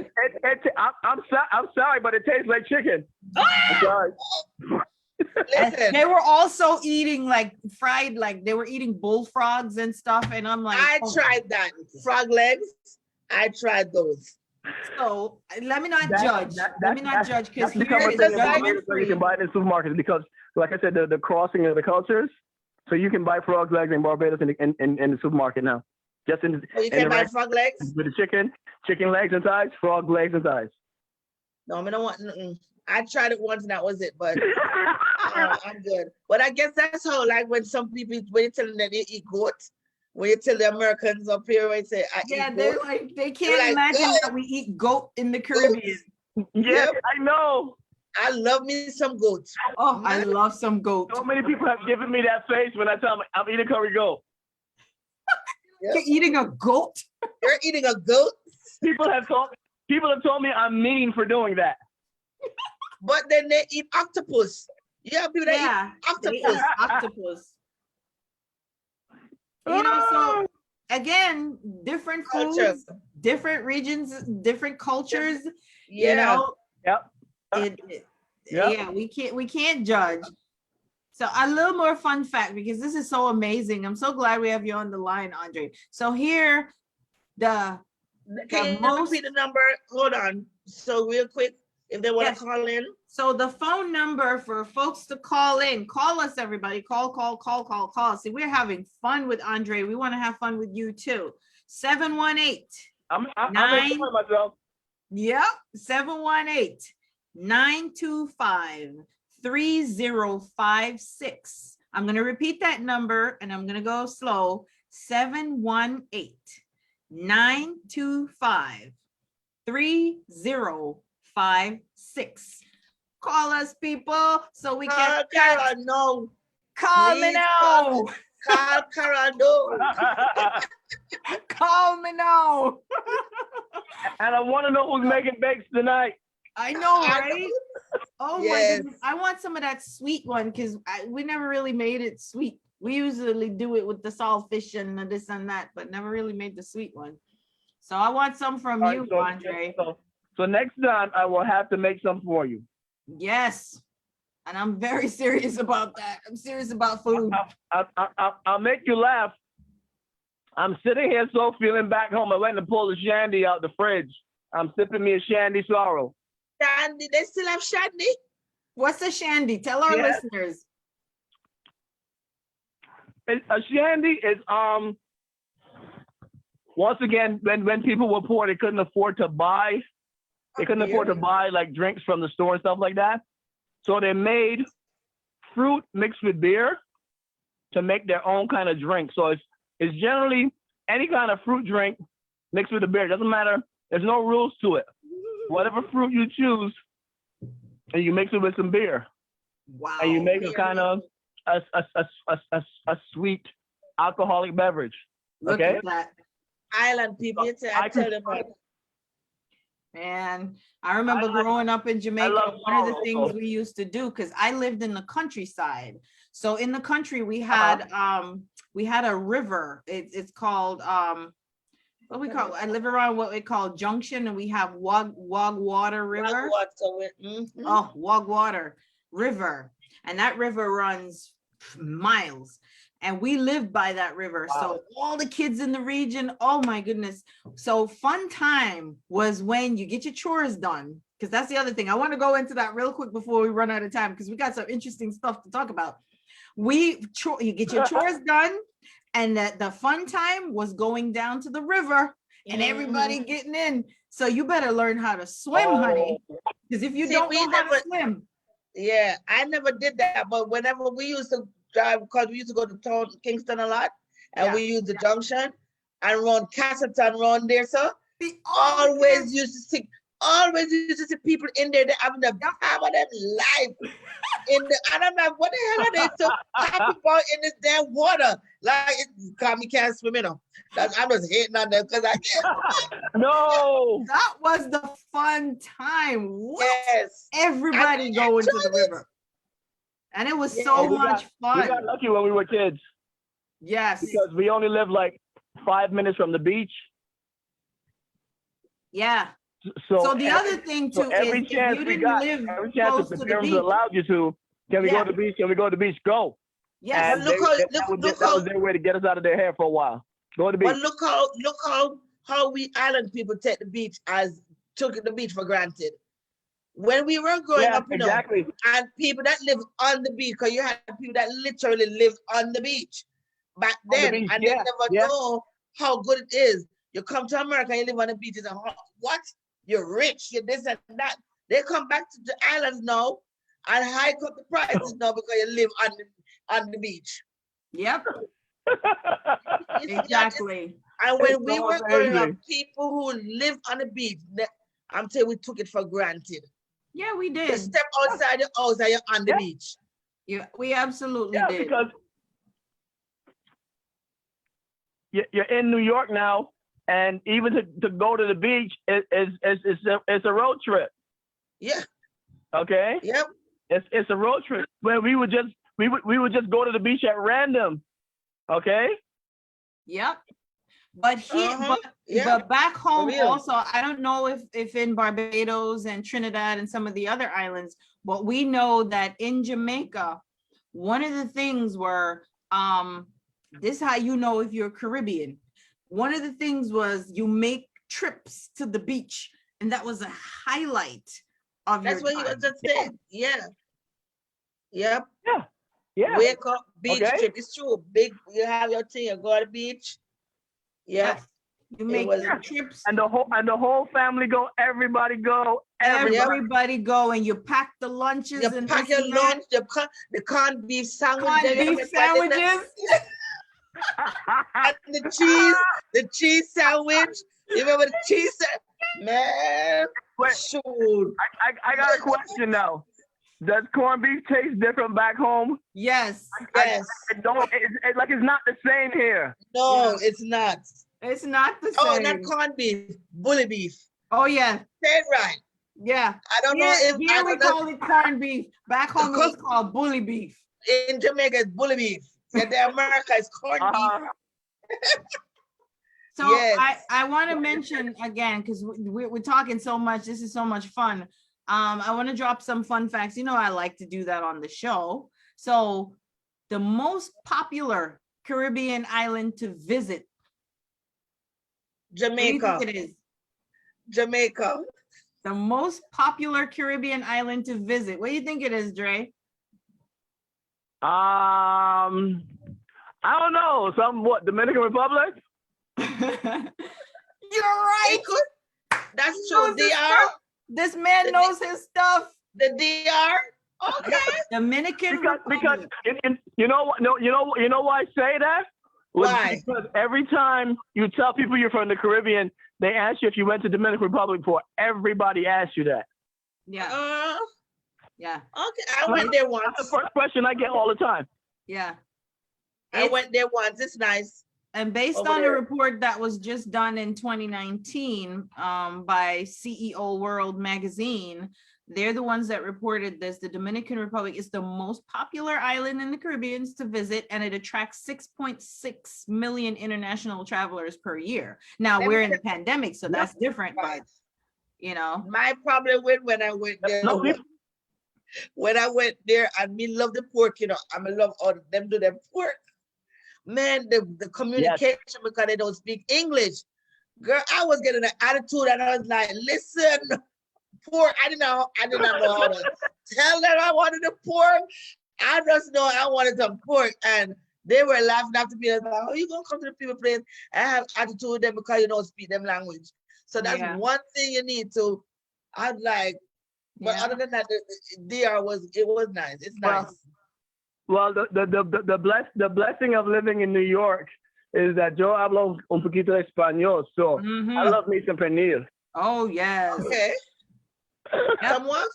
I'm sorry, but it tastes like chicken. I'm sorry. And Listen, they were also eating like fried, like they were eating bullfrogs and stuff. And I'm like, I oh. tried that. Frog legs, I tried those. So let me not That- judge. that- Let me not that's- judge because That's become here a is thing in like- Barbados where you judgment can free. buy it in supermarkets because, like I said, the crossing of the cultures. So you can buy frog legs in Barbados in the supermarket now. Just in Oh, you in can the buy reg- frog legs? with the chicken legs and thighs, frog legs and thighs. No, I don't want. I tried it once and that was it, but I'm good. But I guess that's how, like, when some people, when you tell them that they eat goat, when you tell the Americans up here, when you say, I Yeah, eat they're goat, like, they can't like, imagine goat. that we eat goat in the Caribbean. Yes, Yep. I know. I love me some goat. Oh, I love some goat. So many people have given me that face when I tell them I'm eating curry goat. You're eating a goat? You're eating a goat, People have told me I'm mean for doing that. but then they eat octopus. Yeah, people that Yeah, eat they eat octopus. octopus. You know, so again, different Culture. foods, different regions, different cultures, Yeah. you know, Yep. Yep. yeah, we can't judge. So a little more fun fact, because this is so amazing. I'm so glad we have you on the line, Andre. So here, Can you most- repeat the number? Hold on. So real quick, if they want Yes. to call in, so the phone number for folks to call in, call us, everybody. Call. See, we're having fun with Andre. We want to have fun with you too. 718. I'm Nine. enjoying myself. Yep, 718-925-3056. I'm going to repeat that number and I'm going to go slow. 718-925-3056. Call us, people, so we can Cara, no. call me please now. Call Cara, no. Call me now. And I want to know who's making bakes tonight. I know, right? Oh my Yes. goodness. I want some of that sweet one because we never really made it sweet. We usually do it with the saltfish and this and that, but never really made the sweet one. So I want some from All you, right, so- Andre. So next time I will have to make some for you. Yes. And I'm very serious about that. I'm serious about food. I'll make you laugh. I'm sitting here so feeling back home. I went to pull the shandy out the fridge. I'm sipping me a shandy sorrow. Shandy, they still have Shandy? What's a shandy? Tell our Yes. listeners. A shandy is once again when people were poor, they couldn't afford to buy. They couldn't afford to buy like drinks from the store and stuff like that. So they made fruit mixed with beer to make their own kind of drink. So it's generally any kind of fruit drink mixed with a beer. It doesn't matter. There's no rules to it. Whatever fruit you choose, and you mix it with some beer, Wow. and you make a kind of a sweet alcoholic beverage. Look okay. at that. Island people, you tell, I I can- tell them about And I remember growing up in Jamaica, love one of the song things also. we used to do, because I lived in the countryside. So in the country, we had a river. It's called what we call, I live around what we call Junction, and we have Water River. Oh, Water River. And that river runs miles. And we lived by that river. Wow. So all the kids in the region, oh my goodness. So fun time was when you get your chores done. Because that's the other thing. I want to go into that real quick before we run out of time, because we got some interesting stuff to talk about. You get your chores done. And the fun time was going down to the river and everybody getting in. So you better learn how to swim, honey. Because if you don't know how to swim. Yeah, I never did that, but whenever we used to drive, because we used to go to town, Kingston a lot, and we used the junction and run Castleton run there, so always used to see people in there, they're having the time of their life. And I'm like, what the hell are they so happy about in this damn water? Like, me can't swim, you know. I'm just hating on them because I can't. No. That was the fun time. What? Yes. Everybody going to the river. And it was so much fun. We got lucky when we were kids. Yes. Because we only lived like 5 minutes from the beach. Yeah. So the other thing too every is chance if you we didn't got, live every chance close that to the the parents beach. allowed you to, can we go to the beach? Can we go to the beach? Go. Yes. And But that was their way to get us out of their hair for a while. Go to the beach. But look how we island people take the beach took the beach for granted. When we were growing up, you know, and people that live on the beach, because you had people that literally live on the beach back then, beach, and they never know how good it is. You come to America, you live on the beaches, and what? You're rich, you're this and that. They come back to the islands now and hike up the prices now because you live on the beach. Yep. Exactly. And when we were growing up, people who lived on the beach, I'm telling you, we took it for granted. Yeah, we did. You step outside the house and you're on the beach. Yeah, we absolutely did. Because you're in New York now, and even to go to the beach it's a road trip. Yeah. Okay. Yep. It's a road trip where we would just go to the beach at random. Okay. Yep. But but back home also, I don't know if in Barbados and Trinidad and some of the other islands, but we know that in Jamaica, one of the things were, this is how you know if you're Caribbean. One of the things was you make trips to the beach, and that was a highlight of your time. That's what you was just saying. Yeah. Yep. Yeah. Wake up, beach trip. It's true. You have your thing, you go to the beach. Yep. You make trips. And the whole family go, everybody go, everybody go, and you pack the lunches. You pack your lunch, the corned beef sandwich. Corned beef sandwiches. And the cheese sandwich. You remember the cheese sandwich? Man, shoot. I got a question now. Does corned beef taste different back home? Yes. Yes. It's not the same here. No, it's not. It's not the same. Oh, not corned beef, bully beef. Oh yeah. Say it right. Yeah. I don't know if here we call it corned beef. Back home it's called bully beef. In Jamaica it's bully beef. In America it's corned beef. So I want to mention again, because we're talking so much. This is so much fun. I want to drop some fun facts. You know, I like to do that on the show. So the most popular Caribbean island to visit. Jamaica. It is Jamaica. The most popular Caribbean island to visit. What do you think it is, Dre? I don't know. Dominican Republic? You're right. That's true. DR. This man knows his stuff. The DR. Okay. Dominican because you know what? No, you know why I say that? Why? Because every time you tell people you're from the Caribbean, they ask you if you went to Dominican Republic before. Everybody asks you that. Yeah. Yeah. Okay, I went there once. That's the first question I get all the time. Yeah. I went there once. It's nice. And based Over on a there. report that was just done in 2019 by CEO World Magazine, they're the ones that reported this. The Dominican Republic is the most popular island in the Caribbean to visit, and it attracts 6.6 million international travelers per year. Now, Let we're me in the pandemic, so that's different, but Right. you know. My problem with when I went there, No, people- when I went there, and me love the pork, you know, I'm in love all them do them pork. Man, the communication because they don't speak English. Girl, I was getting an attitude and I was like, listen, pork. I did not know how to tell them I wanted the pork. I just know I wanted some pork. And they were laughing after me. I was like, oh, you gonna come to the people place and have attitude with them because you don't speak them language. So that's Yeah. one thing you need to. I'd like, but Yeah. other than that, the DR was nice. It's nice. Well, the blessing of living in New York is that yo hablo un poquito español, so Mhm. I love me some pernil. Oh yes. Okay. Yep. Someone?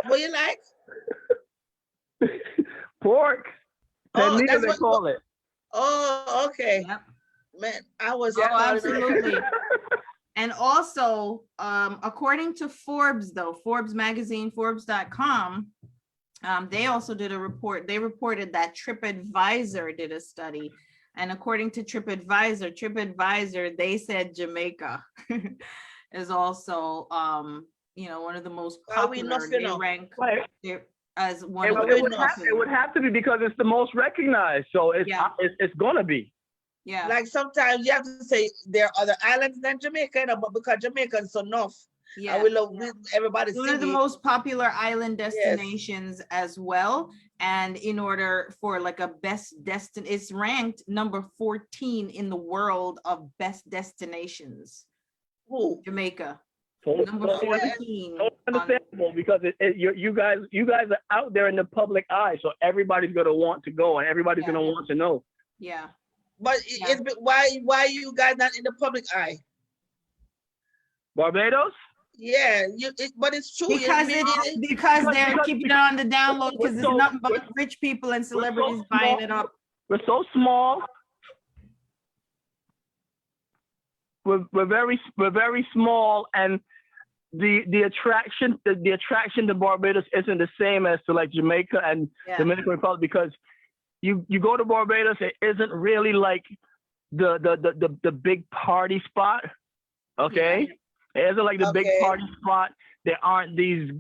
What you like? Pork, Oh, pernil that's they what- call it. Oh, okay. Yep. Man, I was Oh, calling it- absolutely. And also, according to Forbes, though, Forbes magazine, Forbes.com, they also did a report. They reported that TripAdvisor did a study. And according to TripAdvisor, they said Jamaica is also, one of the most Are we popular. enough, They you know? rank Right. it as one It, of it the would most have, it would have to be because it's the most recognized. So Yeah. it's gonna be. Yeah. Like sometimes you have to say there are other islands than Jamaica, you know, but because Jamaica is so enough, Yeah. and we love everybody One of the singing. most popular island destinations as well. And in order for like a best destination, it's ranked number 14 in the world of best destinations. Who? Jamaica, So, number so- 14. so understandable because you guys are out there in the public eye, so everybody's gonna want to go and everybody's Yeah. gonna want to know. Yeah. But Yeah. it's why you guys not in the public eye? Barbados? Yeah, but it's true. Because because they're because- keeping it on the download because it's so- nothing but rich people and celebrities buying it up. We're so small. We're very small, and the attraction to Barbados isn't the same as to like Jamaica and Yeah. Dominican Republic because you go to Barbados, it isn't really like the big party spot. Okay, it isn't like the big Okay. party spot. There aren't these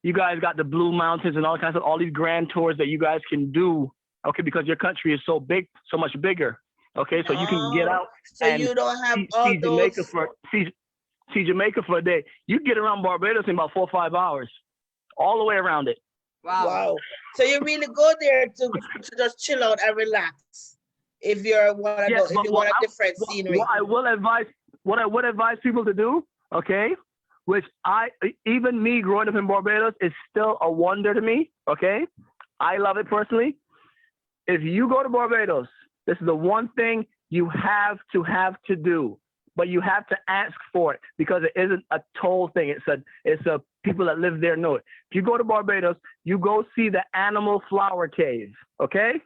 you guys got the Blue Mountains and all kinds of all these grand tours that you guys can do. Okay, because your country is so big, so much bigger. Okay, so you can get out So and you don't have see all Jamaica those. see Jamaica for a day. You get around Barbados in about 4 or 5 hours, all the way around it. Wow. So you really go there to just chill out and relax. If you want to Yeah, go, if but you what want a I- different scenery. What I would advise people to do, okay, which even me growing up in Barbados is still a wonder to me. Okay, I love it personally. If you go to Barbados, this is the one thing you have to do, but you have to ask for it because it isn't a toll thing. It's a people that live there know it. If you go to Barbados, you go see the Animal Flower Cave, okay?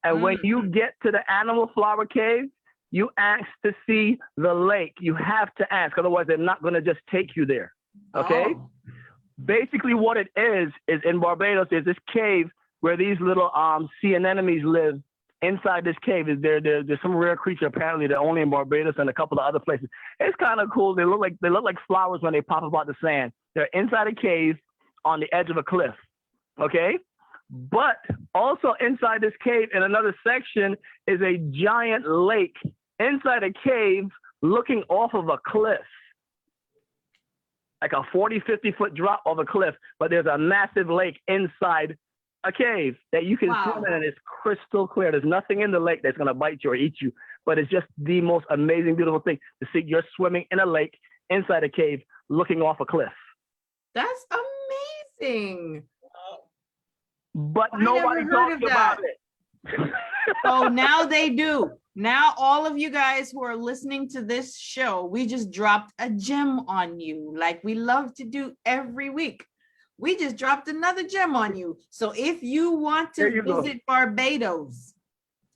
And when you get to the Animal Flower Cave, you ask to see the lake. You have to ask, otherwise they're not going to just take you there, okay? Oh. Basically what it is in Barbados is this cave where these little sea anemones live. Inside this cave there's some rare creature apparently that only in Barbados and a couple of other places. It's kind of cool. They look like flowers when they pop up out the sand. They're inside a cave on the edge of a cliff. Okay? But also inside this cave in another section is a giant lake inside a cave looking off of a cliff. Like a 40, 50-foot drop of a cliff, but there's a massive lake inside a cave that you can swim in, and it's crystal clear. There's nothing in the lake that's going to bite you or eat you, but it's just the most amazing, beautiful thing to see you're swimming in a lake inside a cave looking off a cliff. That's amazing. But I nobody never heard talks of about that. it. So now they do. Now all of you guys who are listening to this show, we just dropped a gem on you like we love to do every week. We just dropped another gem on you. So if you want There to you go. visit Barbados,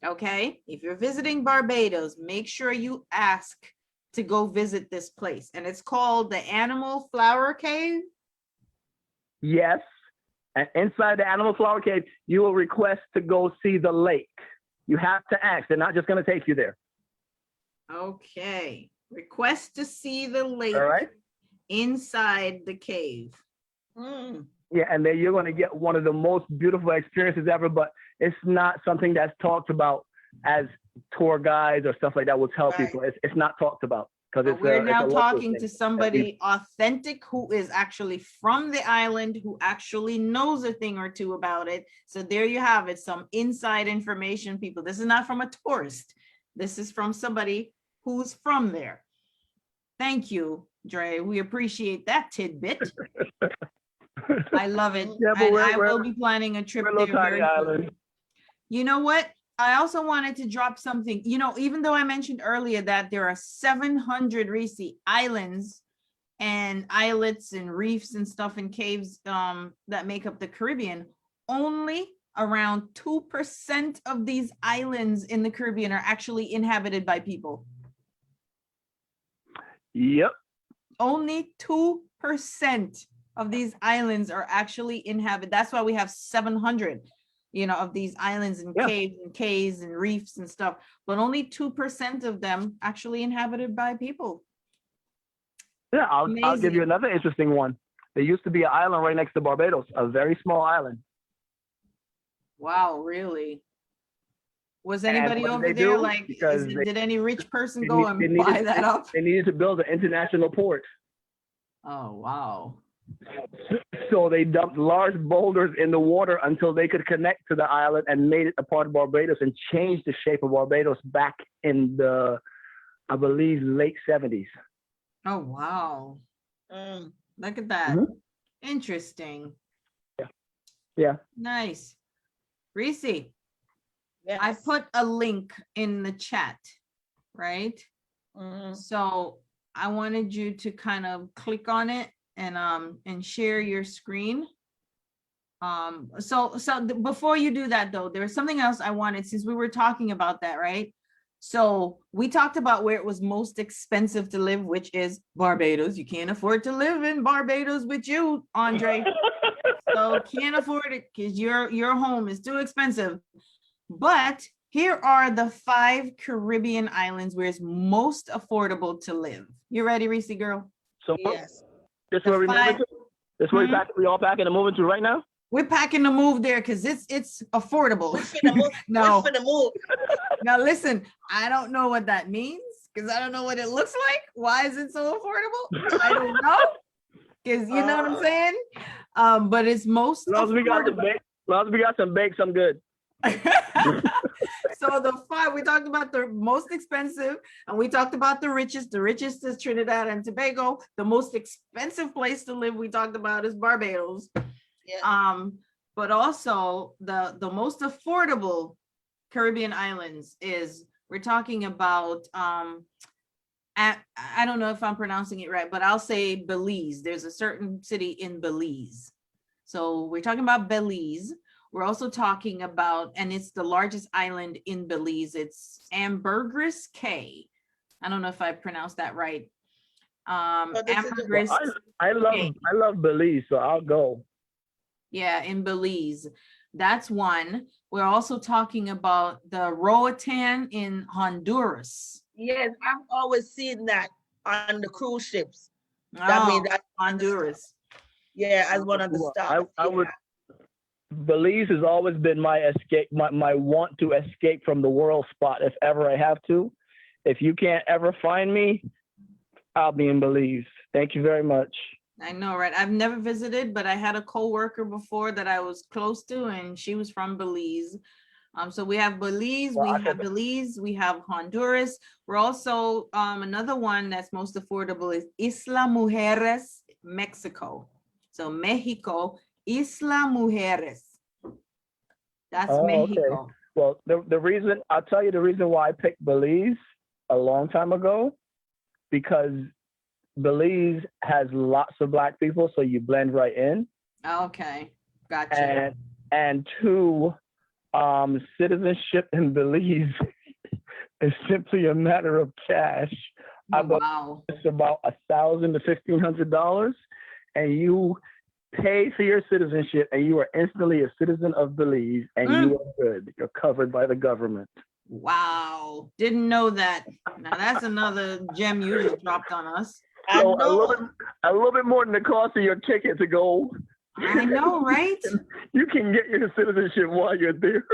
Okay, if you're visiting Barbados, make sure you ask to go visit this place. And it's called the Animal Flower Cave. Yes. And inside the animal flower cave, you will request to go see the lake. You have to ask. They're not just going to take you there. Okay, request to see the lake All right. inside the cave. Mm. Yeah, and then you're going to get one of the most beautiful experiences ever, but it's not something that's talked about as tour guides or stuff like that will tell Right. people. It's not talked about because But we're now it's a local talking thing. to somebody authentic who is actually from the island, who actually knows a thing or two about it. So there you have it, some inside information, people. This is not from a tourist. This is from somebody who's from there. Thank you, Dre. We appreciate that tidbit. I love it. Yeah, but And we're- I will be planning a trip We're a there little tiny very soon. island. You know what? I also wanted to drop something, you know, even though I mentioned earlier that there are 700 Reese islands and islets and reefs and stuff and caves that make up the Caribbean, only around 2% of these islands in the Caribbean are actually inhabited by people. Yep. Only 2% of these islands are actually inhabited. That's why we have 700, you know, of these islands and Yeah. caves and reefs and stuff, but only 2% of them actually inhabited by people. Yeah, I'll give Amazing. you another interesting one. There used to be an island right next to Barbados, a very small island. Wow, really? Was And anybody what did over they there do? like, Because did any rich person they go and needed- buy that up? They needed to build an international port. Oh, wow. So they dumped large boulders in the water until they could connect to the island and made it a part of Barbados and changed the shape of Barbados back in the, I believe, late 70s. Oh, wow. Mm. Look at that. Mhm. Interesting. Yeah. Nice. Reese, I Yes. put a link in the chat, right? Mhm. So I wanted you to kind of click on it and share your screen. Before you do that though, there's something else I wanted, since we were talking about that, right? So we talked about where it was most expensive to live, which is Barbados. You can't afford to live in Barbados with you, Andre. So can't afford it because your home is too expensive. But here are the 5 Caribbean islands where it's most affordable to live. You ready, Reese girl? So Yes. this The where we moving 5 to? This where Mhm. we all packing and moving to right now? We're packing to move there because it's affordable. We finna move. No. We finna move. Now listen, I don't know what that means because I don't know what it looks like. Why is it so affordable? I don't know. Because you know what I'm saying? But it's most As long as we got some affordable. bakes, as long as we got some bakes, I'm good. So the 5, we talked about the most expensive and we talked about the richest. The richest is Trinidad and Tobago. The most expensive place to live we talked about is Barbados. Yeah. But also the most affordable Caribbean islands is, we're talking about I don't know if I'm pronouncing it right, but I'll say Belize. There's a certain city in Belize. So we're talking about Belize. We're also talking about, and it's the largest island in Belize. It's Ambergris Cay. I don't know if I pronounced that right. this is Ambergris. I love Belize, so I'll go. Yeah, in Belize. That's one. We're also talking about the Roatan in Honduras. Yes, I've always seen that on the cruise ships. That Oh, means that Honduras. yeah, as one of the Well, stops. I would. Belize has always been my escape, my want to escape from the world spot if ever I have to. If you can't ever find me, I'll be in Belize. Thank you very much. I know, right? I've never visited, but I had a co-worker before that I was close to, and she was from Belize. So we have Belize, Well, we have Honduras. We're also another one that's most affordable is Isla Mujeres, Mexico. So Mexico, Isla Mujeres. That's Oh, okay. Mexico. Well, the reason, I'll tell you the reason why I picked Belize a long time ago, because Belize has lots of Black people, so you blend right in. Okay, gotcha. And 2, Citizenship in Belize is simply a matter of cash. I believe Wow. it's about $1,000 to $1,500, and you pay for your citizenship, and you are instantly a citizen of Belize, and you are good. You're covered by the government. Wow. Didn't know that. Now that's another gem you just dropped on us. I So know. a little bit more than the cost of your ticket to go. I know, right? You can get your citizenship while you're there.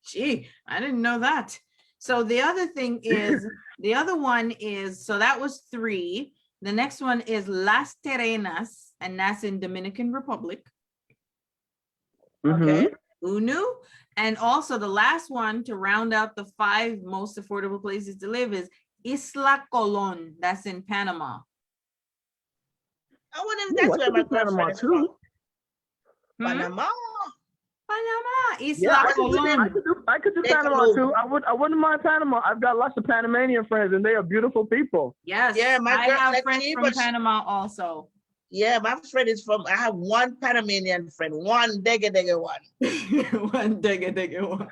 Gee, I didn't know that. So the other thing is, the other one is, so that was 3. The next one is Las Terrenas, and that's in Dominican Republic. Okay. Who knew? And also the last one to round out the 5 most affordable places to live is Isla Colón. That's in Panama. I wonder if Ooh, that's I where could my do Panama girlfriend is from. too. Hmm? Panama. Panama, Yeah, Isla I Colón. could do Take a Panama look. too. I wouldn't mind Panama. I've got lots of Panamanian friends, and they are beautiful people. Yes, Yeah, my I girl, have let's friends see, from but she- Panama also. Yeah, my friend is from, I have one Panamanian friend, one degga one. One digga one.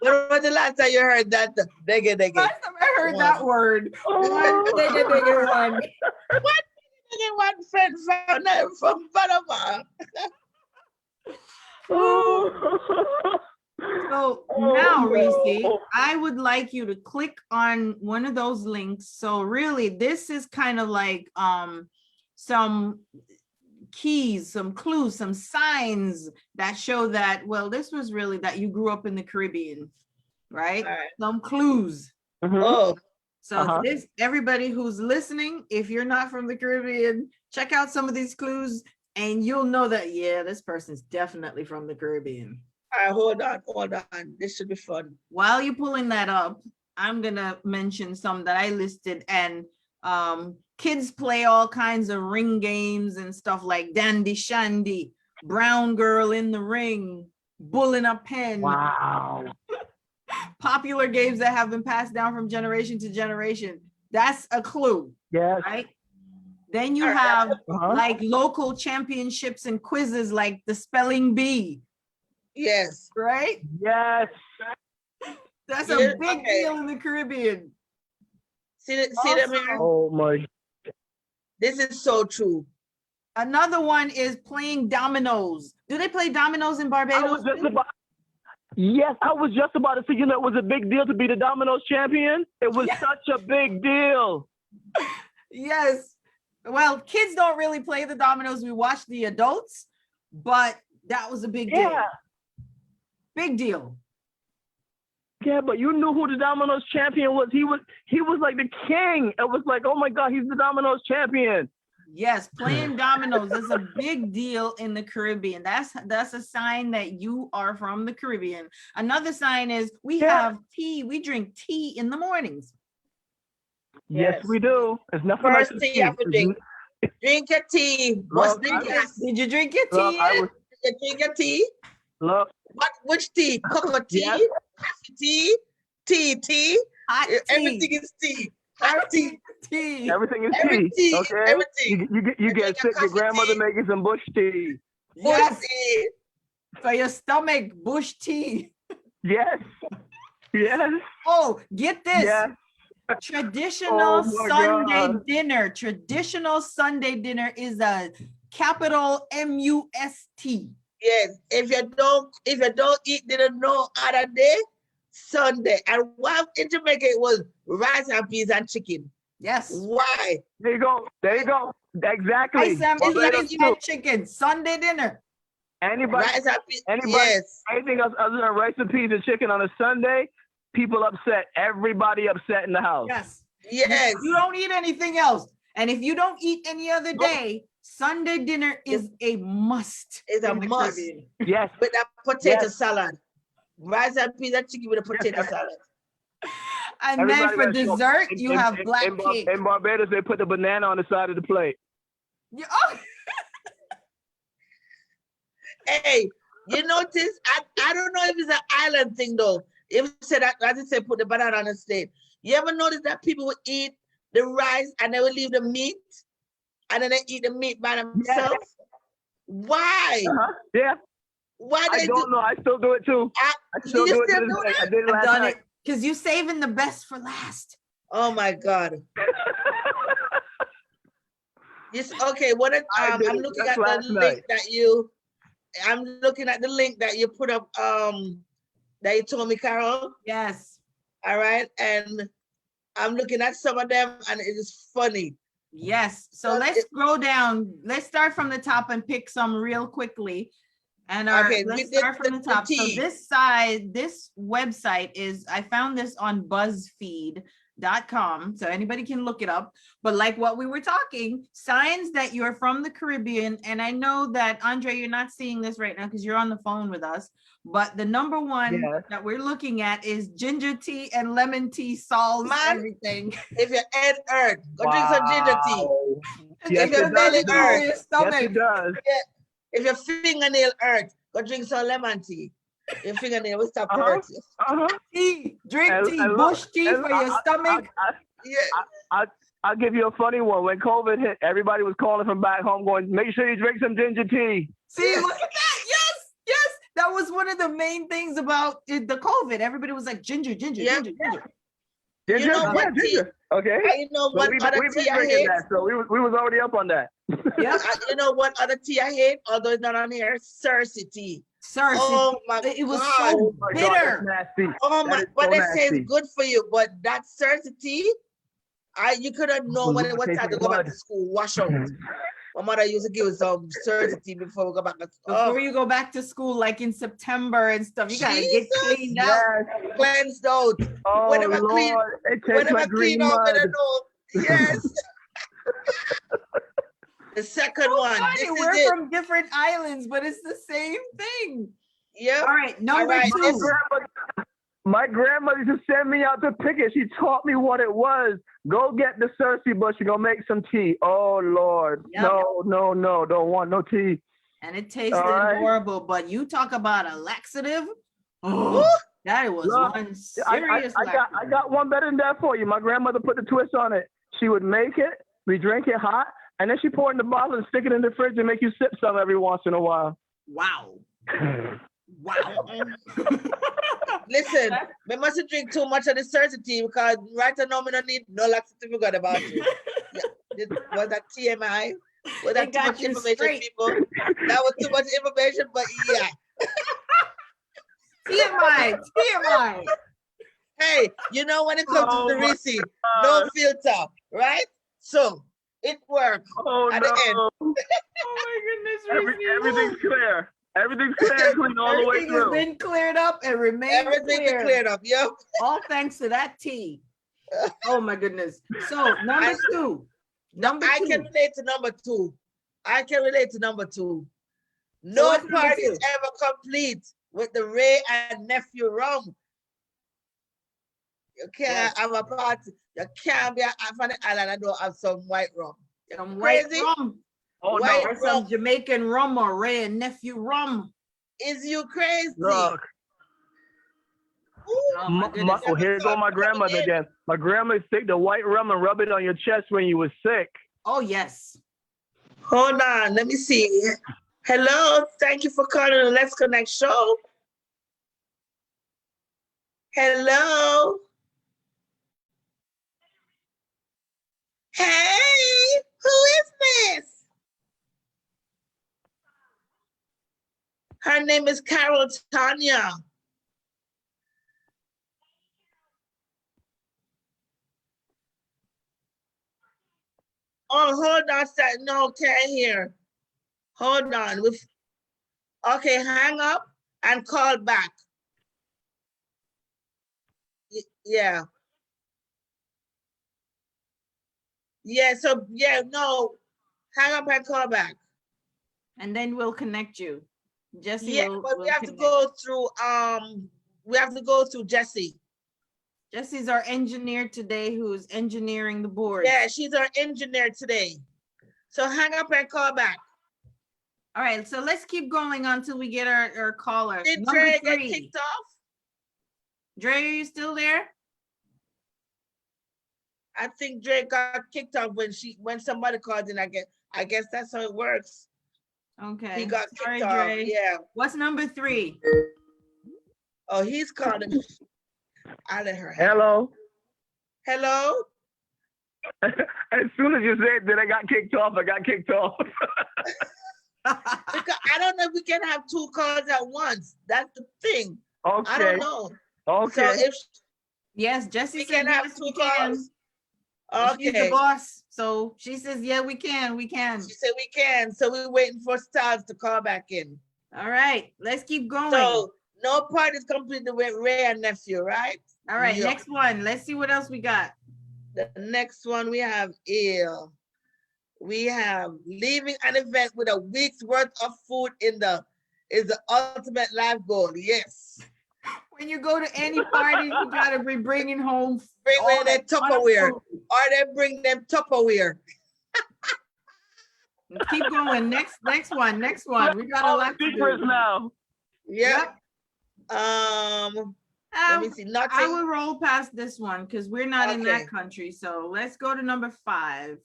When was the last time you heard that? Degga. Last time I heard that word. One Oh. digga one. Degga one friend from Panama. So Oh, now, no. Reese, I would like you to click on one of those links. So really, this is kind of like some keys, some clues, some signs that show that, well, this was really that you grew up in the Caribbean, right? All right. Some clues. Mhm. Oh, So this, everybody who's listening, if you're not from the Caribbean, check out some of these clues and you'll know that, yeah, this person's definitely from the Caribbean. all right, hold on. This should be fun. While you're pulling that up, I'm gonna mention some that I listed, and kids play all kinds of ring games and stuff like Dandy Shandy, Brown Girl in the Ring, Bull in a Pen. Wow. Popular games that have been passed down from generation to generation. That's a clue, Yes. right? Then you All right. have Uh-huh. like local championships and quizzes like the spelling bee, Yes. right? Yes. That's Yeah, a big okay. deal in the Caribbean. See that, Mary? Also, Oh my. This is so true. another one is playing dominoes. Do they play dominoes in I Barbados? was just about. Yes, I was just about to say. You know, it was a big deal to be the Domino's champion. It was Yeah. such a big deal. Yes. Well, kids don't really play the dominoes. We watch the adults, but that was a big deal. Yeah. Big deal. Yeah, but you knew who the Domino's champion was. He was like the king. It was like, oh my God, he's the Domino's champion. Yes, playing dominoes is a big deal in the Caribbean. That's a sign that you are from the Caribbean. Another sign is we have tea. We drink tea in the mornings. Yes, Yes. we do. It's nothing First like tea you have to drink. Drink your tea. What's Look, the I- gas? Did you drink your Look, tea I yet? was You drink your tea? look. Which tea? Cocoa tea? Yes. Coffee tea? Tea? Hot tea. Everything is tea. Hot tea. Tea. Everything is Every tea. tea, Okay. everything. You get You sick. drink a Your coffee grandmother tea. making some bush tea. Yes, Bush tea. for your stomach, bush tea. Yes. Yes. Oh, get this. Yes. Traditional Oh my Sunday God. dinner. Traditional Sunday dinner is a capital MUST. Yes. If you don't eat dinner no other day, Sunday. And what in Jamaica it was rice and peas and chicken. Yes. Why? There you go. There you go. Exactly. Rice and Barbados peas too. and chicken. Sunday dinner. Anybody, Rice and peas. anybody- Yes. anything else other than rice and peas and chicken on a Sunday, people upset. Everybody upset in the house. Yes. Yes. You don't eat anything else. And if you don't eat any other day, Sunday dinner is a must. It's a in the must. Caribbean. Yes. With that potato Yes. salad. Rice and peas and chicken with a potato salad. And Everybody then for gotta show- dessert, you have black cake. In Barbados, they put the banana on the side of the plate. Yeah, oh, Hey, you notice? I don't know if it's an island thing though. If you say that, as I said, put the banana on the plate. You ever notice that people will eat the rice and they will leave the meat, and then they eat the meat by themselves? Why? Yeah. Why I they do? don't know. I still do it too. I still You do it still to this do day. that? I did it I've last done night. it because you saving the best for last. Oh my God. Yes. Okay. What? I did I'm it looking just at the last link night. that you. I'm looking at the link that you put up. That you told me, Carol. Yes. All right, and I'm looking at some of them, and it is funny. Yes. So But let's it- scroll down. Let's start from the top and pick some real quickly. And Okay, let's we did start from the top. So T. this website is, I found this on BuzzFeed.com. So anybody can look it up. But like what we were talking, signs that you're from the Caribbean. And I know that Andre, you're not seeing this right now because you're on the phone with us. But the number one Yes. that we're looking at is ginger tea and lemon tea solves Man. everything. If your head hurt, go drink some ginger tea. Wow. It's Yes, If your it belly does. hurt, your Yes, stomach. it does. if your fingernail hurt, go drink some lemon tea. Your fingernail will stop Uh-huh. hurt you. Tea, drink tea, And bush tea and for your stomach. Yeah. I'll give you a funny one. When COVID hit, everybody was calling from back home going, make sure you drink some ginger tea. See, look at that. Yes, yes. That was one of the main things about the COVID. Everybody was like ginger, ginger, Yeah. ginger, ginger. Ginger? You know Yeah, what tea? ginger. Okay. You know So what we've other been tea I drinking hate? that, so we was already up on that. Yep. You know what other tea I hate? Although it's not on here, Cersei tea. Sir, Oh my it was God. so Oh my God, that's bitter. nasty. Oh That my! is But so they say nasty. it's good for you. But that Cersei tea, you could have known when it was Tastes time to like go back blood. to school. Wash out. My mother used to give us some Cersei tea before we go back to school. Before Oh, you go back to school, like in September and stuff, you gotta get Jesus. cleaned out. Yes. cleansed out. Oh Whenever clean, Lord, it tastes whenever like clean green out, mud. better know. Yes. The second So one. funny, This is we're it. from different islands, but it's the same thing. Yep. All right, number right, two. My grandmother used to send me out to pick it. She taught me what it was. Go get the Cersei bush and go make some tea. Oh Lord, Yep. no, don't want no tea. And it tasted All right. horrible, but you talk about a laxative. Woo. Oh, that was Look, one serious I laxative. got one better than that for you. My grandmother put the twist on it. She would make it, we drink it hot, and then she pour it in the bottle and stick it in the fridge and make you sip some every once in a while. Wow. Wow. Listen, we mustn't drink too much of the Cersei tea because right now we don't need no laxative. We got about you. Yeah. Was that TMI? Was They that too got much you information, straight. people? That was too much information, but yeah. TMI. Hey, you know when it comes Oh to the my receipt, no filter, right? So it worked Oh at no. the end. Oh my goodness. Reese. Everything's clear. Everything's clear and clean all the way Everything has through. been cleared up and remains Everything clear. is cleared up. Yep. All thanks to that tea. Oh my goodness. So number two. Number I two. can relate to number two. I can relate to number two. So No what's number party is two? ever complete with the Ray and nephew rum. You can't have a party. You can't be on the island and don't have some white rum. You're Some white crazy? rum. Oh White no. Or some Jamaican rum or Ray and nephew rum. Is you crazy? Look. Ooh, Oh my goodness. Oh, here go my grandmother again. My grandma used to take the white rum and rub it on your chest when you was sick. Oh yes. Hold on, let me see. Hello, thank you for calling the Let's Connect show. Hello. Hey, who is this? Her name is Carol Tanya. Oh, hold on a second. No, can't hear. Hold on. Okay, hang up and call back. Yeah. Yeah, so yeah, no. Hang up and call back. And then we'll connect you. Jesse Yeah, will, but will we have to connect. go through Jessie. Jesse's our engineer today who's engineering the board. Yeah, she's our engineer today. So hang up and call back. All right, so let's keep going until we get our caller. Did Number Dre get 3. kicked off? Dre, are you still there? I think Dre got kicked off when somebody called in. I guess that's how it works. Okay. He got Sorry, kicked off. Dre. Yeah. What's number 3? Oh, he's calling. I let her. Hello. Hello. As soon as you said that I got kicked off, I got kicked off. Because I don't know if we can have 2 calls at once. That's the thing. Okay. I don't know. Okay. So if Yes, Jesse we said can have yes, 2 we can. calls. She's the Okay. boss, so she says, yeah, we can. She said we can. So we're waiting for Stars to call back in. All right, let's keep going. So no part is completed with Ray and nephew, right? All right, Yeah. next one. Let's see what else we got. The next one we have leaving an event with a week's worth of food is the ultimate life goal. Yes. When you go to any party, you gotta be bringing home Bring all their that ton of Tupperware, food. or they bring them Tupperware. Keep going. Next one. We got a All lot the to secrets do. now. Yep. Let me see. I Nothing. will roll past this one because we're not in Okay. that country. So let's go to number 5.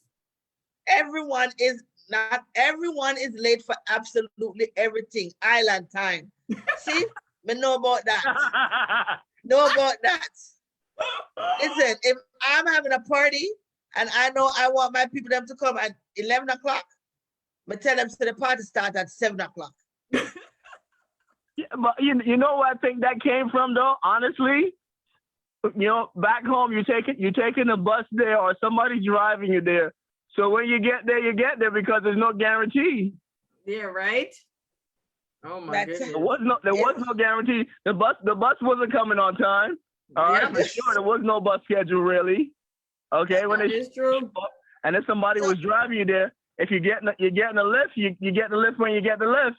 Not everyone is late for absolutely everything. Island time. See, me know about that. Know about that. Listen, if I'm having a party and I know I want my people them to come at 11 o'clock, I tell them to the party start at 7 o'clock. Yeah, but you know where I think that came from though, honestly? You know, back home you're taking a bus there or somebody's driving you there. So when you get there because there's no guarantee. Yeah, right? Oh my That's- goodness. There was no guarantee. The bus wasn't coming on time. All right, Yep, for sure. There was no bus schedule really. Okay, when that they is true. and if somebody was driving you there, if you're getting a lift, you get the lift when you get the lift.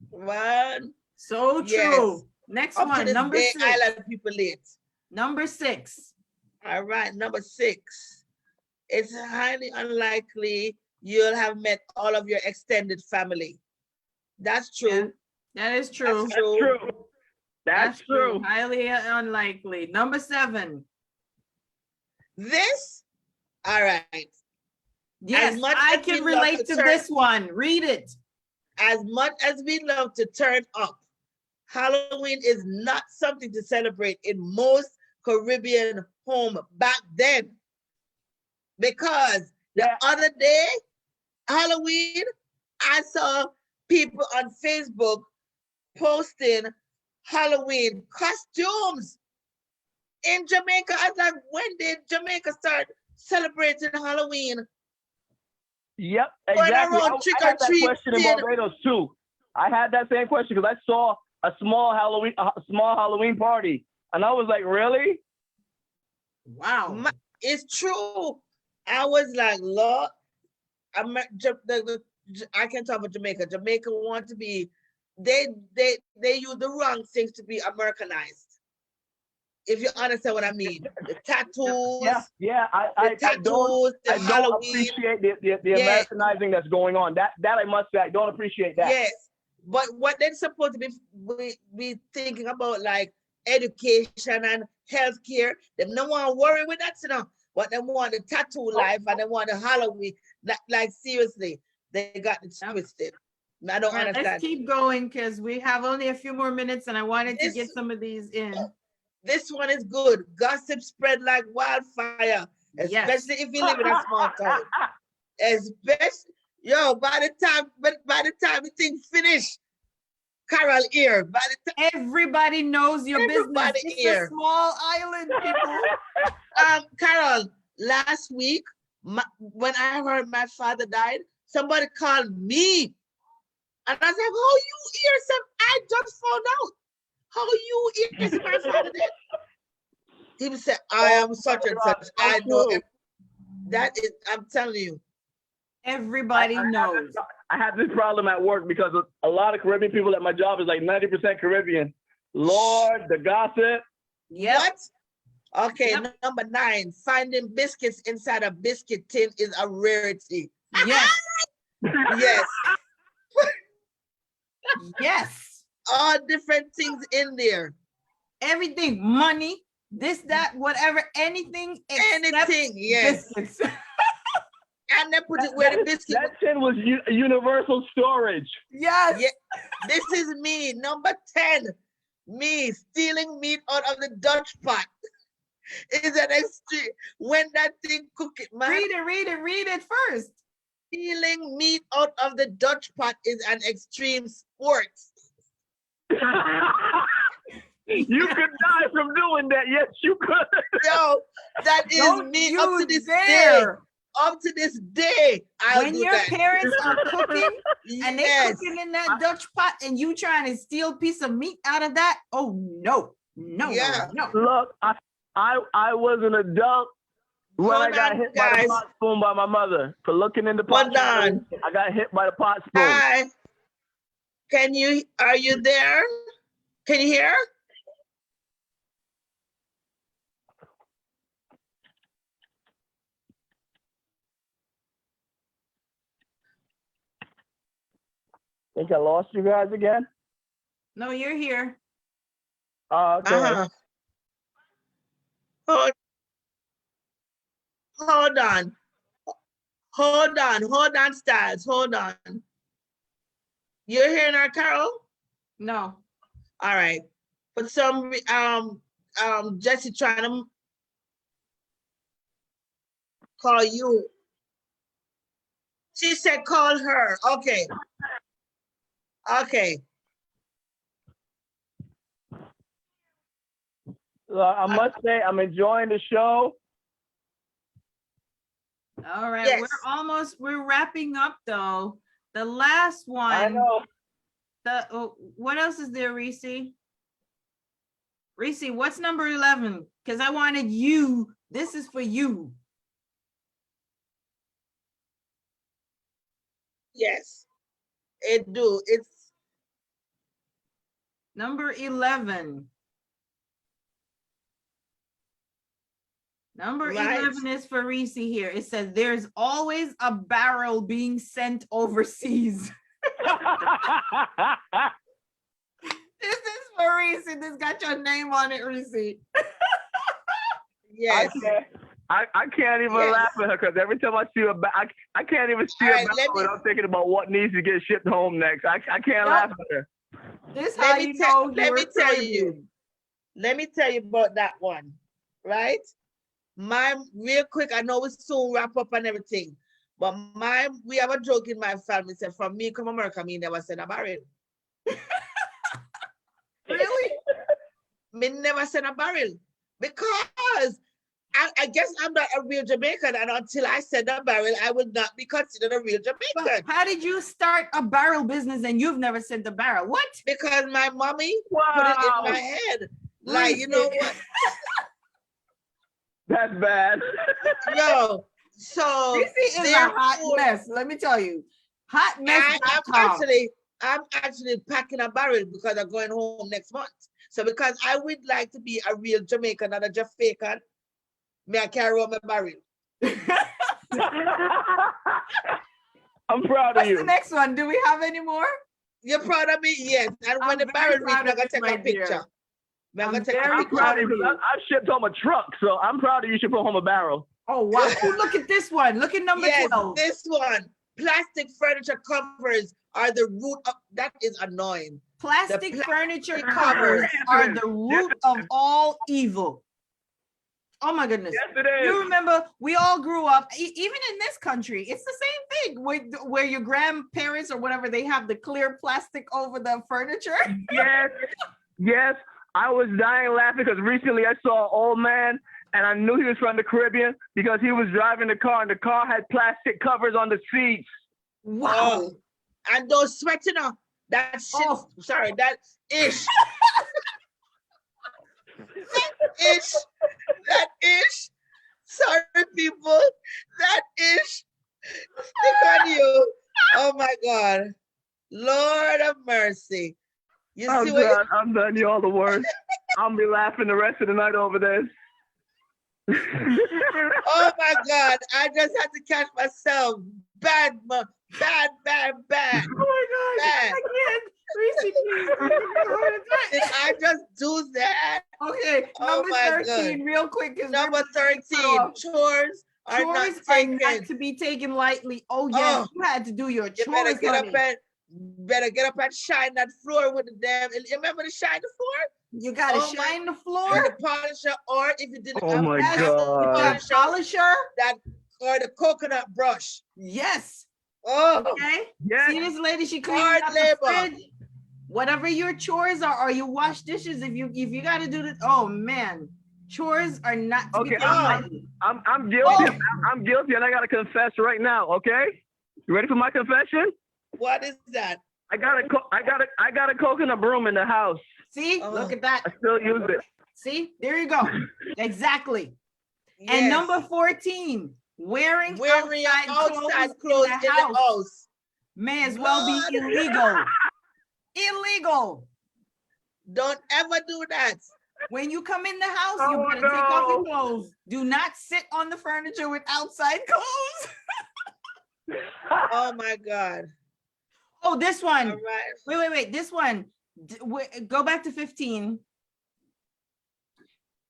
One. So true. Yes. Next Up to one, this number day, 6. Island people late. Number 6. All right, number 6. It's highly unlikely you'll have met all of your extended family. That's true. That is true. That's true. That's true. Highly unlikely. Number 7. This, all right. Yes, much I as we can love relate to to turn- this one. Read it. As much as we love to turn up, Halloween is not something to celebrate in most Caribbean home back then. Because the other day, Halloween, I saw people on Facebook posting Halloween costumes in Jamaica. I was like, when did Jamaica start celebrating Halloween? Yep, Going exactly. around I trick or had that question in treating. Barbados too. I had that same question because I saw a small Halloween party, and I was like, really? Wow. It's true. I was like, Lord, I can't talk about Jamaica. Jamaica want to be, they use the wrong things to be Americanized. If you understand what I mean. The tattoos. Yeah. I don't appreciate the Americanizing that's going on. That I must say, I don't appreciate that. Yes, but what they're supposed to be thinking about, like education and healthcare, they don't want to worry with that, you know. But they want the tattoo life and they want the Halloween. Like seriously, they got it twisted. I don't understand. Let's keep going because we have only a few more minutes and I wanted to get some of these in. This one is good. Gossip spread like wildfire, especially if you live in a small town. Especially, by the time the thing finish, Carol here. By the time everybody knows your business. It's here. a small island, people. Carol, last week, when I heard my father died, somebody called me. And I was like, oh, you hear some? I just found out. How you hear my father dead? He would say, I am such and such. I know him. That is, I'm telling you. Everybody knows. I have this problem at work because a lot of Caribbean people at my job is like 90% Caribbean. Lord, the gossip. Yep. What? Okay, number 9, finding biscuits inside a biscuit tin is a rarity. Yes. Yes. Yes. All different things in there. Everything, money, this, that, whatever, anything. Anything, yes. Biscuits. And they put it where the biscuit. That tin was universal storage. Yes. Yeah, this is me, number 10. Me stealing meat out of the Dutch pot is an extreme. When that thing cook it, man, Read it first. stealing meat out of the Dutch pot is an extreme sport. You could die from doing that. Yes, you could. Yo, that is Don't me you up to this day. dare. Up to this day, I'll When do your that. parents are cooking and they Yes. cooking in that Dutch pot and you trying to steal a piece of meat out of that, oh no, Yeah. no. Look, I was an adult when I Hold got on, hit by guys. the pot spoon by my mother for looking in the pot. Hold on. I got hit by the pot spoon. Hi. Are you there? Can you hear? Think I lost you guys again? No, you're here. Okay. Hold on. Hold on, Styles. Hold on. You're hearing our Carol? No. All right. For some Jesse trying to call you. She said call her. Okay. Okay. I must say I'm enjoying the show. All right, Yes. we're wrapping up though. The last one. I know. What else is there, Reese? Reese, what's number 11? Because I wanted you. This is for you. Yes. It do. It's Number 11. Number Right. 11 is for Reese here. It says there's always a barrel being sent overseas. This is for Reese. This got your name on it, Reese. yes. I can't even Yes. laugh at her because every time I see her back, I can't even see All her right, back let me- without thinking about what needs to get shipped home next. I can't laugh at her. This Let how me you tell- know let you're me tell Caribbean. Let me tell you about that one, right? Real quick, I know we soon wrap up and everything, but we have a joke in my family, said from me come America, me never send a barrel. Really? Me never send a barrel because I guess I'm not a real Jamaican, and until I send a barrel, I will not be considered a real But Jamaican. how did you start a barrel business and you've never sent a barrel? What? Because my mommy put Wow, it in my head. Like, you know what? that's bad. Yo, so Reese is a hot therefore, mess. Let me tell you. Hotmess.com. I'm actually packing a barrel because I'm going home next month. So because I would like to be a real Jamaican, not a Jamaican, may I carry on my barrel. I'm proud of What's the you. next one? Do we have any more? You're proud of me? Yes. And when I'm the very barrel reach, proud I'm of gonna you, take my a picture. dear. I'm I'm gonna take a very picture. proud Proud of you because I shipped home a truck, so I'm proud of you. You should put home a barrel. Oh, wow. Oh, look at this one. Look at number Yes, 12. this one. Plastic furniture covers are the root of that is annoying. Plastic plastic furniture covers covers are the root of all evil. Oh my goodness. Yes, it is. You remember we all grew up, even in this country, it's the same thing where your grandparents or whatever, they have the clear plastic over the furniture. Yes, yes. I was dying laughing because recently I saw an old man and I knew he was from the Caribbean because he was driving the car and the car had plastic covers on the seats. Wow. Oh, and those sweating up. That shit, Oh. sorry, that ish. that ish. Sorry, people. That ish. Stick on you. Oh my God. Lord of mercy. You I'm see what done. I'm done. You're all the worst. I'll be laughing the rest of the night over this. oh my God. I just had to catch myself. Bad. Oh my Bad. gosh. I can't. Reese, please. Did I just do that? Okay, Oh number my 13, God. real quick. 'cause Number we're- 13, chores are not Chores are taken. not to be taken lightly. Oh yes, Oh, you had to do your you better chores, get honey. up and shine that floor with the damn. You remember to shine the floor? You gotta Oh my, shine the floor. with the polisher, or if you didn't Oh have my Yes, the with God. the polisher. that or the coconut brush. Yes. Oh, Okay. Yes. See this lady? She cleaned hard out the labor. fridge. Whatever your chores are, or you wash dishes. If you got to do this, oh man, chores are not to be Okay, taken Oh. lightly. I'm guilty. Oh. I'm guilty, and I gotta confess right now. Okay, you ready for my confession? What is that? I got a coconut broom in the house. See, Oh. look at that. I still use it. See, there you go. Exactly. Yes. And number 14, wearing outside clothes in the house may as well be Lord. illegal. Illegal. Don't ever do that. When you come in the house, you Oh, better take off your no. clothes. Do not sit on the furniture with outside clothes. Oh my God. Oh, this one. All right. Wait. This one. Go back to 15.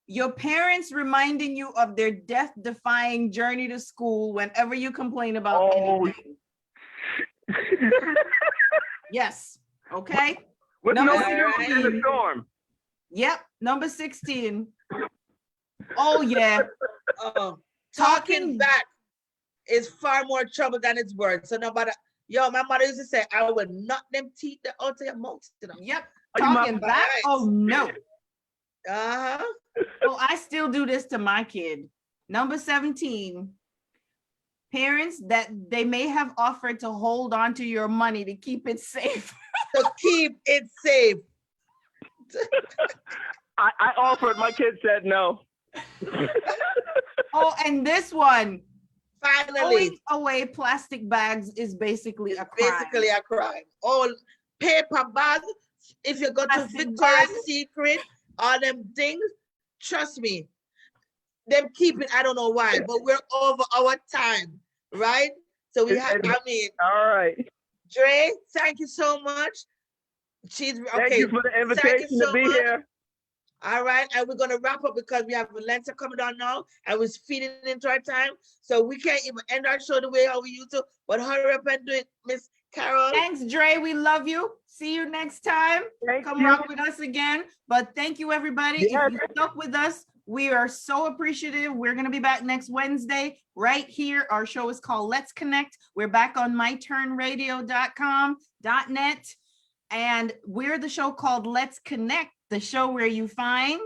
Your parents reminding you of their death-defying journey to school whenever you complain about Oh. anything. Yes. Okay. With Number no shoes in the 16. storm. Yep. Number 16. Oh yeah. Oh, Talking- talking back is far more trouble than its words. So nobody, yo, my mother used to say, I would knock them teeth out of your mouth. You know? Yep. Are you my- Talking back. Oh no. Uh-huh. Oh, I still do this to my kid. Number 17. Parents that they may have offered to hold on to your money to keep it safe. To keep it safe. I offered. My kid said no. Oh, and this one, Finally, throwing away plastic bags is basically a crime. basically a crime. All paper bags. If you go to Plastic Victoria's bags. Secret, all them things, trust me, them keep it. I don't know why, but we're over our time, right? So we have, I mean, All right. Dre, thank you so much. She's okay. Thank you for the invitation so to be much. here. All right, and we're gonna wrap up because we have Valencia coming on now, and we're feeding into our time, so we can't even end our show the way how we used to. But hurry up and do it, Miss Carol. Thanks, Dre. We love you. See you next time. Thank Come you. rock with us again. But thank you, everybody. Yes. If you stuck with us, we are so appreciative. We're going to be back next Wednesday right here. Our show is called Let's Connect. We're back on myturnradio.com.net. And we're the show called Let's Connect, the show where you find.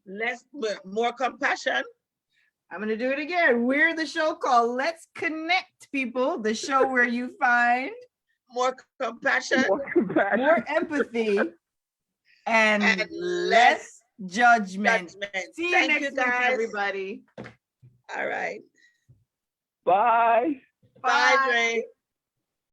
Less, more compassion. I'm going to do it again. We're the show called Let's Connect, people, the show where you find More compassion. more empathy and less judgment. See you Thank next you, week, guys. everybody. All right. Bye. Bye, Dre.